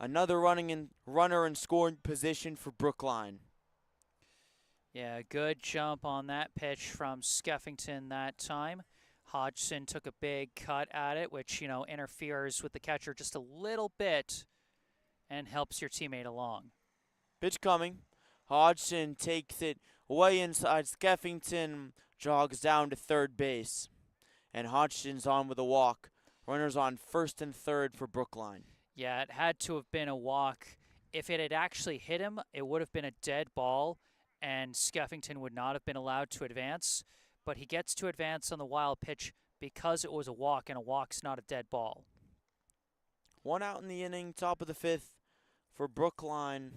Another runner in scoring position for Brookline.
Yeah, good jump on that pitch from Skeffington that time. Hodgson took a big cut at it, which, interferes with the catcher just a little bit and helps your teammate along.
Pitch coming. Hodgson takes it way inside. Skeffington jogs down to third base. And Hodgson's on with a walk. Runners on first and third for Brookline.
Yeah, it had to have been a walk. If it had actually hit him, it would have been a dead ball, and Skeffington would not have been allowed to advance. But he gets to advance on the wild pitch because it was a walk, and a walk's not a dead ball.
1 out in the inning, top of the 5th for Brookline.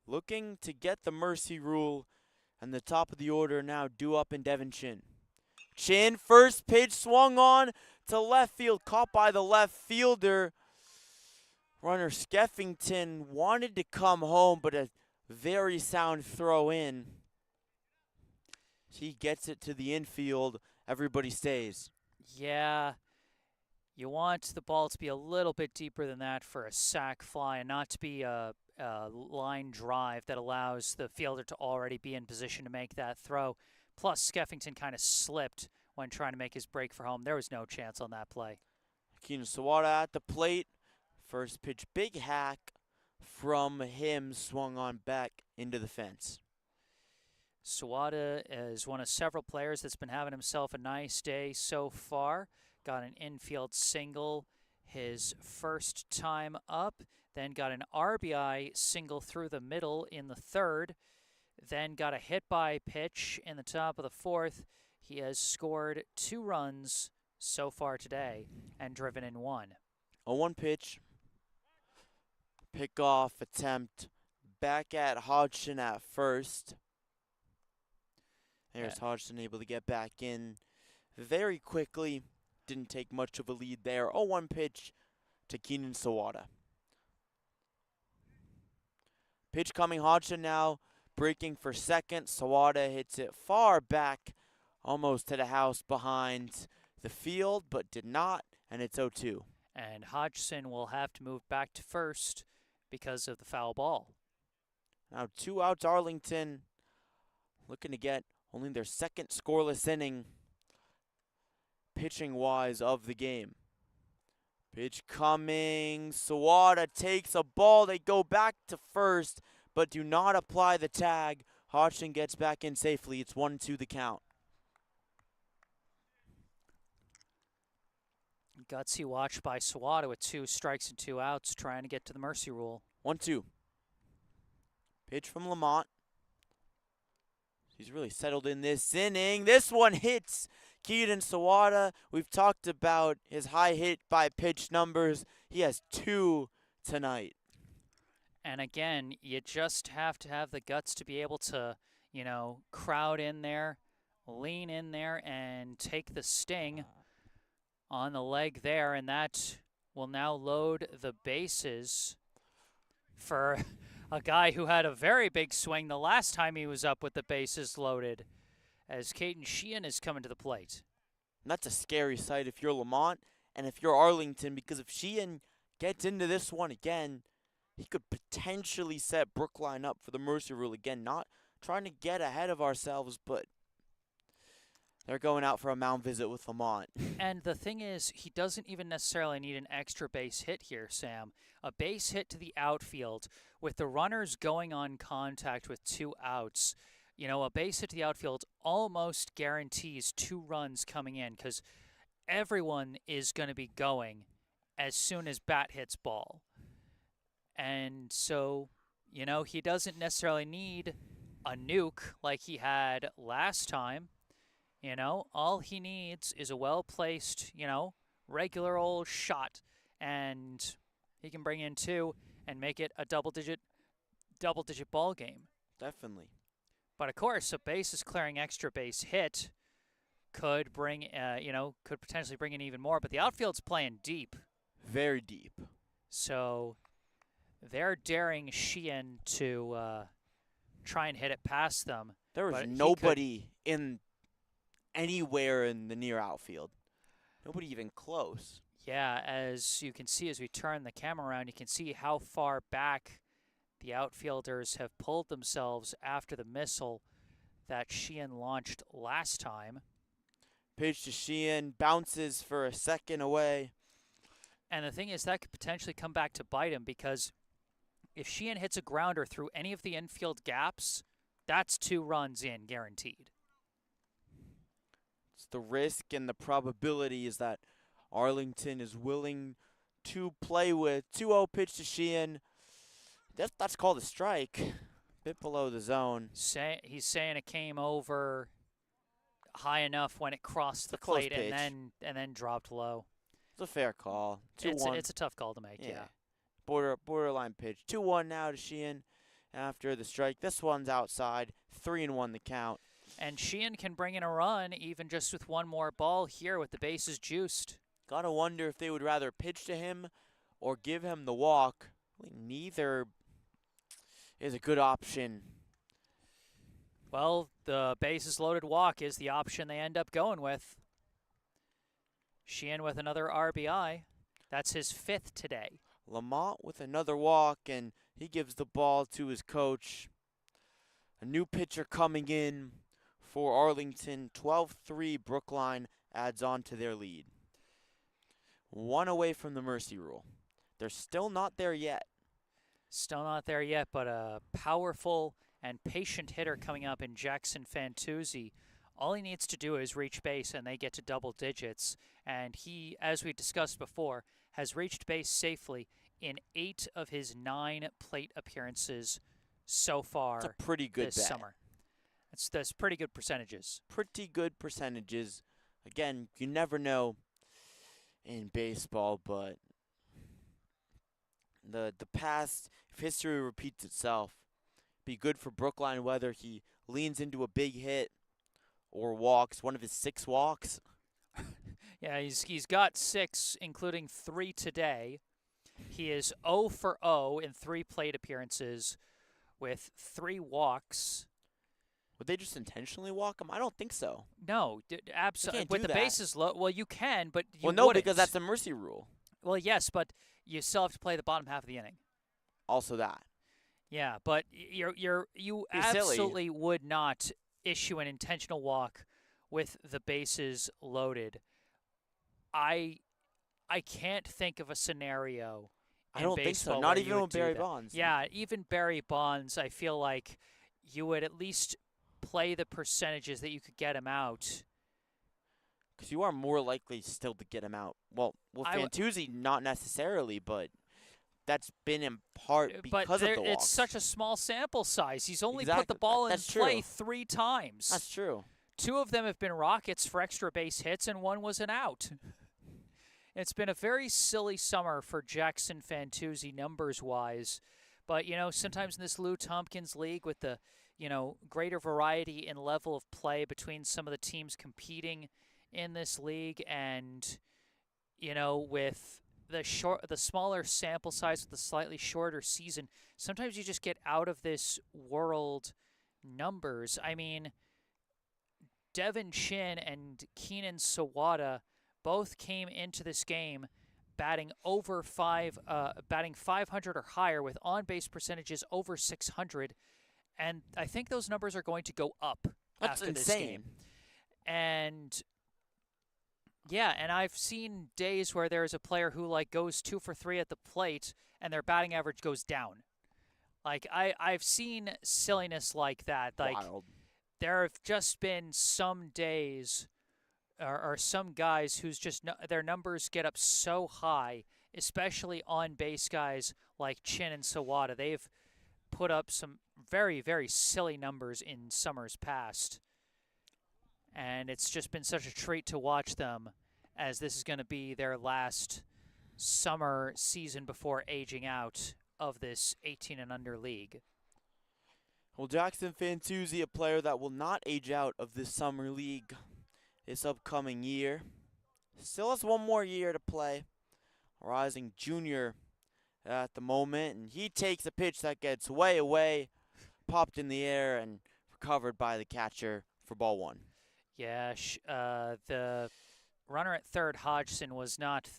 Looking to get the mercy rule, and the top of the order now due up in Devin Chin. Chin, first pitch swung on to left field, caught by the left fielder. Runner Skeffington wanted to come home, but a very sound throw in. He gets it to the infield. Everybody stays.
Yeah, you want the ball to be a little bit deeper than that for a sac fly, and not to be a line drive that allows the fielder to already be in position to make that throw. Plus, Skeffington kind of slipped when trying to make his break for home. There was no chance on that play.
Keenan Sawada at the plate. First pitch, big hack from him, swung on back into the fence.
Sawada is one of several players that's been having himself a nice day so far. Got an infield single his first time up, then got an RBI single through the middle in the 3rd, then got a hit by pitch in the top of the 4th. He has scored 2 runs so far today and driven in 1.
A 1 pitch. Pickoff attempt back at Hodgson at first. There's Hodgson able to get back in very quickly. Didn't take much of a lead there. 0-1 pitch to Keenan Sawada. Pitch coming, Hodgson now breaking for second. Sawada hits it far back, almost to the house behind the field, but did not, and it's 0-2.
And Hodgson will have to move back to first because of the foul ball.
Now 2 outs, Arlington looking to get only their second scoreless inning, pitching-wise, of the game. Pitch coming, Sawada takes a ball, they go back to first, but do not apply the tag. Hodgson gets back in safely, it's 1-2 the count.
Gutsy watch by Sawada with 2 strikes and 2 outs, trying to get to the mercy rule.
1-2. Pitch from Lamont. He's really settled in this inning. This one hits Keaton Sawada. We've talked about his high hit by pitch numbers. He has 2 tonight.
And again, you just have to have the guts to be able to, crowd in there, lean in there, and take the sting on the leg there. And that will now load the bases for a guy who had a very big swing the last time he was up with the bases loaded, as Mayfield-Sheehan is coming to the plate.
And that's a scary sight if you're Lamont and if you're Arlington, because if Sheehan gets into this one again, he could potentially set Brookline up for the mercy rule again. Not trying to get ahead of ourselves, but they're going out for a mound visit with Lamont.
And the thing is, he doesn't even necessarily need an extra base hit here, Sam. A base hit to the outfield with the runners going on contact with 2 outs. A base hit to the outfield almost guarantees 2 runs coming in because everyone is going to be going as soon as bat hits ball. And so, he doesn't necessarily need a nuke like he had last time. All he needs is a well-placed, regular old shot, and he can bring in 2 and make it a double-digit ball game.
Definitely.
But of course, a bases clearing extra base hit could bring, could potentially bring in even more. But the outfield's playing deep.
Very deep.
So they're daring Sheehan to try and hit it past them.
There was nobody anywhere in the near outfield. Nobody even close.
Yeah, as you can see, as we turn the camera around, you can see how far back the outfielders have pulled themselves after the missile that Sheehan launched last time.
Pitch to Sheehan, bounces for a second away.
And the thing is, that could potentially come back to bite him, because if Sheehan hits a grounder through any of the infield gaps, that's 2 runs in, guaranteed.
It's the risk and the probability is that Arlington is willing to play with. 2-0 pitch to Sheehan. That's called a strike. A bit below the zone.
He's saying it came over high enough when it crossed the plate and then dropped low.
It's a fair call. 2-1.
It's a tough call to make, yeah.
Borderline pitch. 2-1 now to Sheehan after the strike. This one's outside. 3-1 the count.
And Sheehan can bring in a run even just with 1 more ball here with the bases juiced.
Gotta wonder if they would rather pitch to him or give him the walk. Neither is a good option.
Well, the bases loaded walk is the option they end up going with. Sheehan with another RBI. That's his 5th today.
Lamont with another walk, and he gives the ball to his coach. A new pitcher coming in for Arlington. 12-3 Brookline adds on to their lead. 1 away from the mercy rule. They're still not there yet.
Still not there yet, but a powerful and patient hitter coming up in Jackson Fantuzzi. All he needs to do is reach base, and they get to double digits. And he, as we discussed before, has reached base safely in 8 of his 9 plate appearances so far.
That's a pretty good
this
bet.
Summer. That's pretty good percentages.
Pretty good percentages. Again, you never know in baseball, but the past, if history repeats itself, be good for Brookline whether he leans into a big hit or walks, one of his 6 walks.
Yeah, he's got 6, including 3 today. He is 0 for 0 in 3 plate appearances with 3 walks.
Would they just intentionally walk him? I don't think so.
No, absolutely. With the bases low, well, you can, but you
no,
wouldn't.
because that's the mercy rule.
Well, yes, but you still have to play the bottom half of the inning.
Also that.
Yeah, but you absolutely would not issue an intentional walk with the bases loaded. I can't think of a scenario.
I don't think so. Not even with Barry Bonds.
Yeah, even Barry Bonds, I feel like you would at least play the percentages that you could get him out.
Because you are more likely still to get him out. Well, Fantuzzi, not necessarily, but that's been in part because of the walks.
It's such a small sample size. He's only put the ball in play 3 times.
That's true.
2 of them have been rockets for extra base hits, and 1 was an out. It's been a very silly summer for Jackson Fantuzzi numbers-wise. But, sometimes in this Lou Tompkins league with the, greater variety in level of play between some of the teams competing in this league and, with the smaller sample size with the slightly shorter season, sometimes you just get out of this world numbers. I mean, Devin Chin and Keenan Sawada both came into this game batting 500 or higher with on-base percentages over 600, and I think those numbers are going to go up after this game. And yeah, and I've seen days where there's a player who goes 2 for 3 at the plate and their batting average goes down. I've seen silliness like that.
Wild.
There have just been some days or some guys whose their numbers get up so high, especially on base guys like Chin and Sawada. They've put up some very, very silly numbers in summers past. And it's just been such a treat to watch them, as this is going to be their last summer season before aging out of this 18 and under league.
Well, Jackson Fantuzzi, a player that will not age out of this summer league this upcoming year. Still has 1 more year to play. Rising junior at the moment, and he takes a pitch that gets way away, popped in the air, and recovered by the catcher for ball 1.
Yeah, the runner at third, Hodgson, was not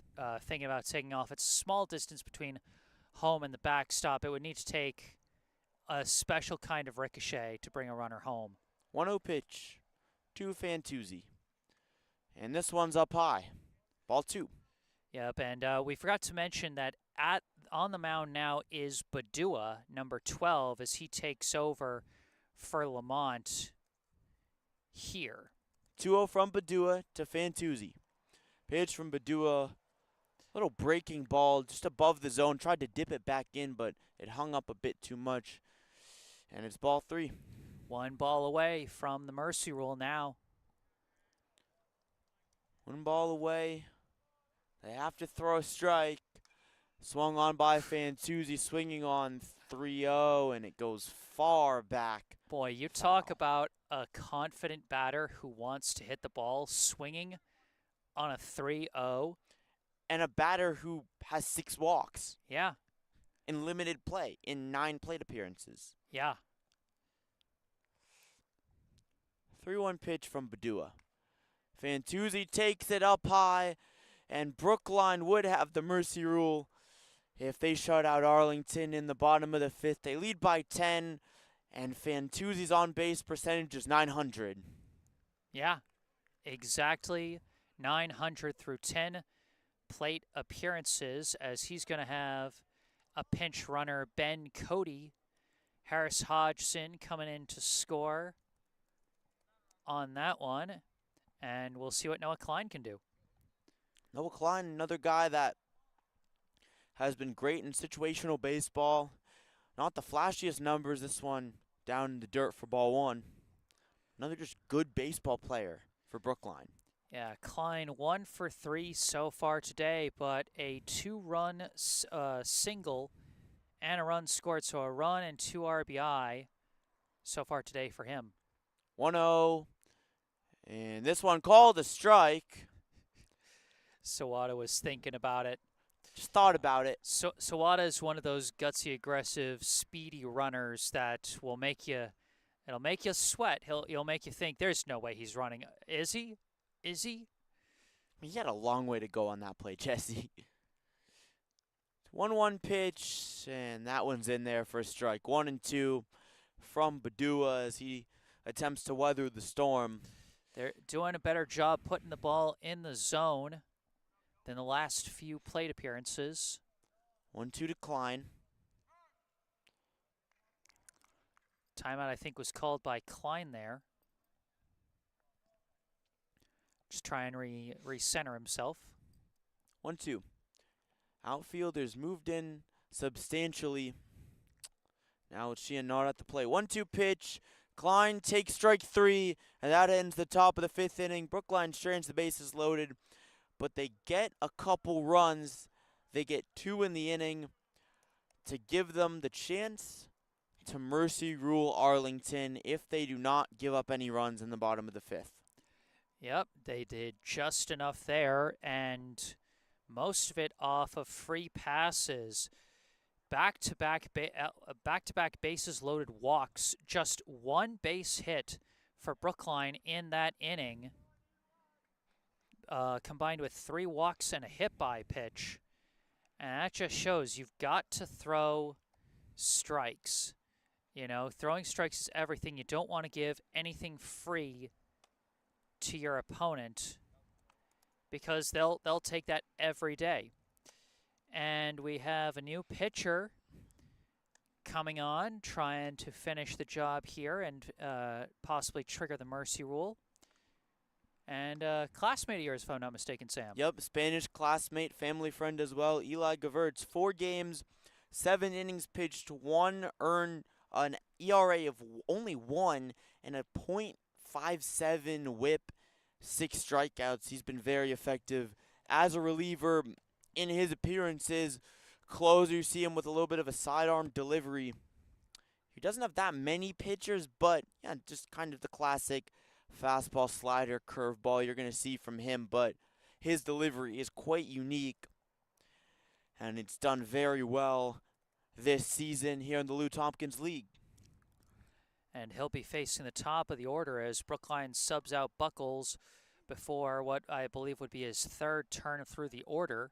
thinking about taking off. It's a small distance between home and the backstop. It would need to take a special kind of ricochet to bring a runner home.
1-0 pitch to Fantuzzi. And this one's up high. Ball 2.
Yep, and we forgot to mention that on the mound now is Badua, number 12, as he takes over for Lamont here.
2-0 from Badua to Fantuzzi. Pitch from Badua. Little breaking ball just above the zone. Tried to dip it back in, but it hung up a bit too much. And it's ball 3.
1 ball away from the mercy rule now.
1 ball away. They have to throw a strike. Swung on by Fantuzzi, swinging on 3-0, and it goes far back.
Boy, you talk about a confident batter who wants to hit the ball swinging on a 3-0.
And a batter who has 6 walks.
Yeah.
In limited play, in 9 plate appearances.
Yeah.
3-1 pitch from Badua. Fantuzzi takes it up high, and Brookline would have the mercy rule if they shut out Arlington in the bottom of the 5th. They lead by 10, and Fantuzzi's on-base percentage is .900.
Yeah, exactly 900 through 10 plate appearances, as he's going to have a pinch runner, Ben Cody. Harris Hodgson coming in to score on that one. And we'll see what Noah Klein can do.
Noah Klein, another guy that has been great in situational baseball. Not the flashiest numbers, this one down in the dirt for ball 1. Another just good baseball player for Brookline.
Yeah, Klein 1 for 3 so far today, but a 2-run single and a run scored. So a run and 2 RBI so far today for him.
1-0. And this one called a strike.
Sawada was thinking about it.
Just thought about it.
So Sawada is one of those gutsy, aggressive, speedy runners that will make you. It'll make you sweat. He'll make you think there's no way he's running. Is he? Is he?
He had a long way to go on that play, Jesse. 1-1 pitch, and that one's in there for a strike. 1-2 from Badua as he attempts to weather the storm.
They're doing a better job putting the ball in the zone than the last few plate appearances.
1-2 decline.
Timeout, I think, was called by Klein there. Just try and recenter himself.
1-2. Outfielders moved in substantially. Now it's Sheehan not at the plate. 1-2 pitch. Klein takes strike 3, and that ends the top of the 5th inning. Brookline strains the bases loaded, but they get a couple runs. They get 2 in the inning to give them the chance to mercy rule Arlington if they do not give up any runs in the bottom of the 5th.
Yep, they did just enough there, and most of it off of free passes. Back-to-back bases loaded walks. Just one base hit for Brookline in that inning, combined with 3 walks and a hit-by pitch. And that just shows you've got to throw strikes. You know, throwing strikes is everything. You don't want to give anything free to your opponent because they'll take that every day. And we have a new pitcher coming on, trying to finish the job here and possibly trigger the mercy rule. And classmate of yours, if I'm not mistaken, Sam.
Yep, Spanish classmate, family friend as well. Eli Gavertz, 4 games, 7 innings pitched, 1 earned, an ERA of only 1, and a .57 whip, 6 strikeouts. He's been very effective as a reliever in his appearances. Closer, you see him with a little bit of a sidearm delivery. He doesn't have that many pitchers, but yeah, just kind of the classic fastball, slider, curveball you're going to see from him, but his delivery is quite unique, and it's done very well this season here in the Lou Tompkins League.
And he'll be facing the top of the order as Brookline subs out Buckles before what I believe would be his 3rd turn through the order,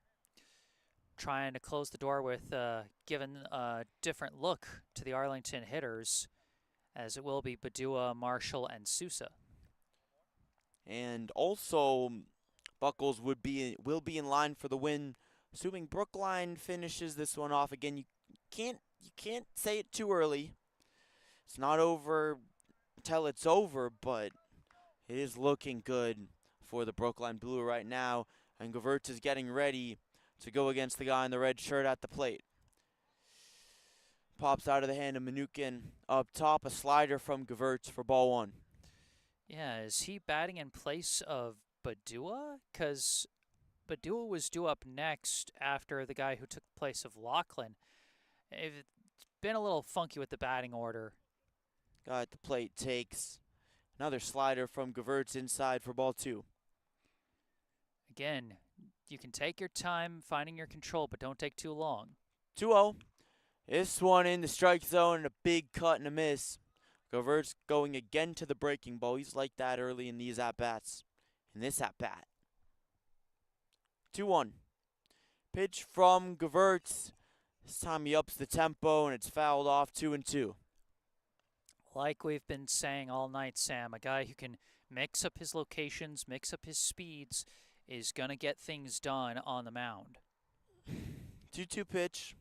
trying to close the door with giving a different look to the Arlington hitters, as it will be Badua, Marshall, and Sousa.
And also, Buckles will be in line for the win, assuming Brookline finishes this one off. Again, you can't say it too early. It's not over till it's over, but it is looking good for the Brookline Blue right now. And Gavertz is getting ready to go against the guy in the red shirt at the plate. Pops out of the hand of Minukin. Up top, a slider from Gavertz for ball 1.
Yeah, is he batting in place of Badua? Because Badua was due up next after the guy who took the place of Lachlan. It's been a little funky with the batting order.
Guy at the plate takes another slider from Gavertz inside for ball 2.
Again, you can take your time finding your control, but don't take too long.
2-0. This one in the strike zone and a big cut and a miss. Gavertz going again to the breaking ball. He's like that early in these at-bats. In this at-bat. 2-1. Pitch from Gavertz. This time he ups the tempo and it's fouled off. 2-2.
Like we've been saying all night, Sam, a guy who can mix up his locations, mix up his speeds, is going to get things done on the mound.
2-2 pitch.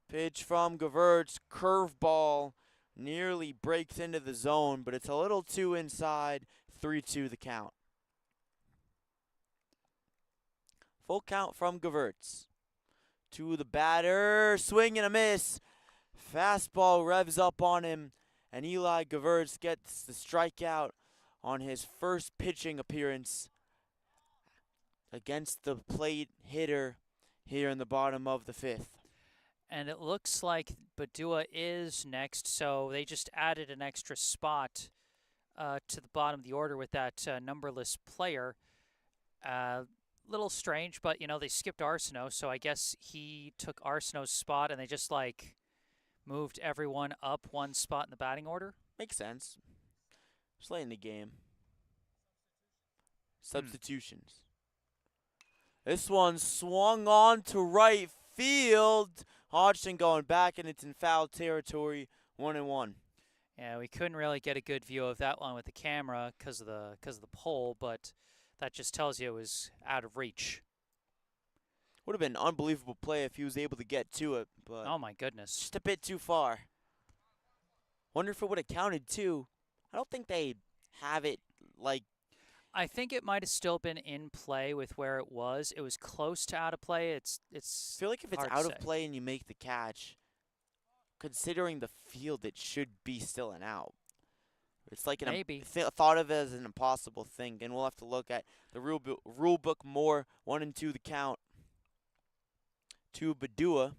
Pitch from Gavertz. Curveball. Nearly breaks into the zone, but it's a little too inside. 3-2 the count. Full count from Gavertz. To the batter. Swing and a miss. Fastball revs up on him, and Eli Gavertz gets the strikeout on his first pitching appearance against the plate hitter here in the bottom of the 5th.
And it looks like Badua is next, so they just added an extra spot to the bottom of the order with that numberless player. Little strange, but they skipped Arsenault, so I guess he took Arsenault's spot, and they just moved everyone up one spot in the batting order.
Makes sense. Just late in the game.
Hmm.
Substitutions. This one swung on to right field. Hodgson going back, and it's in foul territory. 1-1.
Yeah, we couldn't really get a good view of that one with the camera because of the pole, but that just tells you it was out of reach.
Would have been an unbelievable play if he was able to get to it, but
Oh my goodness.
just a bit too far. Wonder if it would have counted too. I don't think they have it like.
I think it might have still been in play with where it was. It was close to out of play. It's
I feel like if it's
hard to
out of
say.
play and you make the catch, considering the field, it should be still an out. It's like
Maybe.
thought of as an impossible thing, and we'll have to look at the rule book more. 1-2 the count to Badua.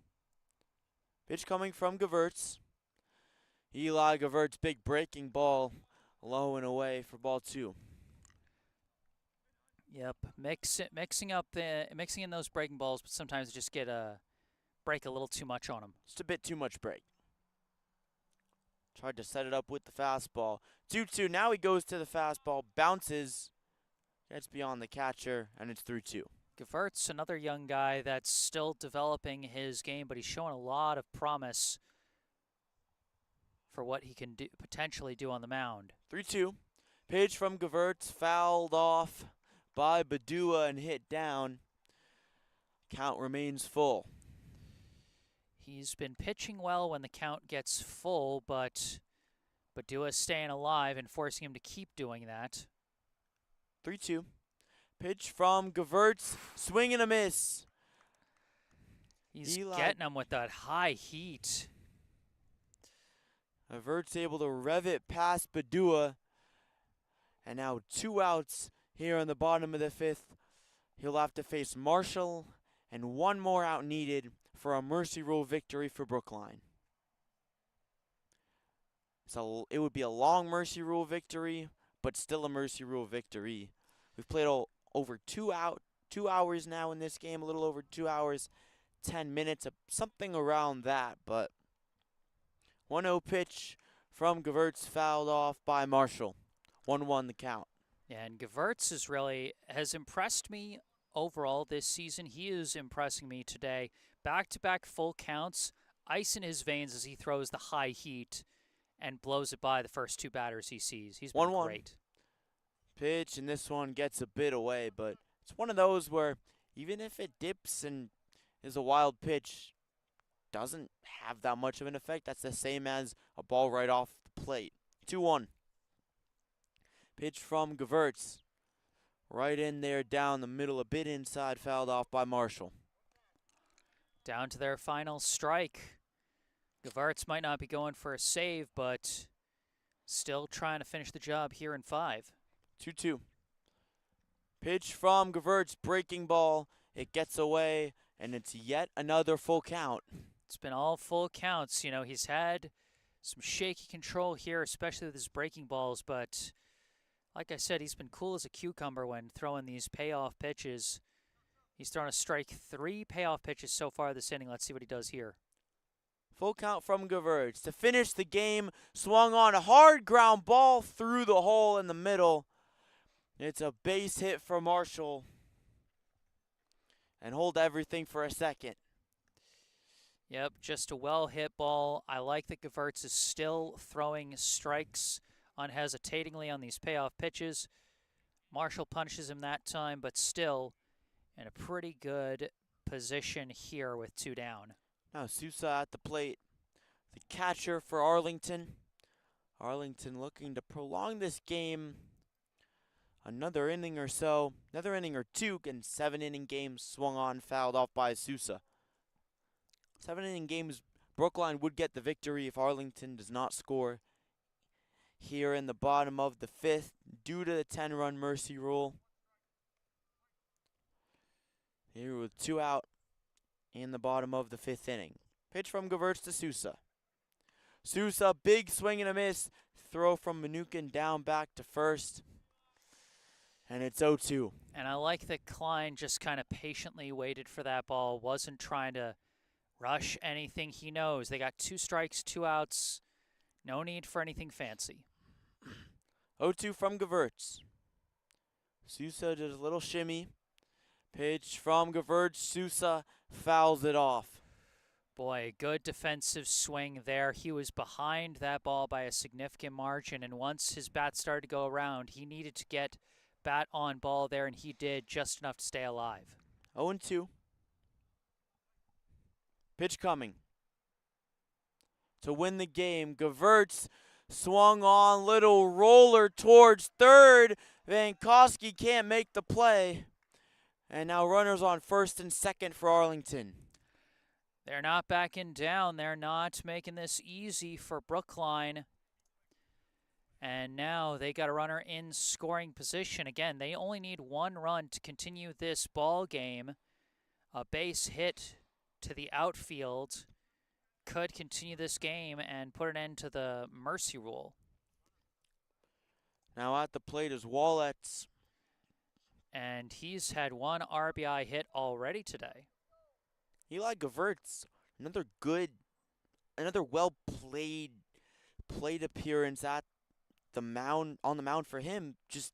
Pitch coming from Gewurz. Eli Gewurz, big breaking ball, low and away for ball 2.
Yep, mixing in those breaking balls, but sometimes just break a little too much on them.
Just a bit too much break. Tried to set it up with the fastball. 2-2. Now he goes to the fastball, bounces, gets beyond the catcher, and it's 3-2.
Gewurz, another young guy that's still developing his game, but he's showing a lot of promise for what he can potentially do on the mound.
3-2. Pitch from Gewurz, fouled off by Badua and hit down. Count remains full.
He's been pitching well when the count gets full, but Badua's staying alive and forcing him to keep doing that.
3-2. Pitch from Gewurz, swing and a miss.
He's getting him with that high heat.
Gewurz able to rev it past Badua. And now 2 outs here in the bottom of the 5th. He'll have to face Marshall, and 1 more out needed for a mercy rule victory for Brookline. So it would be a long mercy rule victory, but still a mercy rule victory. We've played over 2 hours now in this game, a little over 2 hours, 10 minutes, something around that. But 1-0 pitch from Gewurz, fouled off by Marshall. 1-1 the count.
Yeah, and Gewurz has impressed me overall this season. He is impressing me today. Back-to-back full counts, ice in his veins as he throws the high heat and blows it by the first 2 batters he sees. He's been
1-1.
great.
Pitch, and this one gets a bit away, but it's one of those where even if it dips and is a wild pitch, doesn't have that much of an effect. That's the same as a ball right off the plate. 2-1. Pitch from Gewurz. Right in there, down the middle, a bit inside, fouled off by Marshall.
Down to their final strike. Gewurz might not be going for a save, but still trying to finish the job here in 5.
2-2. Pitch from Gewurz, breaking ball. It gets away, and it's yet another full count.
It's been all full counts. He's had some shaky control here, especially with his breaking balls, but like I said, he's been cool as a cucumber when throwing these payoff pitches. He's thrown a strike 3 payoff pitches so far this inning. Let's see what he does here.
Full count from Gewurz. To finish the game, swung on a hard ground ball through the hole in the middle. It's a base hit for Marshall. And hold everything for a second.
Yep, just a well-hit ball. I like that Gewurz is still throwing strikes unhesitatingly on these payoff pitches. Marshall punishes him that time, but still in a pretty good position here with 2 down.
Now Sousa at the plate. The catcher for Arlington. Arlington looking to prolong this game another inning or so. Another inning or 2, and 7-inning games swung on, fouled off by Sousa. 7-inning games, Brookline would get the victory if Arlington does not score here in the bottom of the 5th due to the 10-run mercy rule. Here with 2 out in the bottom of the 5th inning. Pitch from Gewurz to Sousa. Sousa, big swing and a miss. Throw from Manukin down back to first. and it's 0-2.
And I like that Klein just kind of patiently waited for that ball, wasn't trying to rush anything. He knows they got 2 strikes, 2 outs. No need for anything fancy.
0-2 from Gewurz. Sousa did a little shimmy. Pitch from Gewurz. Sousa fouls it off.
Boy, good defensive swing there. He was behind that ball by a significant margin, and once his bat started to go around, he needed to get bat on ball there, and he did just enough to stay alive.
0-2. Pitch coming. To win the game, Gewurz swung on, little roller towards third. Vankowski can't make the play. And now runners on first and second for Arlington.
They're not backing down. They're not making this easy for Brookline. And now they got a runner in scoring position. Again, they only need 1 run to continue this ball game. A base hit to the outfield could continue this game and put an end to the mercy rule.
Now at the plate is Wallets.
And he's had 1 RBI hit already today.
Eli Gewurz, another well-played appearance at the mound, on the mound for him. Just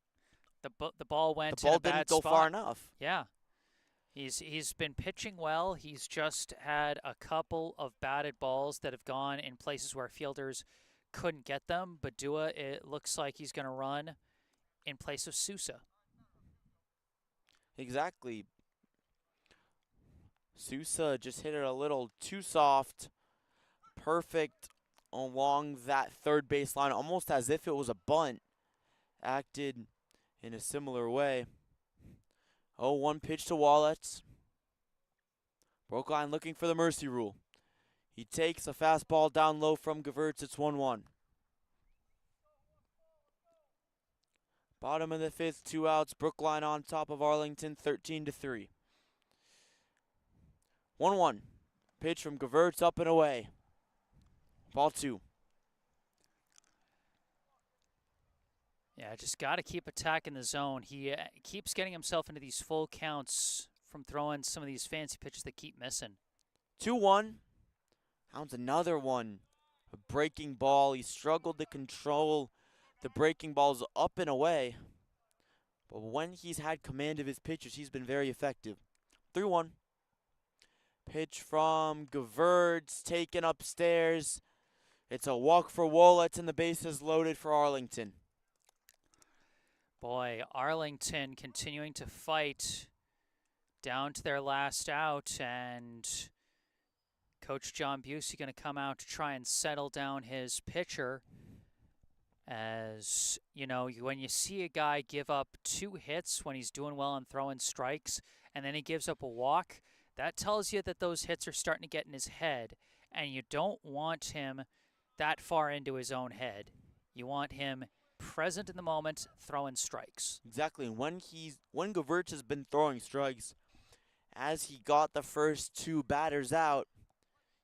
the ball went
the ball
in a bad
didn't go
spot.
far enough.
Yeah. He's been pitching well. He's just had a couple of batted balls that have gone in places where fielders couldn't get them. But Dua, it looks like he's going to run in place of Sousa.
Exactly. Sousa just hit it a little too soft. Perfect along that third base line, almost as if it was a bunt. Acted in a similar way. 0-1 pitch to Wallets. Brookline looking for the mercy rule. He takes a fastball down low from Gewurz. It's 1-1. Bottom of the 5th, 2 outs. Brookline on top of Arlington, 13-3. 1-1. Pitch from Gewurz up and away. Ball 2.
Yeah, just got to keep attacking the zone. He keeps getting himself into these full counts from throwing some of these fancy pitches that keep missing.
2-1. Hounds another one. A breaking ball. He struggled to control the breaking balls up and away. But when he's had command of his pitches, he's been very effective. 3-1. Pitch from Gewurz, taken upstairs. It's a walk for Wallets, and the bases loaded for Arlington.
Boy, Arlington continuing to fight down to their last out, and Coach John Busey going to come out to try and settle down his pitcher. As, you know, when you see a guy give up 2 hits when he's doing well and throwing strikes, and then he gives up a walk, that tells you that those hits are starting to get in his head, and you don't want him that far into his own head. You want him present in the moment, throwing strikes.
Exactly, and when Gewurz has been throwing strikes, as he got the first 2 batters out,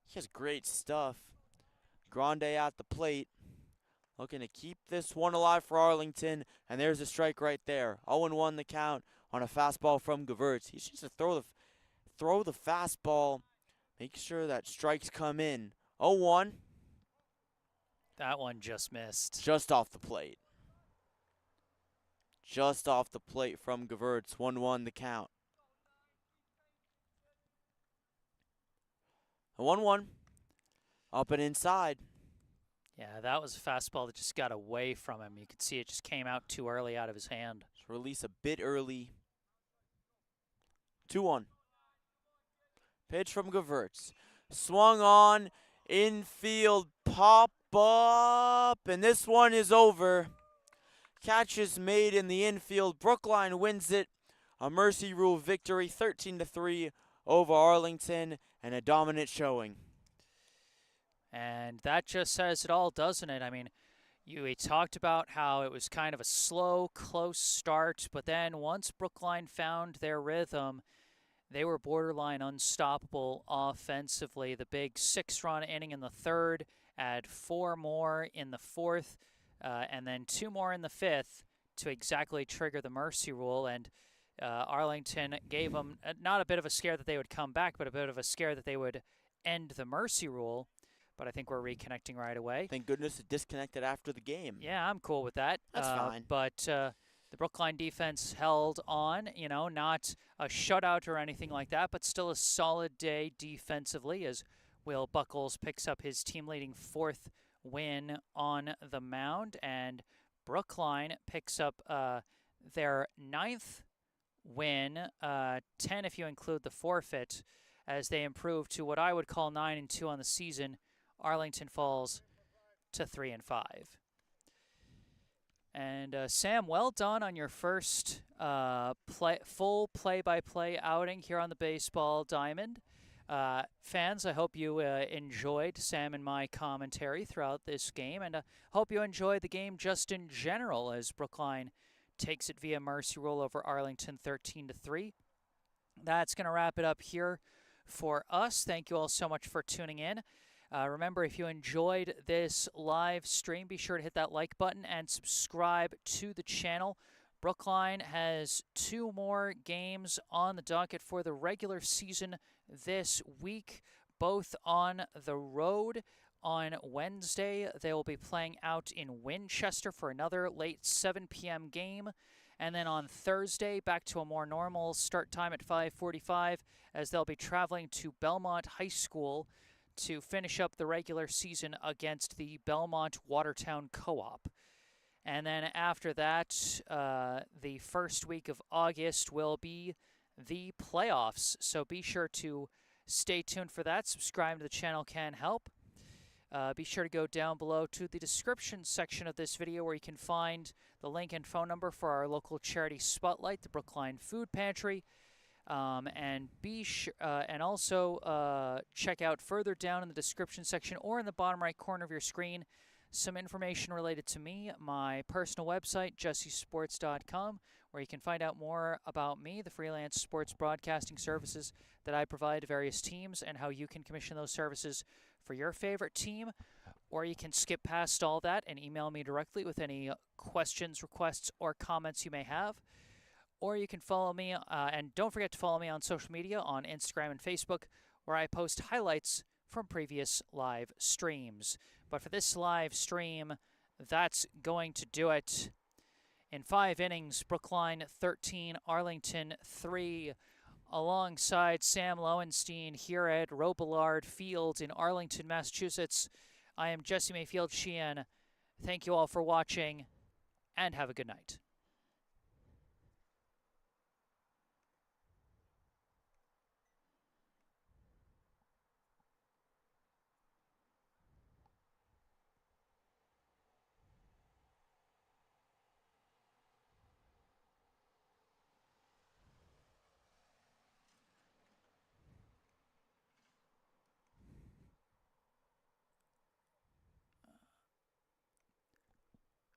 he has great stuff. Grande at the plate, looking to keep this one alive for Arlington, and there's a strike right there. 0-1 the count on a fastball from Gewurz. He needs to throw the fastball, make sure that strikes come in. 0-1.
That one just missed.
Just off the plate. Just off the plate from Gewurz. 1-1 the count. 1-1. Up and inside.
Yeah, that was a fastball that just got away from him. You could see it just came out too early out of his hand.
Just release a bit early. 2-1. Pitch from Gewurz. Swung on. Infield pop up. And this one is over. Catch is made in the infield. Brookline wins it. A mercy rule victory, 13-3 over Arlington, and a dominant showing.
And that just says it all, doesn't it? I mean, we talked about how it was kind of a slow, close start, but then once Brookline found their rhythm, they were borderline unstoppable offensively. The big 6-run inning in the 3rd, add 4 more in the 4th, and then 2 more in the 5th to exactly trigger the mercy rule, and Arlington gave them not a bit of a scare that they would come back, but a bit of a scare that they would end the mercy rule. But I think we're reconnecting right away.
Thank goodness it disconnected after the game.
Yeah, I'm cool with that.
That's fine.
But the Brookline defense held on, not a shutout or anything like that, but still a solid day defensively as Will Buckles picks up his team-leading 4th win on the mound, and Brookline picks up their 9th win, 10 if you include the forfeit, as they improve to what I would call 9-2 on the season. Arlington falls to 3-5. And Sam, well done on your first full play-by-play outing here on the Baseball Diamond. Fans, I hope you enjoyed Sam and my commentary throughout this game, and hope you enjoyed the game just in general as Brookline takes it via mercy rule over Arlington 13-3. That's going to wrap it up here for us. Thank you all so much for tuning in. Remember, if you enjoyed this live stream, be sure to hit that like button and subscribe to the channel. Brookline has 2 more games on the docket for the regular season this week, both on the road. On Wednesday, they will be playing out in Winchester for another late 7 p.m. game. And then on Thursday, back to a more normal start time at 5:45, as they'll be traveling to Belmont High School to finish up the regular season against the Belmont Watertown Co-op. And then after that, the first week of August will be the playoffs. So be sure to stay tuned for that. Subscribe to the channel can help. Be sure to go down below to the description section of this video where you can find the link and phone number for our local charity spotlight, the Brookline Food Pantry. And also check out further down in the description section or in the bottom right corner of your screen some information related to me, my personal website, jessesports.com, where you can find out more about me, the freelance sports broadcasting services that I provide to various teams, and how you can commission those services for your favorite team. Or you can skip past all that and email me directly with any questions, requests, or comments you may have. Or you can follow me, and don't forget to follow me on social media on Instagram and Facebook, where I post highlights from previous live streams. But for this live stream, that's going to do it. In 5 innings, Brookline 13, Arlington 3. Alongside Sam Lowenstein here at Robillard Field in Arlington, Massachusetts, I am Jesse Mayfield-Sheehan. Thank you all for watching, and have a good night.